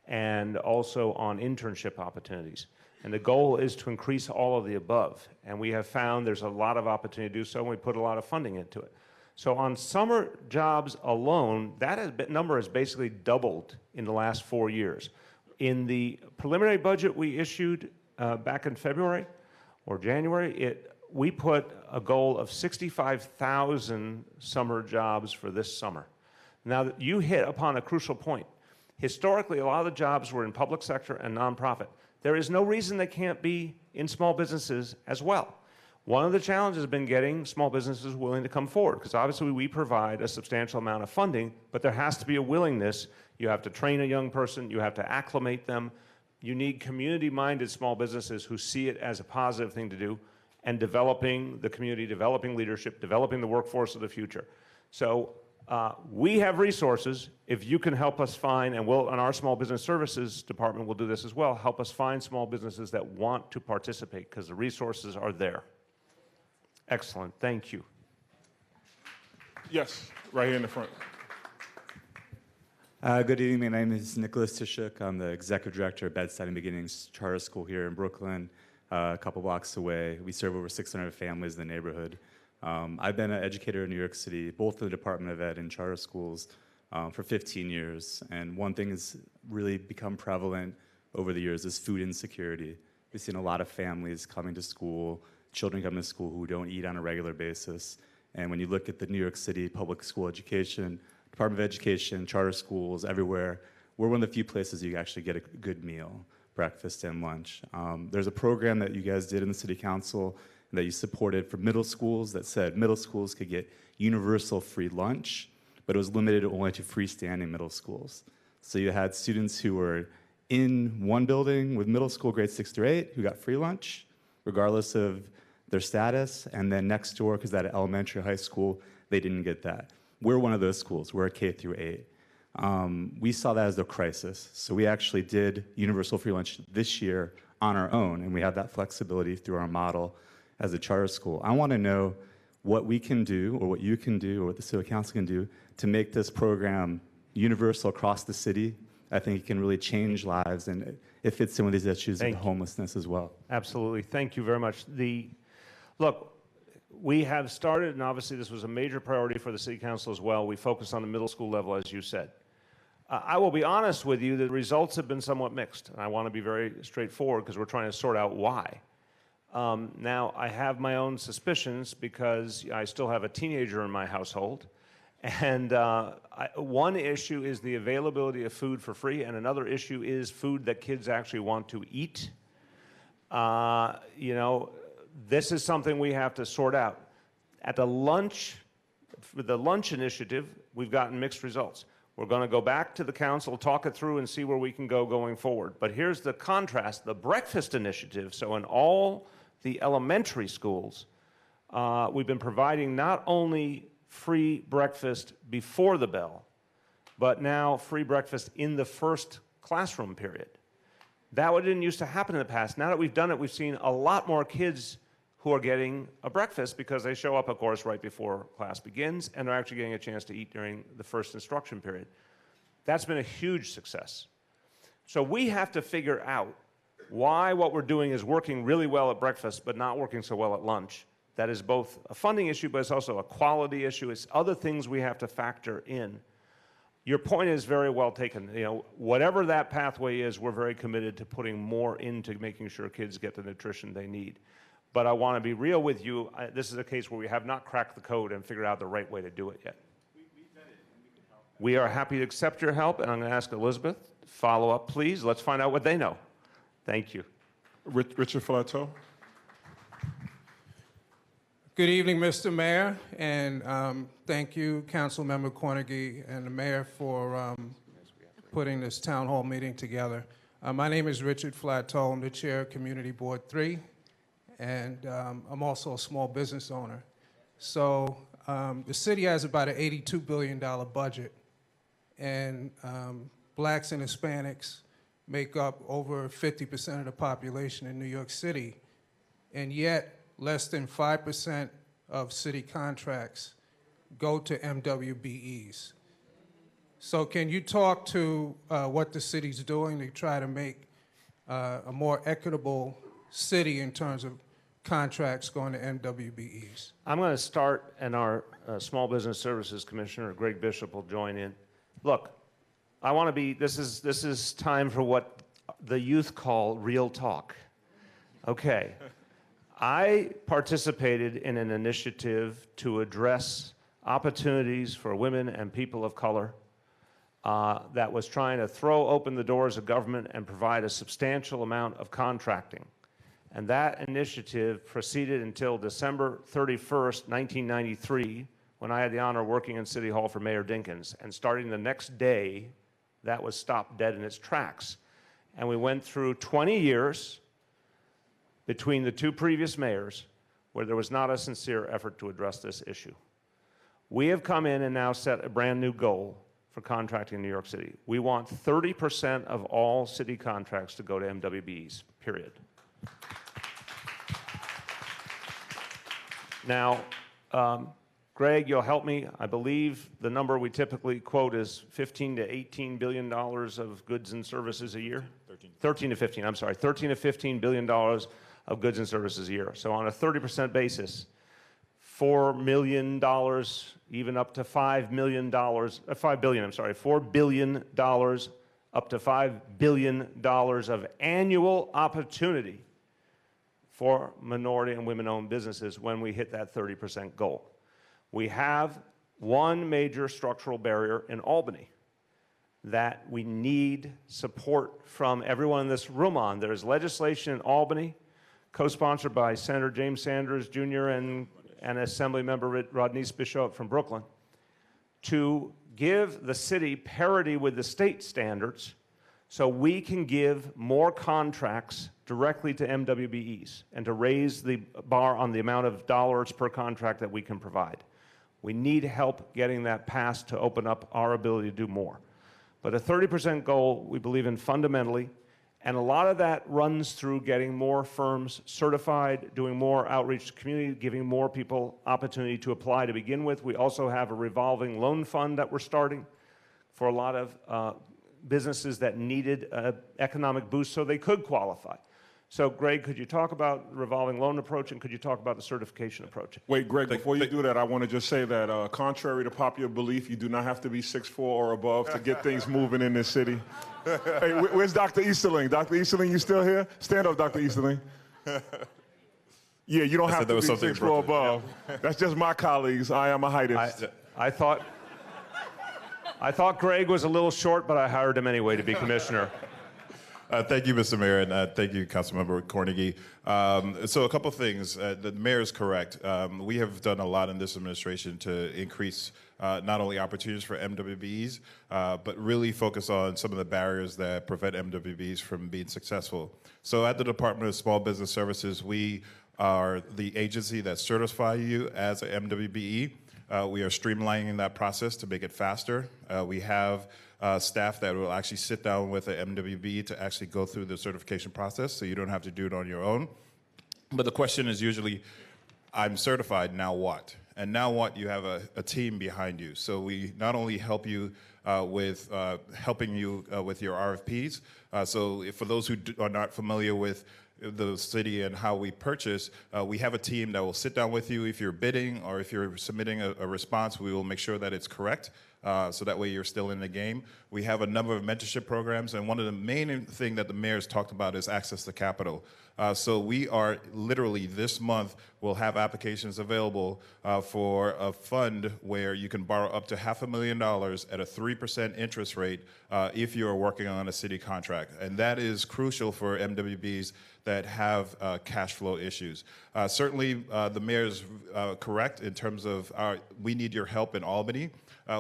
and also on internship opportunities. And the goal is to increase all of the above. And we have found there's a lot of opportunity to do so, and we put a lot of funding into it. So on summer jobs alone, that number has basically doubled in the last 4 years. In the preliminary budget we issued back in February or January, we put a goal of 65,000 summer jobs for this summer. Now, you hit upon a crucial point. Historically, a lot of the jobs were in public sector and nonprofit. There is no reason they can't be in small businesses as well. One of the challenges has been getting small businesses willing to come forward, because obviously we provide a substantial amount of funding, but there has to be a willingness. You have to train a young person, you have to acclimate them. You need community-minded small businesses who see it as a positive thing to do, and developing the community, developing leadership, developing the workforce of the future. So we have resources. If you can help us find, and our Small Business Services Department will do this as well, help us find small businesses that want to participate, because the resources are there. Excellent, thank you. Yes, right here in the front. Good evening, my name is Nicholas Tishuk. I'm the Executive Director of Bedside and Beginnings Charter School here in Brooklyn, a couple blocks away. We serve over 600 families in the neighborhood. I've been an educator in New York City, both in the Department of Ed and charter schools, for 15 years. And one thing that's really become prevalent over the years is food insecurity. We've seen a lot of families coming to school, children come to school who don't eat on a regular basis. And when you look at the New York City public school education Department of Education, charter schools, everywhere, we're one of the few places you can actually get a good meal, breakfast and lunch. There's a program that you guys did in the City Council that you supported for middle schools that said middle schools could get universal free lunch, but it was limited only to freestanding middle schools. So you had students who were in one building with middle school grades 6 through 8 who got free lunch, regardless of their status, and then next door, because at elementary or high school, they didn't get that. We're one of those schools. We're a K through 8. We saw that as a crisis, so we actually did universal free lunch this year on our own, and we have that flexibility through our model as a charter school. I want to know what we can do, or what you can do, or what the City Council can do to make this program universal across the city. I think it can really change lives, and it fits in with these issues of homelessness as well. Absolutely. Thank you very much. Look, we have started, and obviously this was a major priority for the City Council as well. We focused on the middle school level, as you said. I will be honest with you, the results have been somewhat mixed, and I want to be very straightforward because we're trying to sort out why. Now, I have my own suspicions because I still have a teenager in my household, and one issue is the availability of food for free, and another issue is food that kids actually want to eat. You know, this is something we have to sort out. At the lunch, for the lunch initiative, we've gotten mixed results. We're going to go back to the council, talk it through, and see where we can go going forward. But here's the contrast, the breakfast initiative. So in all the elementary schools, we've been providing not only free breakfast before the bell, but now free breakfast in the first classroom period. That didn't used to happen in the past. Now that we've done it, we've seen a lot more kids who are getting a breakfast because they show up, of course, right before class begins, and they're actually getting a chance to eat during the first instruction period. That's been a huge success. So we have to figure out why what we're doing is working really well at breakfast but not working so well at lunch. That is both a funding issue, but it's also a quality issue. It's other things we have to factor in. Your point is very well taken. You know, whatever that pathway is, we're very committed to putting more into making sure kids get the nutrition they need. But I want to be real with you. This is a case where we have not cracked the code and figured out the right way to do it yet. We are happy to accept your help, and I'm going to ask Elizabeth to follow up, please. Let's find out what they know. Thank you. Richard Flateau. Good evening, Mr. Mayor, and thank you, Councilmember Cornegie and the Mayor for putting this town hall meeting together. My name is Richard Flateau. I'm the chair of Community Board 3, and I'm also a small business owner. So the city has about an $82 billion budget, and blacks and Hispanics make up over 50% of the population in New York City, and yet less than 5% of city contracts go to MWBEs. So can you talk to what the city's doing to try to make a more equitable city in terms of contracts going to MWBEs? I'm going to start, and our Small Business Services Commissioner, Greg Bishop, will join in. Look, I want to be, this is time for what the youth call real talk. Okay. I participated in an initiative to address opportunities for women and people of color that was trying to throw open the doors of government and provide a substantial amount of contracting. And that initiative proceeded until December 31st, 1993, when I had the honor of working in City Hall for Mayor Dinkins. And starting the next day, that was stopped dead in its tracks. And we went through 20 years between the two previous mayors where there was not a sincere effort to address this issue. We have come in and now set a brand new goal for contracting in New York City. We want 30% of all city contracts to go to MWBEs, period. Now, Greg, you'll help me. I believe the number we typically quote is $15 to $18 billion of goods and services a year? 13 to 15, I'm sorry, $13 to $15 billion of goods and services a year. So on a 30% basis, $4 million, even up to $5 million, $5 billion, I'm sorry, $4 billion up to $5 billion of annual opportunity for minority and women-owned businesses when we hit that 30% goal. We have one major structural barrier in Albany that we need support from everyone in this room on. There's legislation in Albany, co-sponsored by Senator James Sanders Jr. and Assembly Member Rodney Bishop from Brooklyn, to give the city parity with the state standards so we can give more contracts directly to MWBEs and to raise the bar on the amount of dollars per contract that we can provide. We need help getting that passed to open up our ability to do more. But a 30% goal we believe in fundamentally, and a lot of that runs through getting more firms certified, doing more outreach to community, giving more people opportunity to apply to begin with. We also have a revolving loan fund that we're starting for a lot of businesses that needed an economic boost so they could qualify. So, Greg, could you talk about the revolving loan approach, and could you talk about the certification approach? Wait, Greg, before you do that, I want to just say that contrary to popular belief, you do not have to be 6'4" or above to get things moving in this city. Hey, where's Dr. Easterling? Dr. Easterling, you still here? Stand up, Dr. Easterling. Yeah, you don't have to be 6'4" or above. That's just my colleagues. I am a heightist. I thought Greg was a little short, but I hired him anyway to be commissioner. Thank you, Mr. Mayor, and thank you, Councilmember Cornegie. So a couple things. The mayor is correct. We have done a lot in this administration to increase not only opportunities for MWBEs, but really focus on some of the barriers that prevent MWBEs from being successful. So at the Department of Small Business Services, we are the agency that certifies you as a MWBE. We are streamlining that process to make it faster. We have staff that will actually sit down with an MWB to actually go through the certification process, so you don't have to do it on your own. But the question is usually, I'm certified, now what? And now what? You have a team behind you. So we not only help you with helping you with your RFPs. So for those who are not familiar with the city and how we purchase, we have a team that will sit down with you if you're bidding or if you're submitting a response. We will make sure that it's correct, so that way you're still in the game. We have a number of mentorship programs, and one of the main thing that the mayor's talked about is access to capital. So we are literally this month will have applications available for a fund where you can borrow up to $500,000 at a 3% interest rate if you are working on a city contract. And that is crucial for MWBs that have cash flow issues. Certainly, the mayor's correct in terms of we need your help in Albany.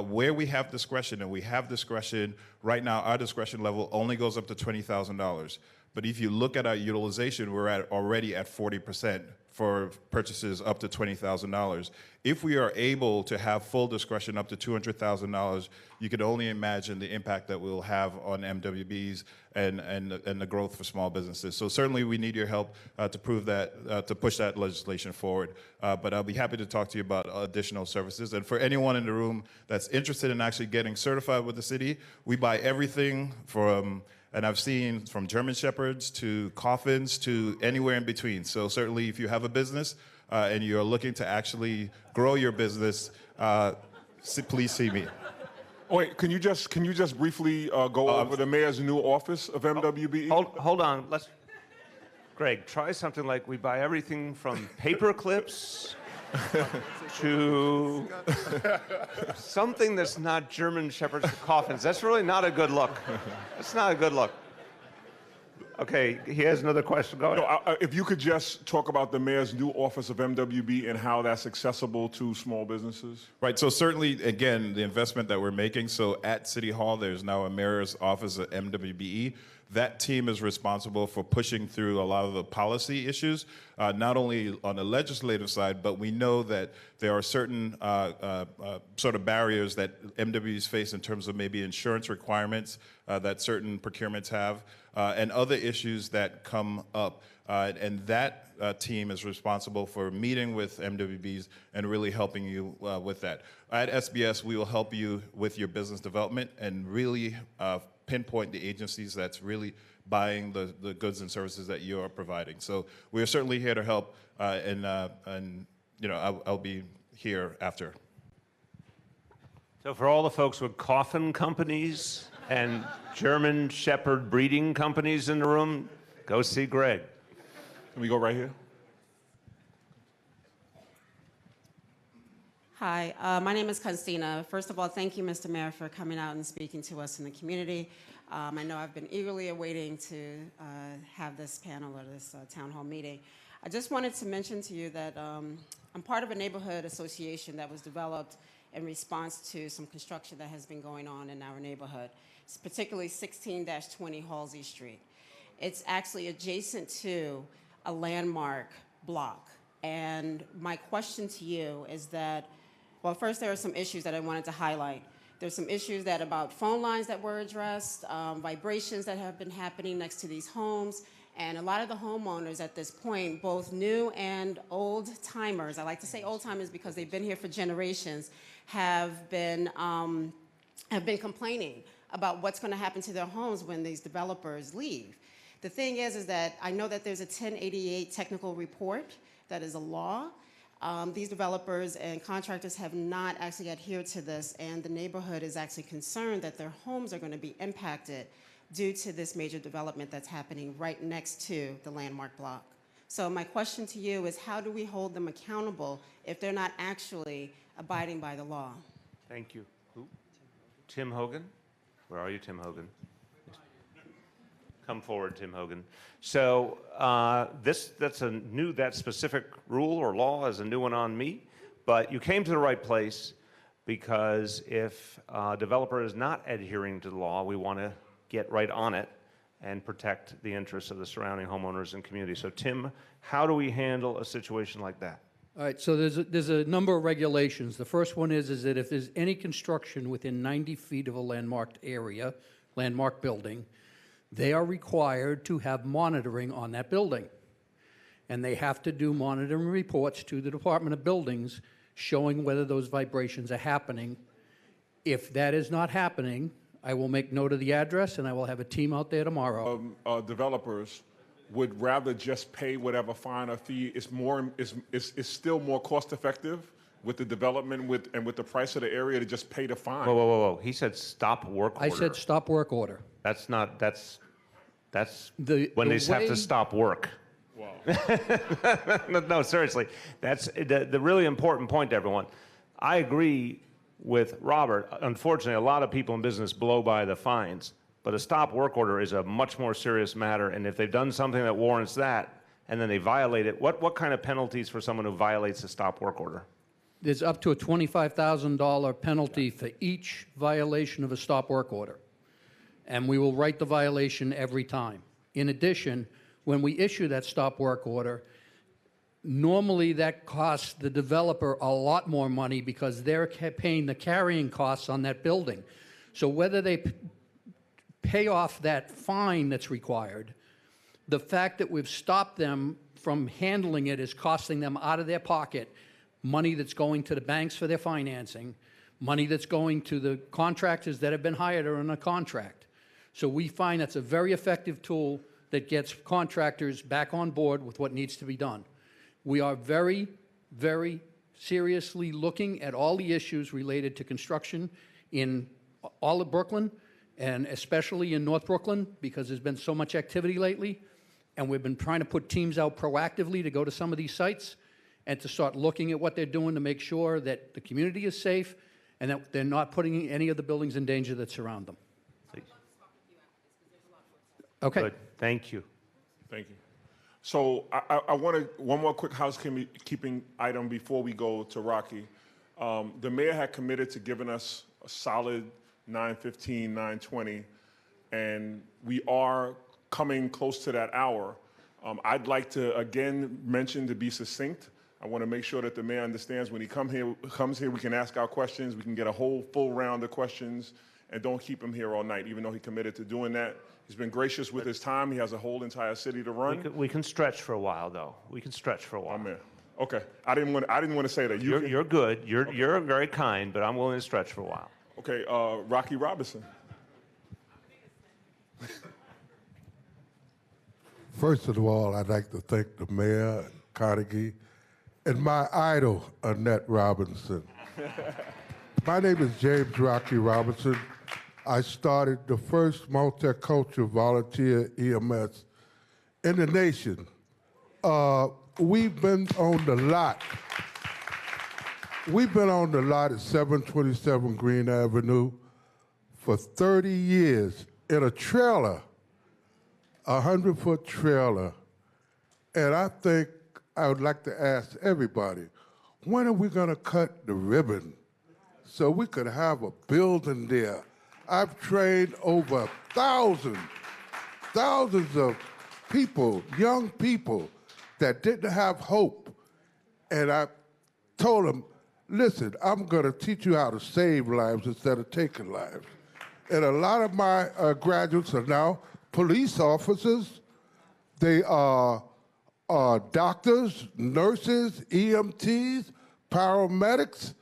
Where we have discretion, and we have discretion right now, our discretion level only goes up to $20,000. But if you look at our utilization, we're already at 40% for purchases up to $20,000. If we are able to have full discretion up to $200,000, you can only imagine the impact that we'll have on MWBs and the growth for small businesses. So certainly we need your help to prove that, to push that legislation forward. But I'll be happy to talk to you about additional services. And for anyone in the room that's interested in actually getting certified with the city, we buy everything from, and I've seen from German Shepherds to coffins to anywhere in between. So certainly if you have a business and you're looking to actually grow your business, please see me. Wait, can you just briefly go over the mayor's new office of MWBE? Hold on. Greg, try something like we buy everything from paper clips to something that's not German Shepherds to coffins. That's really not a good look. That's not a good look. Okay, he has another question. Go ahead. No, if you could just talk about the mayor's new office of MWB and how that's accessible to small businesses. Right, so certainly, again, the investment that we're making, so at City Hall, there's now a mayor's office at MWBE. That team is responsible for pushing through a lot of the policy issues, not only on the legislative side, but we know that there are certain sort of barriers that MWBs face in terms of maybe insurance requirements that certain procurements have, and other issues that come up. And that team is responsible for meeting with MWBs and really helping you with that. At SBS, we will help you with your business development and really pinpoint the agencies that's really buying the goods and services that you are providing. So we are certainly here to help, and you know, I'll be here after. So for all the folks with coffin companies and German Shepherd breeding companies in the room, go see Greg. Can we go right here? Hi, my name is Constina. First of all, thank you, Mr. Mayor, for coming out and speaking to us in the community. I know I've been eagerly awaiting to have this panel or this town hall meeting. I just wanted to mention to you that I'm part of a neighborhood association that was developed in response to some construction that has been going on in our neighborhood. It's particularly 16-20 Halsey Street. It's actually adjacent to a landmark block. And my question to you is that, well, first there are some issues that I wanted to highlight. There's some issues that about phone lines that were addressed, vibrations that have been happening next to these homes, and a lot of the homeowners at this point, both new and old timers, I like to say old timers because they've been here for generations, have been complaining about what's going to happen to their homes when these developers leave. The thing is that I know that there's a 1088 technical report that is a law. These developers and contractors have not actually adhered to this, and the neighborhood is actually concerned that their homes are going to be impacted due to this major development that's happening right next to the landmark block. So my question to you is, how do we hold them accountable if they're not actually abiding by the law? Thank you. Who? Tim Hogan? Where are you, Tim Hogan? Come forward, Tim Hogan. So that specific rule or law is a new one on me, but you came to the right place because if a developer is not adhering to the law, we want to get right on it and protect the interests of the surrounding homeowners and community. So Tim, how do we handle a situation like that? All right, so there's a number of regulations. The first one is that if there's any construction within 90 feet of a landmarked area, landmark building, they are required to have monitoring on that building. And they have to do monitoring reports to the Department of Buildings showing whether those vibrations are happening. If that is not happening, I will make note of the address and I will have a team out there tomorrow. Developers would rather just pay whatever fine or fee. It's still more cost effective with the development and with the price of the area to just pay the fine. Whoa, whoa, whoa, whoa. He said stop work order. I said stop work order. That's when they have to stop work. Wow. No, seriously. That's the really important point to everyone. I agree with Robert. Unfortunately, a lot of people in business blow by the fines, but a stop work order is a much more serious matter, and if they've done something that warrants that, and then they violate it, what kind of penalties for someone who violates a stop work order? There's up to a $25,000 penalty for each violation of a stop work order. And we will write the violation every time. In addition, when we issue that stop work order, normally that costs the developer a lot more money because they're paying the carrying costs on that building. So whether they pay off that fine that's required, the fact that we've stopped them from handling it is costing them out of their pocket money that's going to the banks for their financing, money that's going to the contractors that have been hired or on a contract. So we find that's a very effective tool that gets contractors back on board with what needs to be done. We are very, very seriously looking at all the issues related to construction in all of Brooklyn, and especially in North Brooklyn, because there's been so much activity lately. And we've been trying to put teams out proactively to go to some of these sites and to start looking at what they're doing to make sure that the community is safe and that they're not putting any of the buildings in danger that surround them. Okay. Good. Thank you. Thank you. So I wanted one more quick housekeeping item before we go to Rocky. The mayor had committed to giving us a solid 9:15, 9:20, and we are coming close to that hour. I'd like to again mention, to be succinct, I want to make sure that the mayor understands when he comes here, we can ask our questions, we can get a whole full round of questions, and don't keep him here all night, even though he committed to doing that. He's been gracious with his time. He has a whole entire city to run. We can stretch for a while, though. We can stretch for a while. I'm in. Okay. I didn't want to say that. You're good. You're very kind, but I'm willing to stretch for a while. Okay. Rocky Robinson. First of all, I'd like to thank the mayor, Carnegie, and my idol, Annette Robinson. My name is James Rocky Robinson. I started the first multicultural volunteer EMS in the nation. We've been on the lot We've been on the lot at 727 Green Avenue for 30 years in a trailer, a 100-foot trailer. And I think I would like to ask everybody, when are we going to cut the ribbon so we could have a building there? I've trained over thousands of people, young people, that didn't have hope. And I told them, listen, I'm going to teach you how to save lives instead of taking lives. And a lot of my graduates are now police officers. They are doctors, nurses, EMTs, paramedics.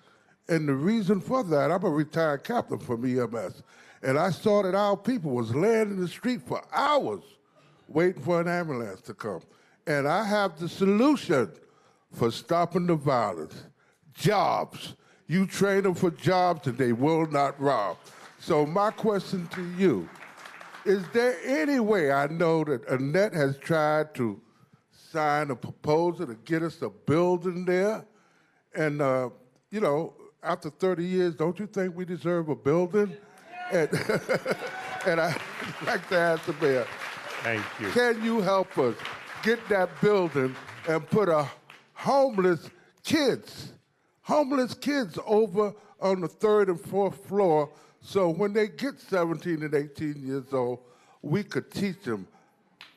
And the reason for that, I'm a retired captain from EMS. And I saw that our people was laying in the street for hours waiting for an ambulance to come. And I have the solution for stopping the violence. Jobs. You train them for jobs and they will not rob. So my question to you, is there any way, I know that Annette has tried to sign a proposal to get us a building there, and you know, after 30 years, don't you think we deserve a building? And, and I'd like to ask the mayor, thank you. Can you help us get that building and put homeless kids over on the 3rd and 4th floor, so when they get 17 and 18 years old, we could teach them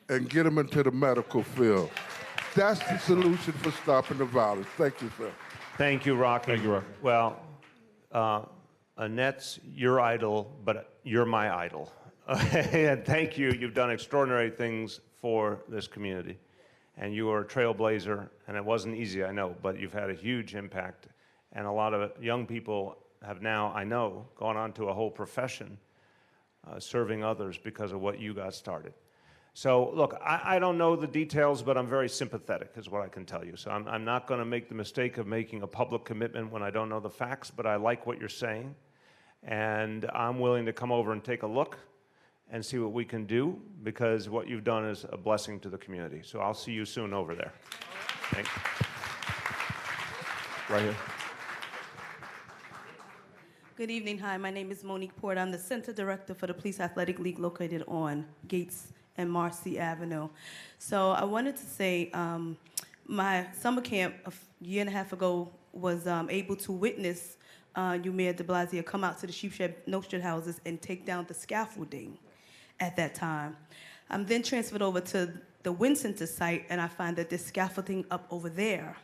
and get them into the medical field. That's the solution for stopping the violence. Thank you, sir. Thank you, Rocky. Thank you, Rocky. Well, Annette's your idol, but you're my idol. And thank you. You've done extraordinary things for this community. And you are a trailblazer, and it wasn't easy, I know, but you've had a huge impact. And a lot of young people have now, I know, gone on to a whole profession serving others because of what you got started. So look, I don't know the details, but I'm very sympathetic is what I can tell you. So I'm not going to make the mistake of making a public commitment when I don't know the facts, but I like what you're saying. And I'm willing to come over and take a look and see what we can do, because what you've done is a blessing to the community. So I'll see you soon over there. Thank you. Right here. Good evening. Hi, my name is Monique Port. I'm the Center Director for the Police Athletic League located on Gates and Marcy Avenue. So I wanted to say my summer camp a year and a half ago was able to witness you, Mayor de Blasio, come out to the Sheepshead Nostrand houses and take down the scaffolding at that time. I'm then transferred over to the Woodson site, and I find that there's scaffolding up over there.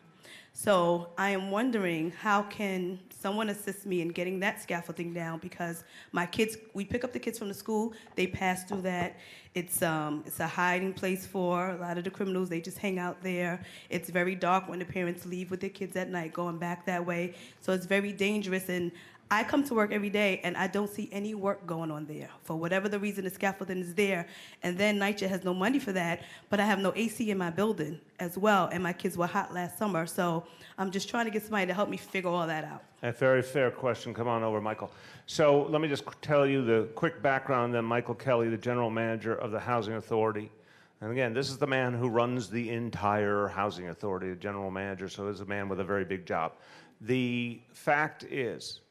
So I am wondering, how can someone assist me in getting that scaffolding down? Because my kids, we pick up the kids from the school, they pass through that. It's a hiding place for a lot of the criminals. They just hang out there. It's very dark when the parents leave with their kids at night, going back that way. So it's very dangerous. And I come to work every day, and I don't see any work going on there. For whatever the reason, the scaffolding is there, and then NYCHA has no money for that, but I have no AC in my building as well, and my kids were hot last summer, so I'm just trying to get somebody to help me figure all that out. A very fair question. Come on over, Michael. So let me just tell you the quick background, then Michael Kelly, the general manager of the Housing Authority. And again, this is the man who runs the entire Housing Authority, the general manager, so this is a man with a very big job. The fact is,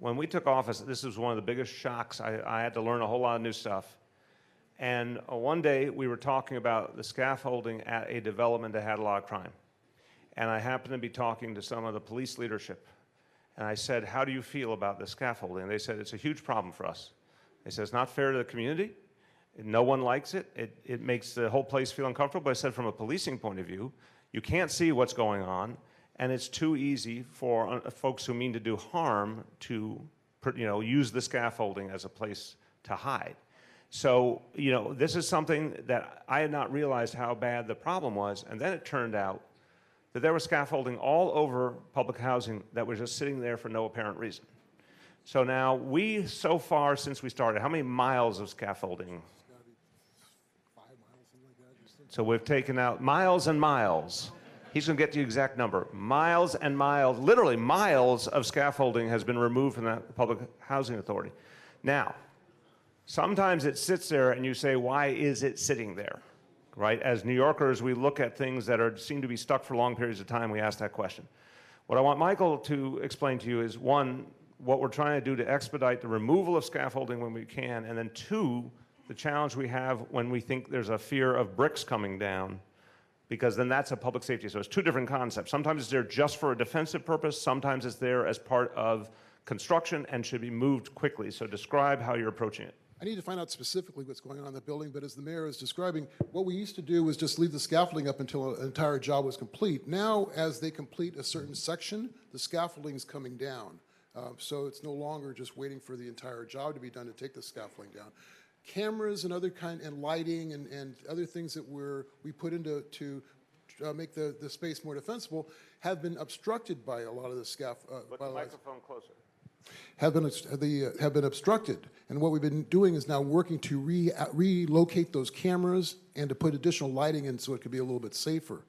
when we took office, this was one of the biggest shocks. I had to learn a whole lot of new stuff. And one day, we were talking about the scaffolding at a development that had a lot of crime. And I happened to be talking to some of the police leadership. And I said, how do you feel about the scaffolding? And they said, it's a huge problem for us. They said, it's not fair to the community. No one likes it. It makes the whole place feel uncomfortable. But I said, from a policing point of view, you can't see what's going on. And it's too easy for folks who mean to do harm to, use the scaffolding as a place to hide. So, this is something that I had not realized how bad the problem was. And then it turned out that there was scaffolding all over public housing that was just sitting there for no apparent reason. So now so far since we started, how many miles of scaffolding? 5 miles, something like that. So we've taken out miles and miles. He's going to get the exact number. Miles and miles, literally miles of scaffolding has been removed from the Public Housing Authority. Now, sometimes it sits there and you say, why is it sitting there? Right? As New Yorkers, we look at things that seem to be stuck for long periods of time, we ask that question. What I want Michael to explain to you is, one, what we're trying to do to expedite the removal of scaffolding when we can, and then two, the challenge we have when we think there's a fear of bricks coming down, because then that's a public safety. So it's two different concepts. Sometimes it's there just for a defensive purpose, sometimes it's there as part of construction and should be moved quickly. So describe how you're approaching it. I need to find out specifically what's going on in the building, but as the mayor is describing, what we used to do was just leave the scaffolding up until an entire job was complete. Now, as they complete a certain section, the scaffolding is coming down. So it's no longer just waiting for the entire job to be done to take the scaffolding down. Cameras and other and lighting and other things that we put into to make the space more defensible have been obstructed by a lot of the Put the microphone closer. Have been obstructed, and what we've been doing is now working to relocate those cameras and to put additional lighting in so it could be a little bit safer.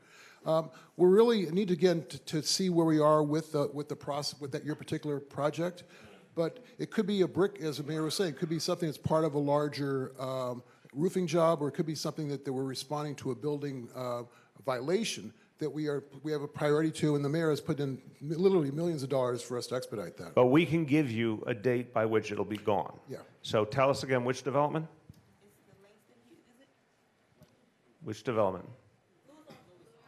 We really need again to see where we are with the process with your particular project, but it could be a brick, as the mayor was saying, it could be something that's part of a larger roofing job, or it could be something that we're responding to a building violation that we have a priority to, and the mayor has put in literally millions of dollars for us to expedite that. But we can give you a date by which it'll be gone. Yeah. So tell us again, which development? Which development?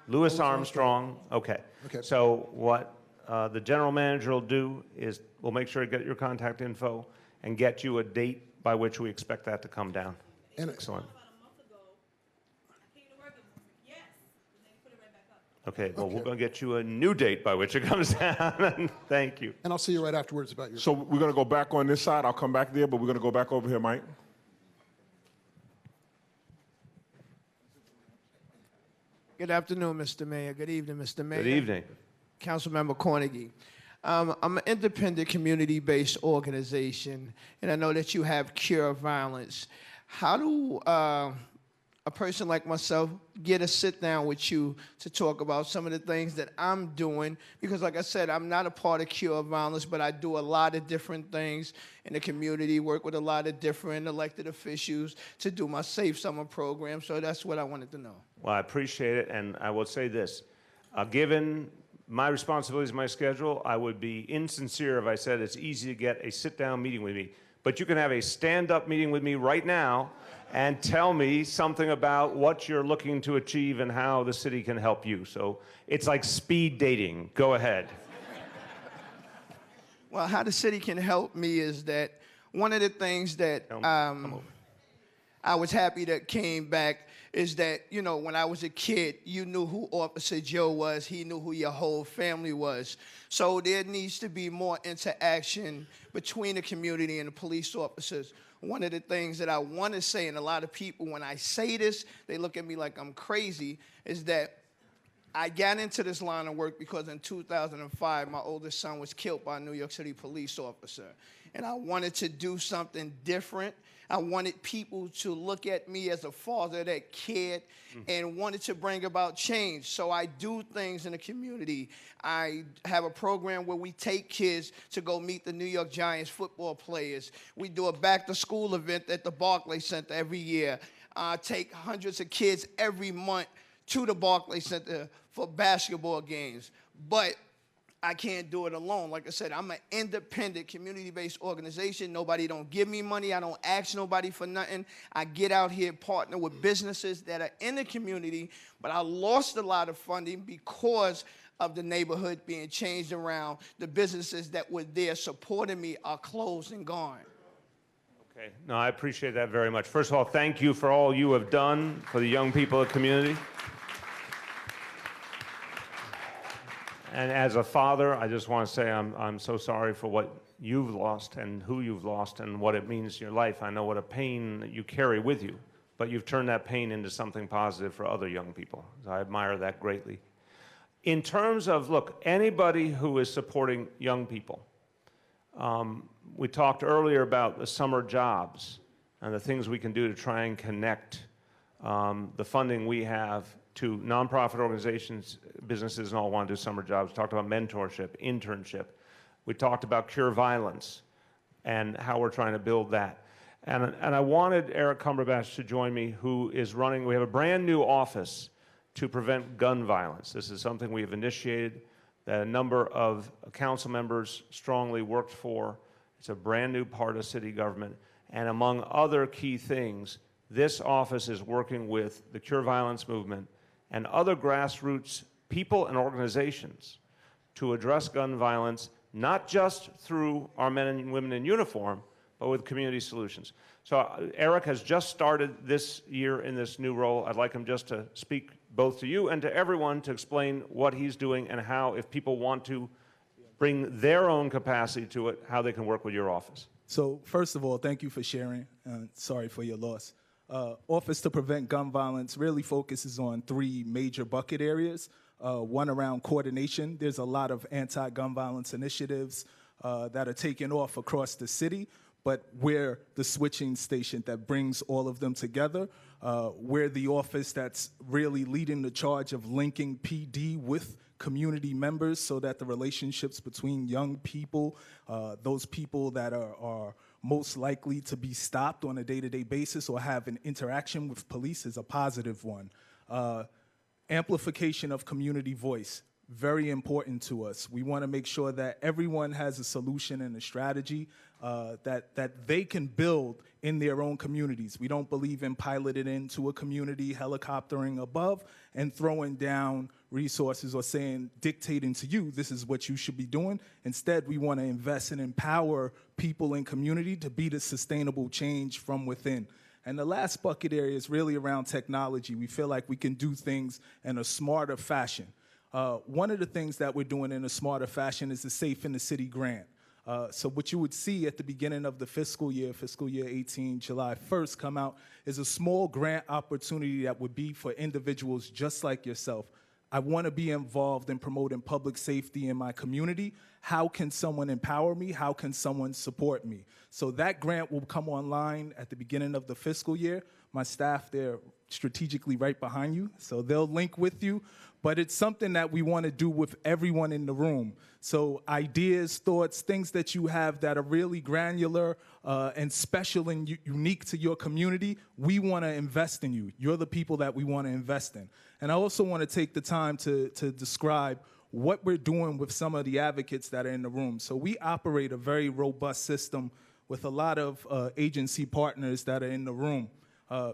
Louis Armstrong. Okay. So what the general manager will do is we'll make sure to get your contact info and get you a date by which we expect that to come down. Excellent. Okay, well, we're going to get you a new date by which it comes down. Thank you. And I'll see you right afterwards about your... So we're going to go back on this side. I'll come back there, but we're going to go back over here, Mike. Good afternoon, Mr. Mayor. Good evening, Mr. Mayor. Good evening. Councilmember Cornegie. I'm an independent community-based organization, and I know that you have Cure Violence. How do a person like myself get a sit-down with you to talk about some of the things that I'm doing? Because like I said, I'm not a part of Cure Violence, but I do a lot of different things in the community, work with a lot of different elected officials to do my Safe Summer program, so that's what I wanted to know. Well, I appreciate it, and I will say this. Given my responsibilities, my schedule, I would be insincere if I said it's easy to get a sit-down meeting with me. But you can have a stand-up meeting with me right now and tell me something about what you're looking to achieve and how the city can help you. So it's like speed dating. Go ahead. Well, how the city can help me is that one of the things that I was happy that came back is that, you know, when I was a kid, you knew who Officer Joe was. He knew who your whole family was. So there needs to be more interaction between the community and the police officers. One of the things that I want to say, and a lot of people, when I say this, they look at me like I'm crazy, is that I got into this line of work because in 2005, my oldest son was killed by a New York City police officer. And I wanted to do something different. I wanted people to look at me as a father that cared and wanted to bring about change. So I do things in the community. I have a program where we take kids to go meet the New York Giants football players. We do a back-to-school event at the Barclays Center every year. I take hundreds of kids every month to the Barclays Center for basketball games. But I can't do it alone. Like I said, I'm an independent community-based organization. Nobody don't give me money. I don't ask nobody for nothing. I get out here, partner with businesses that are in the community, but I lost a lot of funding because of the neighborhood being changed around. The businesses that were there supporting me are closed and gone. Okay. No, I appreciate that very much. First of all, thank you for all you have done for the young people of the community. And as a father, I just want to say I'm so sorry for what you've lost and who you've lost and what it means in your life. I know what a pain that you carry with you, but you've turned that pain into something positive for other young people. So I admire that greatly. In terms of, look, anybody who is supporting young people, we talked earlier about the summer jobs and the things we can do to try and connect the funding we have to nonprofit organizations, businesses, and all want to do summer jobs. We talked about mentorship, internship. We talked about Cure Violence and how we're trying to build that. And I wanted Eric Cumberbatch to join me, who is running, we have a brand new office to prevent gun violence. This is something we have initiated. that a number of council members strongly worked for. It's a brand new part of city government. And among other key things, this office is working with the Cure Violence movement and other grassroots people and organizations to address gun violence, not just through our men and women in uniform, but with community solutions. So Eric has just started this year in this new role. I'd like him just to speak both to you and to everyone to explain what he's doing and how, if people want to bring their own capacity to it, how they can work with your office. So first of all, thank you for sharing. Sorry for your loss. Office to Prevent Gun Violence really focuses on 3 major bucket areas. One around coordination. There's a lot of anti-gun violence initiatives that are taking off across the city, but we're the switching station that brings all of them together. We're the office that's really leading the charge of linking PD with community members so that the relationships between young people, those people that are most likely to be stopped on a day-to-day basis or have an interaction with police is a positive one. Amplification of community voice, very important to us. We want to make sure that everyone has a solution and a strategy that they can build in their own communities. We don't believe in piloting into a community, helicoptering above, and throwing down resources or saying, dictating to you, this is what you should be doing. Instead, we want to invest and empower people in community to be the sustainable change from within. And the last bucket area is really around technology. We feel like we can do things in a smarter fashion. One of the things that we're doing in a smarter fashion is the Safe in the City grant. So what you would see at the beginning of the fiscal year 18, July 1st, come out, is a small grant opportunity that would be for individuals just like yourself. I want to be involved in promoting public safety in my community. How can someone empower me? How can someone support me? So that grant will come online at the beginning of the fiscal year. My staff, they're strategically right behind you, so they'll link with you. But it's something that we want to do with everyone in the room. So ideas, thoughts, things that you have that are really granular and special and unique to your community, we want to invest in you. You're the people that we want to invest in. And I also want to take the time to describe what we're doing with some of the advocates that are in the room. So we operate a very robust system with a lot of agency partners that are in the room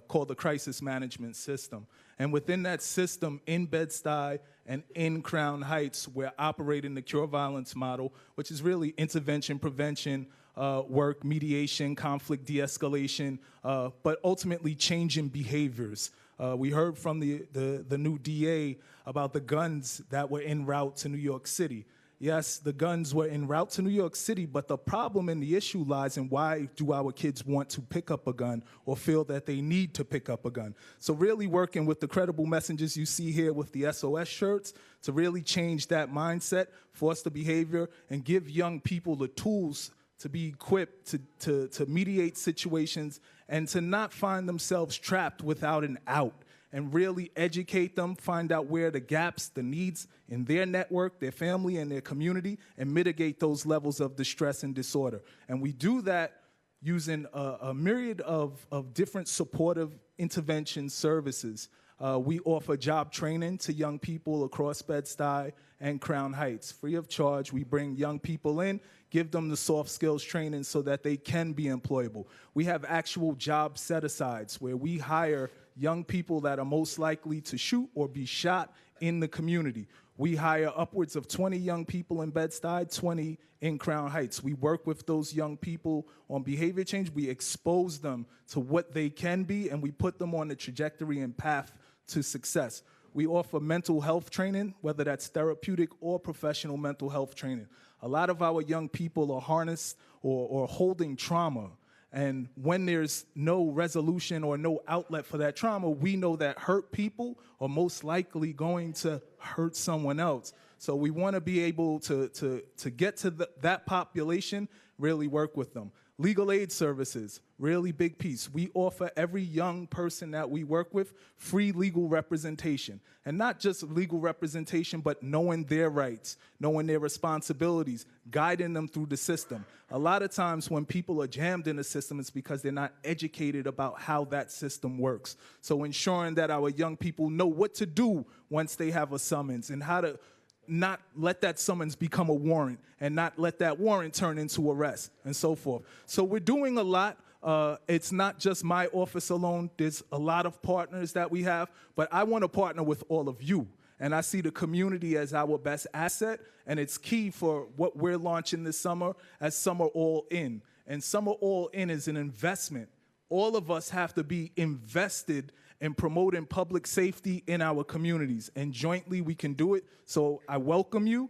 called the Crisis Management System. And within that system, in Bed-Stuy and in Crown Heights, we're operating the Cure Violence model, which is really intervention, prevention, work, mediation, conflict de-escalation, but ultimately changing behaviors. We heard from the new DA about the guns that were en route to New York City. Yes, the guns were en route to New York City, but the problem and the issue lies in why do our kids want to pick up a gun or feel that they need to pick up a gun. So really working with the credible messengers you see here with the SOS shirts to really change that mindset, foster behavior, and give young people the tools to be equipped to mediate situations and to not find themselves trapped without an out, and really educate them, find out where the gaps, the needs in their network, their family, and their community, and mitigate those levels of distress and disorder. And we do that using a myriad of different supportive intervention services. We offer job training to young people across Bed-Stuy and Crown Heights. Free of charge, we bring young people in, give them the soft skills training so that they can be employable. We have actual job set-asides where we hire young people that are most likely to shoot or be shot in the community. We hire upwards of 20 young people in Bed-Stuy, 20 in Crown Heights. We work with those young people on behavior change. We expose them to what they can be, and we put them on the trajectory and path to success. We offer mental health training, whether that's therapeutic or professional mental health training. A lot of our young people are harnessed or holding trauma. And when there's no resolution or no outlet for that trauma, we know that hurt people are most likely going to hurt someone else. So we want to be able to get to that population, really work with them. Legal aid services, really big piece. We offer every young person that we work with free legal representation. And not just legal representation, but knowing their rights, knowing their responsibilities, guiding them through the system. A lot of times when people are jammed in the system, it's because they're not educated about how that system works. So ensuring that our young people know what to do once they have a summons and how to not let that summons become a warrant and not let that warrant turn into arrest and so forth. So we're doing a lot. It's not just my office alone. There's a lot of partners that we have, but I want to partner with all of you. And I see the community as our best asset, and it's key for what we're launching this summer as Summer All In. And Summer All In is an investment. All of us have to be invested in promoting public safety in our communities, and jointly we can do it. So I welcome you.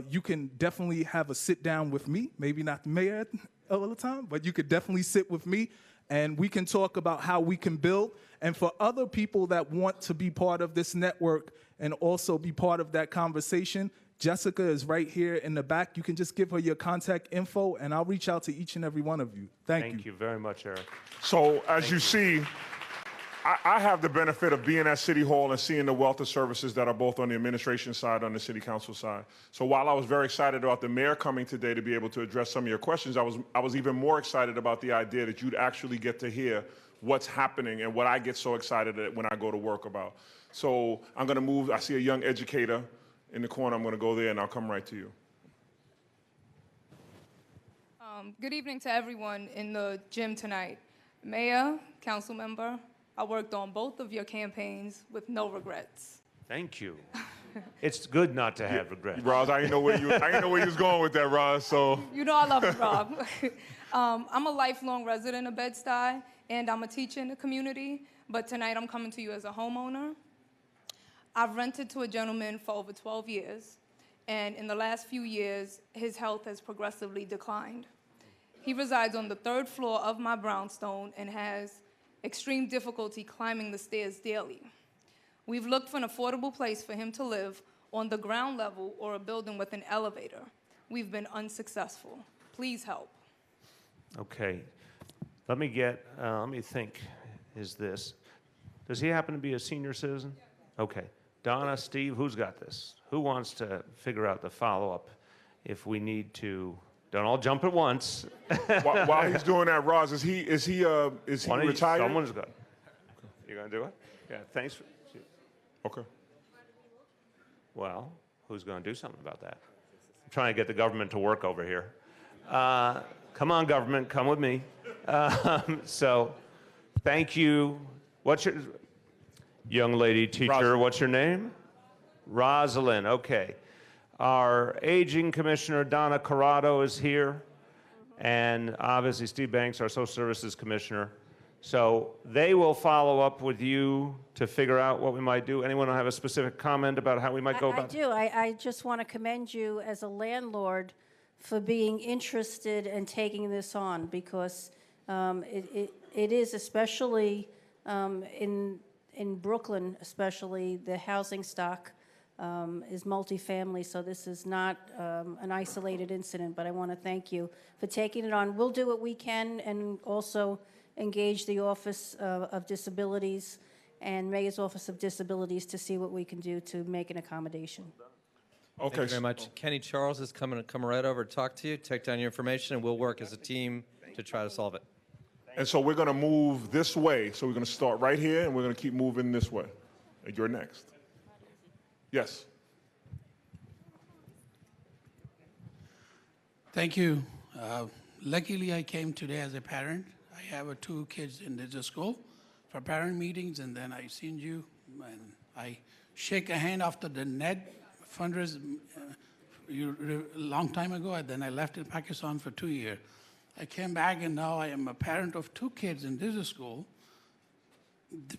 You can definitely have a sit down with me, maybe not the mayor all the time, but you could definitely sit with me and we can talk about how we can build. And for other people that want to be part of this network and also be part of that conversation, Jessica is right here in the back. You can just give her your contact info and I'll reach out to each and every one of you. Thank you. very much, Eric. So as you see, I have the benefit of being at City Hall and seeing the wealth of services that are both on the administration side, on the City Council side. So while I was very excited about the mayor coming today to be able to address some of your questions, I was even more excited about the idea that you'd actually get to hear what's happening and what I get so excited at when I go to work about. So I'm going to move. I see a young educator in the corner. I'm going to go there and I'll come right to you. Good evening to everyone in the gym tonight. Mayor, council member, I worked on both of your campaigns with no regrets. Thank you. It's good not to have regrets. Roz, I didn't know where you was going with that, Roz. So You know I love you, Rob. I'm a lifelong resident of Bed-Stuy, and I'm a teacher in the community, but tonight I'm coming to you as a homeowner. I've rented to a gentleman for over 12 years, and in the last few years, his health has progressively declined. He resides on the 3rd floor of my brownstone and has extreme difficulty climbing the stairs daily. We've looked for an affordable place for him to live on the ground level or a building with an elevator. We've been unsuccessful. Please help. Okay. Let me think, does he happen to be a senior citizen? Okay. Donna, Steve, who's got this? Who wants to figure out the follow-up if we need to? Don't all jump at once. while he's doing that, Roz, is he retired? Someone's got. You gonna do it? Yeah. Thanks. Okay. Well, who's gonna do something about that? I'm trying to get the government to work over here. Come on, government, come with me. So, thank you. What's your young lady teacher? Rosalind. What's your name? Rosalind. Okay. Our aging commissioner, Donna Corrado, is here. And obviously, Steve Banks, our social services commissioner. So they will follow up with you to figure out what we might do. Anyone have a specific comment about how we might go about it? I do. I just want to commend you as a landlord for being interested in taking this on, because it is, especially in Brooklyn, especially the housing stock is multifamily, so this is not an isolated incident, but I want to thank you for taking it on. We'll do what we can and also engage the Office of Disabilities and Mayor's Office of Disabilities to see what we can do to make an accommodation. Okay. Thank you very much. Kenny Charles is coming right over to talk to you, take down your information, and we'll work as a team to try to solve it. And so we're going to move this way. So we're going to start right here, and we're going to keep moving this way. And you're next. Yes. Thank you. Luckily, I came today as a parent. I have 2 kids in this school for parent meetings, and then I seen you, and I shake a hand after the NED fundraiser a long time ago, and then I left in Pakistan for 2 years. I came back, and now I am a parent of 2 kids in this school.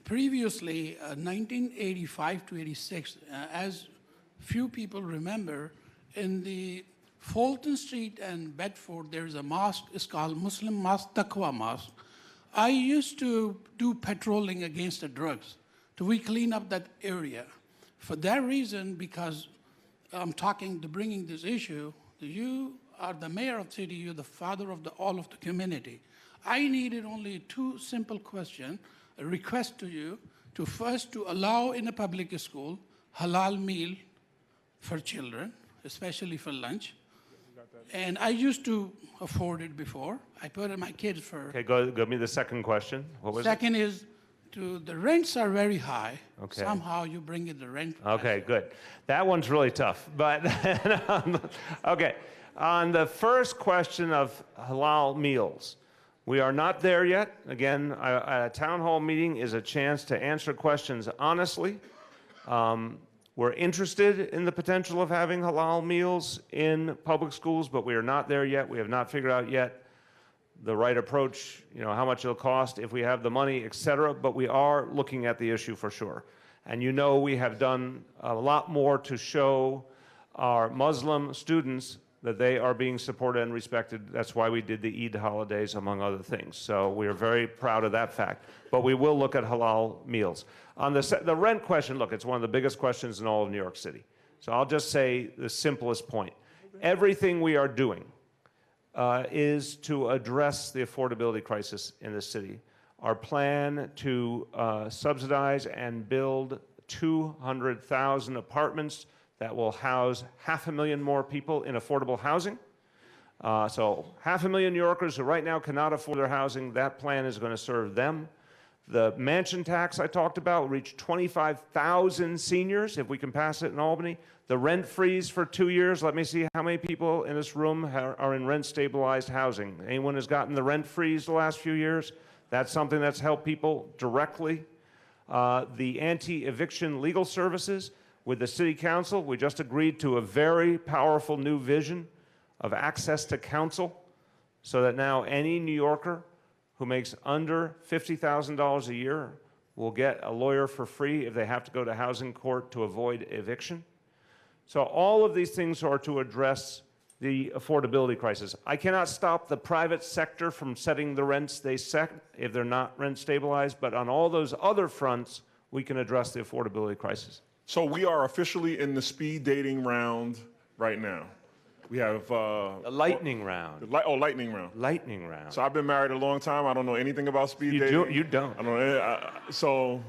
Previously, 1985 to 86, as few people remember, in the Fulton Street and Bedford, there's a mosque. It's called Muslim Mosque, Taqwa Mosque. I used to do patrolling against the drugs. So we clean up that area. For that reason, because I'm bringing this issue, you are the mayor of the city, you're the father of all of the community. I needed only 2 simple questions. A request to you to first to allow in a public school halal meal for children, especially for lunch. And I used to afford it before. I put in my kids for. Okay, go me the second question. What was Second is the rents are very high. Okay. Somehow you bring in the rent. Okay, good. That one's really tough. But, okay. On the first question of halal meals, we are not there yet. Again, a town hall meeting is a chance to answer questions honestly. We're interested in the potential of having halal meals in public schools, but we are not there yet. We have not figured out yet the right approach, how much it'll cost, if we have the money, et cetera, but we are looking at the issue for sure. And we have done a lot more to show our Muslim students that they are being supported and respected. That's why we did the Eid holidays, among other things. So we are very proud of that fact. But we will look at halal meals. On the rent question, look, it's one of the biggest questions in all of New York City. So I'll just say the simplest point. Everything we are doing is to address the affordability crisis in the city. Our plan to subsidize and build 200,000 apartments that will house 500,000 more people in affordable housing. So 500,000 New Yorkers who right now cannot afford their housing, that plan is going to serve them. The mansion tax I talked about will reach 25,000 seniors if we can pass it in Albany. The rent freeze for 2 years, let me see how many people in this room are in rent-stabilized housing. Anyone who's gotten the rent freeze the last few years? That's something that's helped people directly. The anti-eviction legal services with the City Council, we just agreed to a very powerful new vision of access to counsel so that now any New Yorker who makes under $50,000 a year will get a lawyer for free if they have to go to housing court to avoid eviction. So all of these things are to address the affordability crisis. I cannot stop the private sector from setting the rents they set if they're not rent stabilized, but on all those other fronts, we can address the affordability crisis. So we are officially in the speed dating round right now. We have a lightning round. Lightning round. Lightning round. So I've been married a long time. I don't know anything about speed dating. You don't. I don't know. So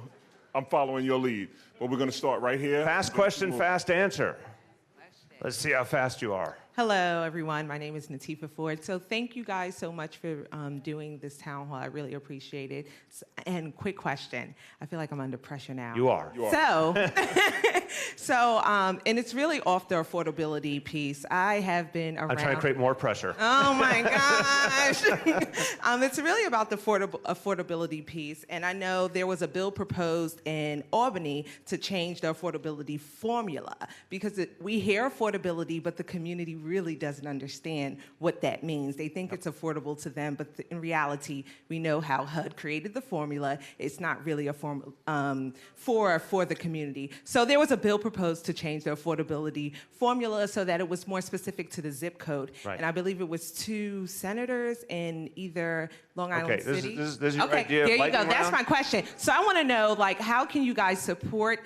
I'm following your lead. But we're going to start right here. Fast question, fast answer. Let's see how fast you are. Hello, everyone. My name is Natifa Ford. So thank you guys so much for doing this town hall. I really appreciate it. And quick question. I feel like I'm under pressure now. You are. And it's really off the affordability piece. I have been around. I'm trying to create more pressure. Oh my gosh. It's really about the affordability piece. And I know there was a bill proposed in Albany to change the affordability formula because we hear affordability, but the community really doesn't understand what that means. They think it's affordable to them, but in reality, we know how HUD created the formula. It's not really a form for the community. So there was a bill proposed to change the affordability formula so that it was more specific to the zip code. Right. And I believe it was 2 senators in either Long Island City. This is your okay, idea. There you go. Round? That's my question. So I want to know, how can you guys support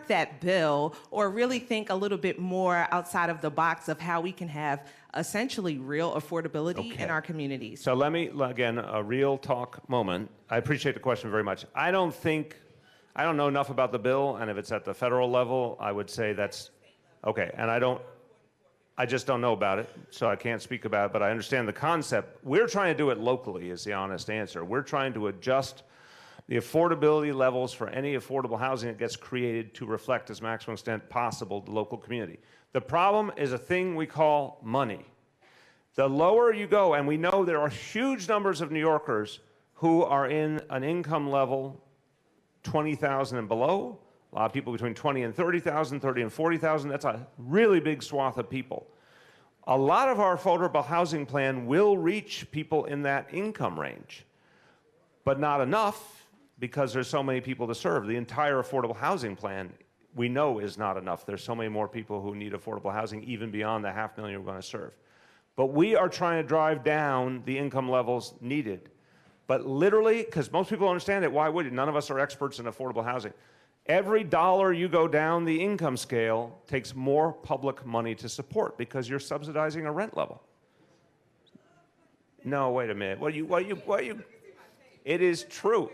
that bill, or really think a little bit more outside of the box of how we can have essentially real affordability in our communities? So let me, again, a real talk moment. I appreciate the question very much. I don't know enough about the bill, and if it's at the federal level, I would say that's okay. And I just don't know about it, so I can't speak about it, but I understand the concept. We're trying to do it locally is the honest answer. We're trying to adjust the affordability levels for any affordable housing that gets created to reflect as maximum extent possible the local community. The problem is a thing we call money. The lower you go, and we know there are huge numbers of New Yorkers who are in an income level 20,000 and below. A lot of people between 20 and 30,000, 30 and 40,000. That's a really big swath of people. A lot of our affordable housing plan will reach people in that income range, but not enough because there's so many people to serve. The entire affordable housing plan, we know, is not enough. There's so many more people who need affordable housing, even beyond the 500,000 we're going to serve. But we are trying to drive down the income levels needed. But literally, because most people understand it, why would you? None of us are experts in affordable housing. Every dollar you go down the income scale takes more public money to support because you're subsidizing a rent level. No, wait a minute. What you? It is true.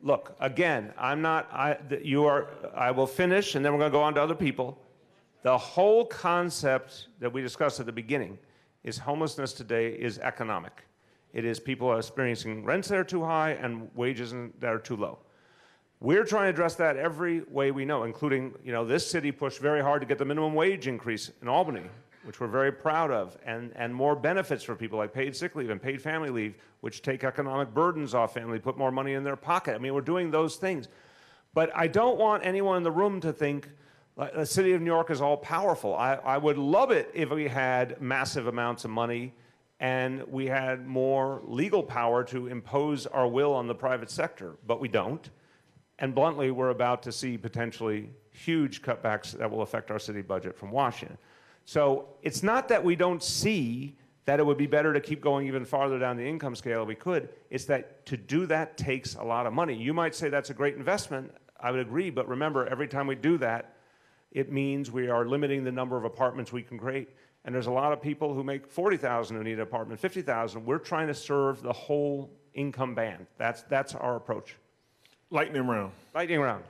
Look, again, I will finish, and then we're going to go on to other people. The whole concept that we discussed at the beginning is homelessness today is economic. It is people are experiencing rents that are too high and wages that are too low. We're trying to address that every way we know, including, this city pushed very hard to get the minimum wage increase in Albany, which we're very proud of, and more benefits for people like paid sick leave and paid family leave, which take economic burdens off family, put more money in their pocket. I mean, we're doing those things. But I don't want anyone in the room to think the city of New York is all powerful. I would love it if we had massive amounts of money and we had more legal power to impose our will on the private sector, but we don't. And bluntly, we're about to see potentially huge cutbacks that will affect our city budget from Washington. So it's not that we don't see that it would be better to keep going even farther down the income scale if we could. It's that to do that takes a lot of money. You might say that's a great investment. I would agree, but remember, every time we do that, it means we are limiting the number of apartments we can create. And there's a lot of people who make $40,000 who need an apartment, $50,000. We're trying to serve the whole income band. That's our approach. Lightning round. Lightning round.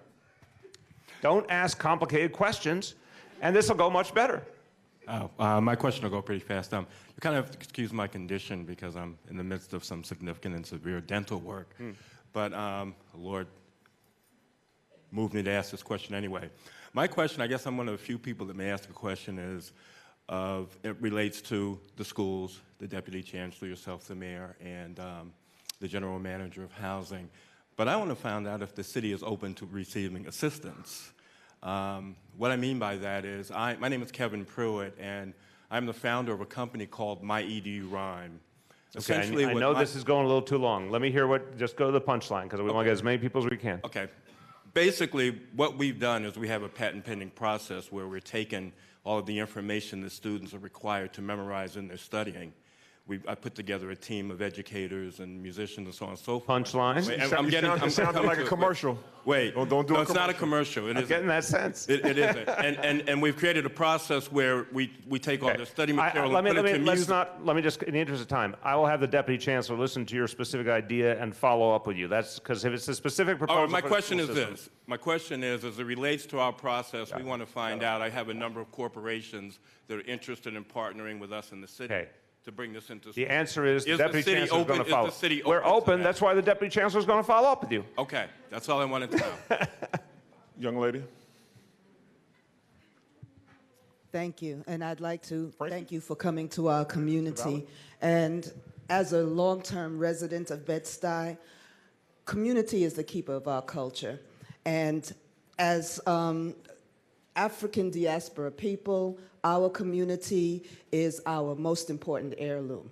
Don't ask complicated questions, and this will go much better. My question will go pretty fast. You kind of excuse my condition because I'm in the midst of some significant and severe dental work. But Lord moved me to ask this question anyway. My question, I guess I'm one of the few people that may ask the question, is it relates to the schools, the Deputy Chancellor, yourself, the Mayor, and the General Manager of Housing. But I want to find out if the city is open to receiving assistance. What I mean by that is, my name is Kevin Pruitt, and I'm the founder of a company called My EDU Rhyme. Okay, I know this is going a little too long. Let me hear just go to the punchline, because we want to get as many people as we can. Okay. Basically, what we've done is we have a patent pending process where we're taking all of the information that students are required to memorize in their studying. I put together a team of educators and musicians and so on and so forth. Punchline? It sounded like a commercial. Wait, don't do no, a it's not a commercial. I'm getting that sense. It isn't. And we've created a process where we take all the study material and put it to music. Let me just, in the interest of time, I will have the Deputy Chancellor listen to your specific idea and follow up with you. That's because if it's a specific proposal. All right, my question is this. My question is, as it relates to our process, we want to find out, I have a number of corporations that are interested in partnering with us in the city. To bring this into the answer is the Deputy city Chancellor is going to follow. Is the city We're open. That's why the Deputy Chancellor is going to follow up with you. Okay, that's all I wanted to know. Young lady. Thank you, and I'd like to thank you for coming to our community. And as a long-term resident of Bed-Stuy, community is the keeper of our culture. And as African diaspora people, our community is our most important heirloom.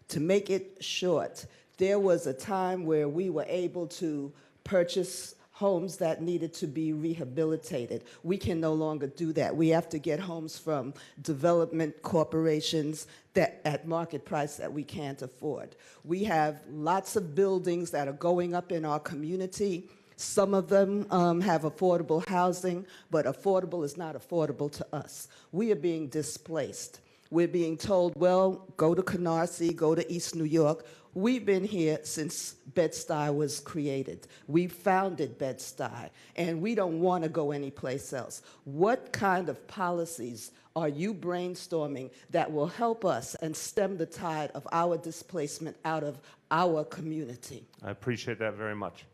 To make it short, there was a time where we were able to purchase homes that needed to be rehabilitated. We can no longer do that. We have to get homes from development corporations that at market price that we can't afford. We have lots of buildings that are going up in our community. Some of them have affordable housing, but affordable is not affordable to us. We are being displaced. We're being told, well, go to Canarsie, go to East New York. We've been here since Bed-Stuy was created. We founded Bed-Stuy, and we don't want to go anyplace else. What kind of policies are you brainstorming that will help us and stem the tide of our displacement out of our community? I appreciate that very much.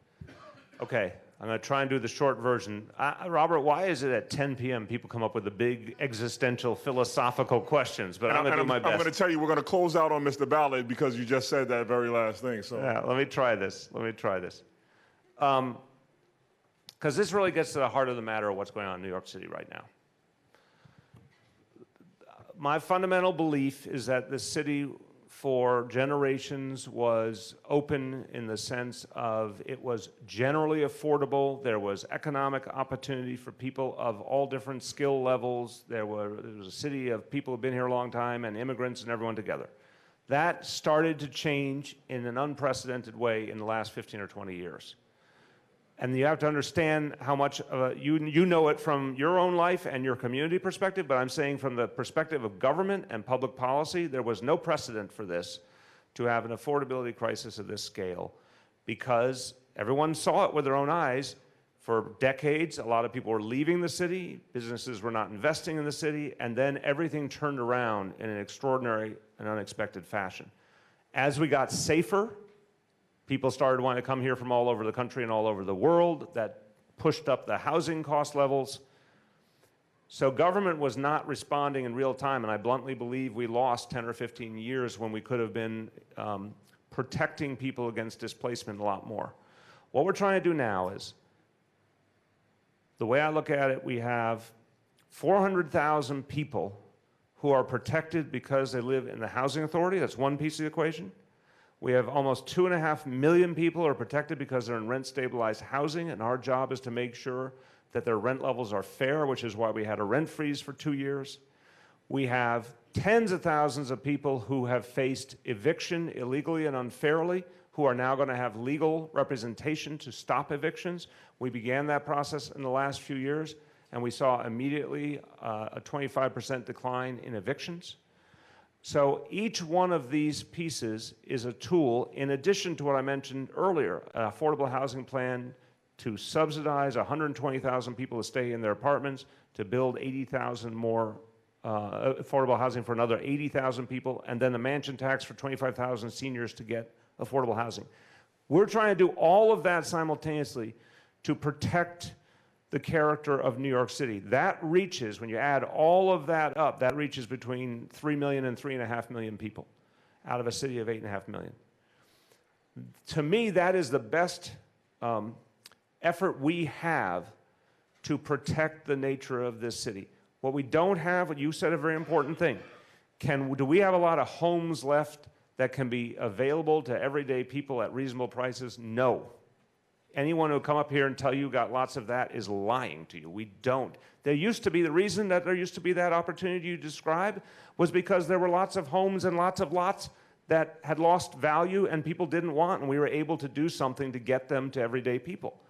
Okay, I'm going to try and do the short version. Robert, why is it at 10 p.m. people come up with the big existential philosophical questions? But I'm going to do my best. I'm going to tell you, we're going to close out on Mr. Ballard because you just said that very last thing. So yeah, let me try this. Because this really gets to the heart of the matter of what's going on in New York City right now. My fundamental belief is that the city for generations was open in the sense of it was generally affordable. There was economic opportunity for people of all different skill levels. There was a city of people who've been here a long time and immigrants and everyone together. That started to change in an unprecedented way in the last 15 or 20 years. And you have to understand how much, you know it from your own life and your community perspective, but I'm saying from the perspective of government and public policy, there was no precedent for this to have an affordability crisis of this scale because everyone saw it with their own eyes. For decades, a lot of people were leaving the city, businesses were not investing in the city, and then everything turned around in an extraordinary and unexpected fashion. As we got safer, people started wanting to come here from all over the country and all over the world. That pushed up the housing cost levels. So government was not responding in real time, and I bluntly believe we lost 10 or 15 years when we could have been protecting people against displacement a lot more. What we're trying to do now is, the way I look at it, we have 400,000 people who are protected because they live in the housing authority. That's one piece of the equation. We have almost 2.5 million people who are protected because they're in rent-stabilized housing, and our job is to make sure that their rent levels are fair, which is why we had a rent freeze for 2 years. We have tens of thousands of people who have faced eviction illegally and unfairly, who are now going to have legal representation to stop evictions. We began that process in the last few years, and we saw immediately a 25% decline in evictions. So each one of these pieces is a tool, in addition to what I mentioned earlier, an affordable housing plan to subsidize 120,000 people to stay in their apartments, to build 80,000 more affordable housing for another 80,000 people, and then the mansion tax for 25,000 seniors to get affordable housing. We're trying to do all of that simultaneously to protect the character of New York City. That reaches, when you add all of that up, that reaches between 3 million and 3.5 million people out of a city of 8.5 million. To me, that is the best effort we have to protect the nature of this city. What we don't have, what you said a very important thing, do we have a lot of homes left that can be available to everyday people at reasonable prices? No. Anyone who'll come up here and tell you got lots of that is lying to you. We don't. There used to be, the reason that there used to be that opportunity you described was because there were lots of homes and lots of lots that had lost value and people didn't want, and we were able to do something to get them to everyday people.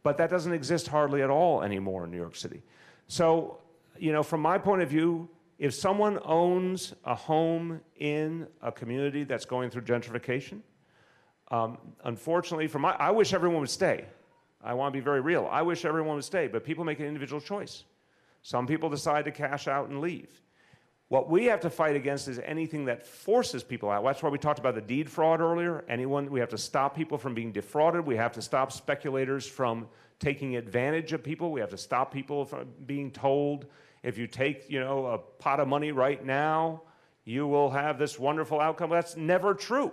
But that doesn't exist hardly at all anymore in New York City. So, you know, from my point of view, if someone owns a home in a community that's going through gentrification, unfortunately, I wish everyone would stay. I want to be very real. I wish everyone would stay, but people make an individual choice. Some people decide to cash out and leave. What we have to fight against is anything that forces people out. That's why we talked about the deed fraud earlier. We have to stop people from being defrauded. We have to stop speculators from taking advantage of people. We have to stop people from being told, if you take, you know, a pot of money right now, you will have this wonderful outcome. That's never true.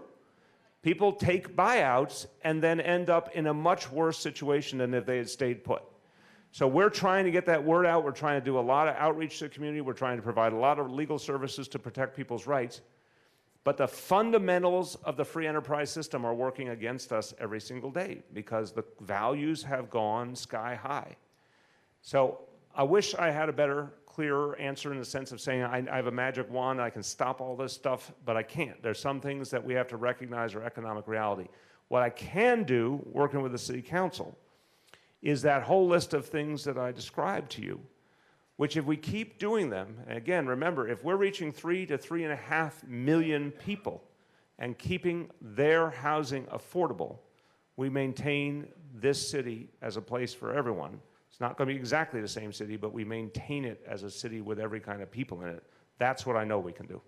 People take buyouts and then end up in a much worse situation than if they had stayed put. So we're trying to get that word out. We're trying to do a lot of outreach to the community. We're trying to provide a lot of legal services to protect people's rights. But the fundamentals of the free enterprise system are working against us every single day because the values have gone sky high. So I wish I had a better, clearer answer in the sense of saying I have a magic wand, I can stop all this stuff, but I can't. There's some things that we have to recognize are economic reality. What I can do, working with the city council, is that whole list of things that I described to you, which if we keep doing them, and again, remember, if we're reaching 3 to 3.5 million people and keeping their housing affordable, we maintain this city as a place for everyone. It's not going to be exactly the same city, but we maintain it as a city with every kind of people in it. That's what I know we can do.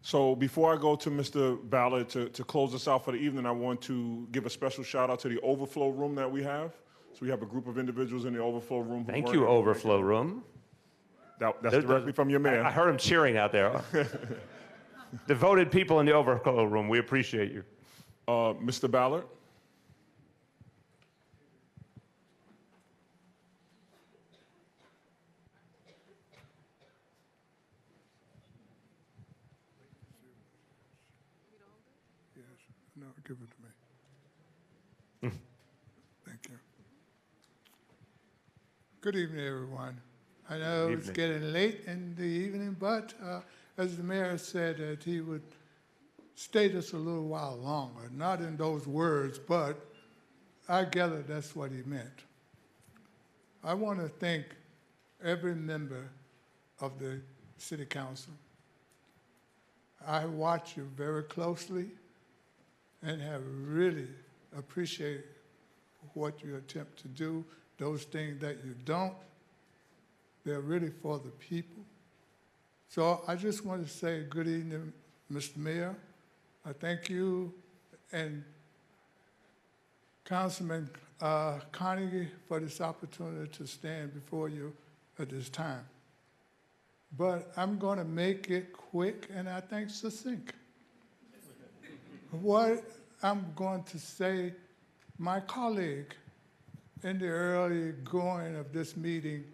So before I go to Mr. Ballard to close us out for the evening, I want to give a special shout out to the overflow room that we have. So we have a group of individuals in the overflow room. Thank you, overflow room. That's directly from your mayor. I heard him cheering out there. Devoted people in the overflow room, we appreciate you. Mr. Ballard. No, give it to me. Thank you. Good evening, everyone. I know it's getting late in the evening, but as the mayor said that he would stay just a little while longer, not in those words, but I gather that's what he meant. I want to thank every member of the City Council. I watch you very closely and have really appreciated what you attempt to do. Those things that you don't, they're really for the people. So I just want to say good evening, Mr. Mayor, I thank you and Councilman Carnegie for this opportunity to stand before you at this time. But I'm going to make it quick and I think succinct. What I'm going to say, my colleague in the early going of this meeting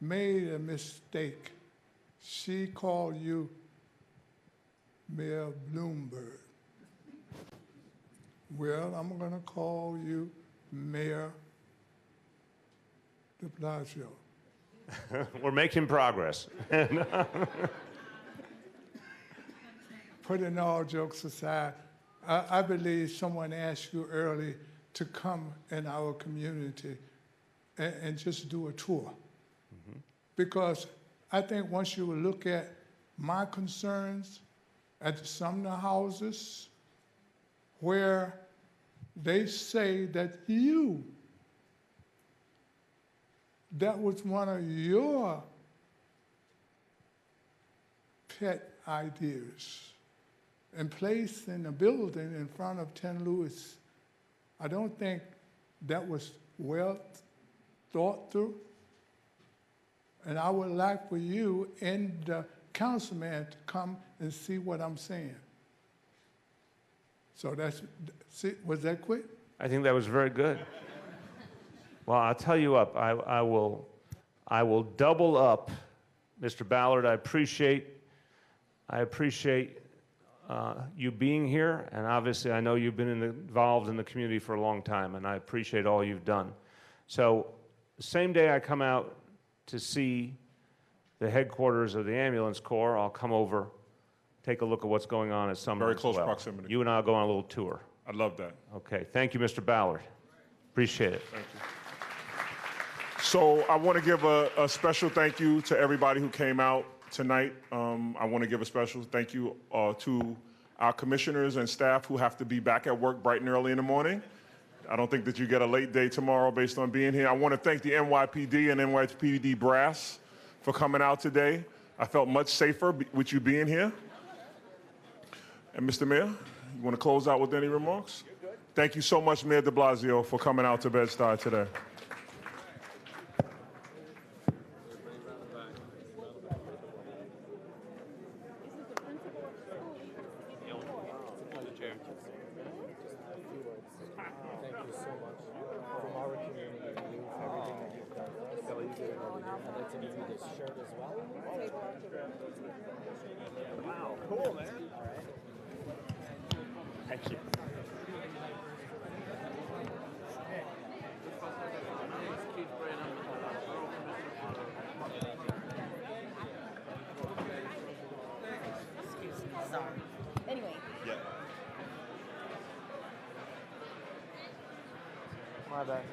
made a mistake. She called you Mayor Bloomberg. Well, I'm going to call you Mayor de Blasio. We're making progress. Putting all jokes aside, I believe someone asked you early to come in our community and just do a tour. Because I think once you look at my concerns at the Sumner houses, where they say that that was one of your pet ideas, and placed in a building in front of 10 Louis. I don't think that was well thought through. And I would like for you and the councilman to come and see what I'm saying. So was that quick? I think that was very good. Well, I'll tell you up. I will double up, Mr. Ballard. I appreciate you being here, and obviously I know you've been involved in the community for a long time, and I appreciate all you've done. So, the same day I come out to see the headquarters of the ambulance corps, I'll come over, take a look at what's going on at Sumner. Very close proximity. You and I'll go on a little tour. I'd love that. Okay, thank you, Mr. Ballard. Appreciate it. Thank you. So I want to give a special thank you to everybody who came out tonight. I want to give a special thank you to our commissioners and staff who have to be back at work bright and early in the morning. I don't think that you get a late day tomorrow based on being here. I want to thank the NYPD and NYPD brass for coming out today. I felt much safer with you being here. And Mr. Mayor, you want to close out with any remarks? Thank you so much, Mayor de Blasio, for coming out to Bed-Stuy today. Wow, cool, man. Thank you. Anyway. Yeah. My bad.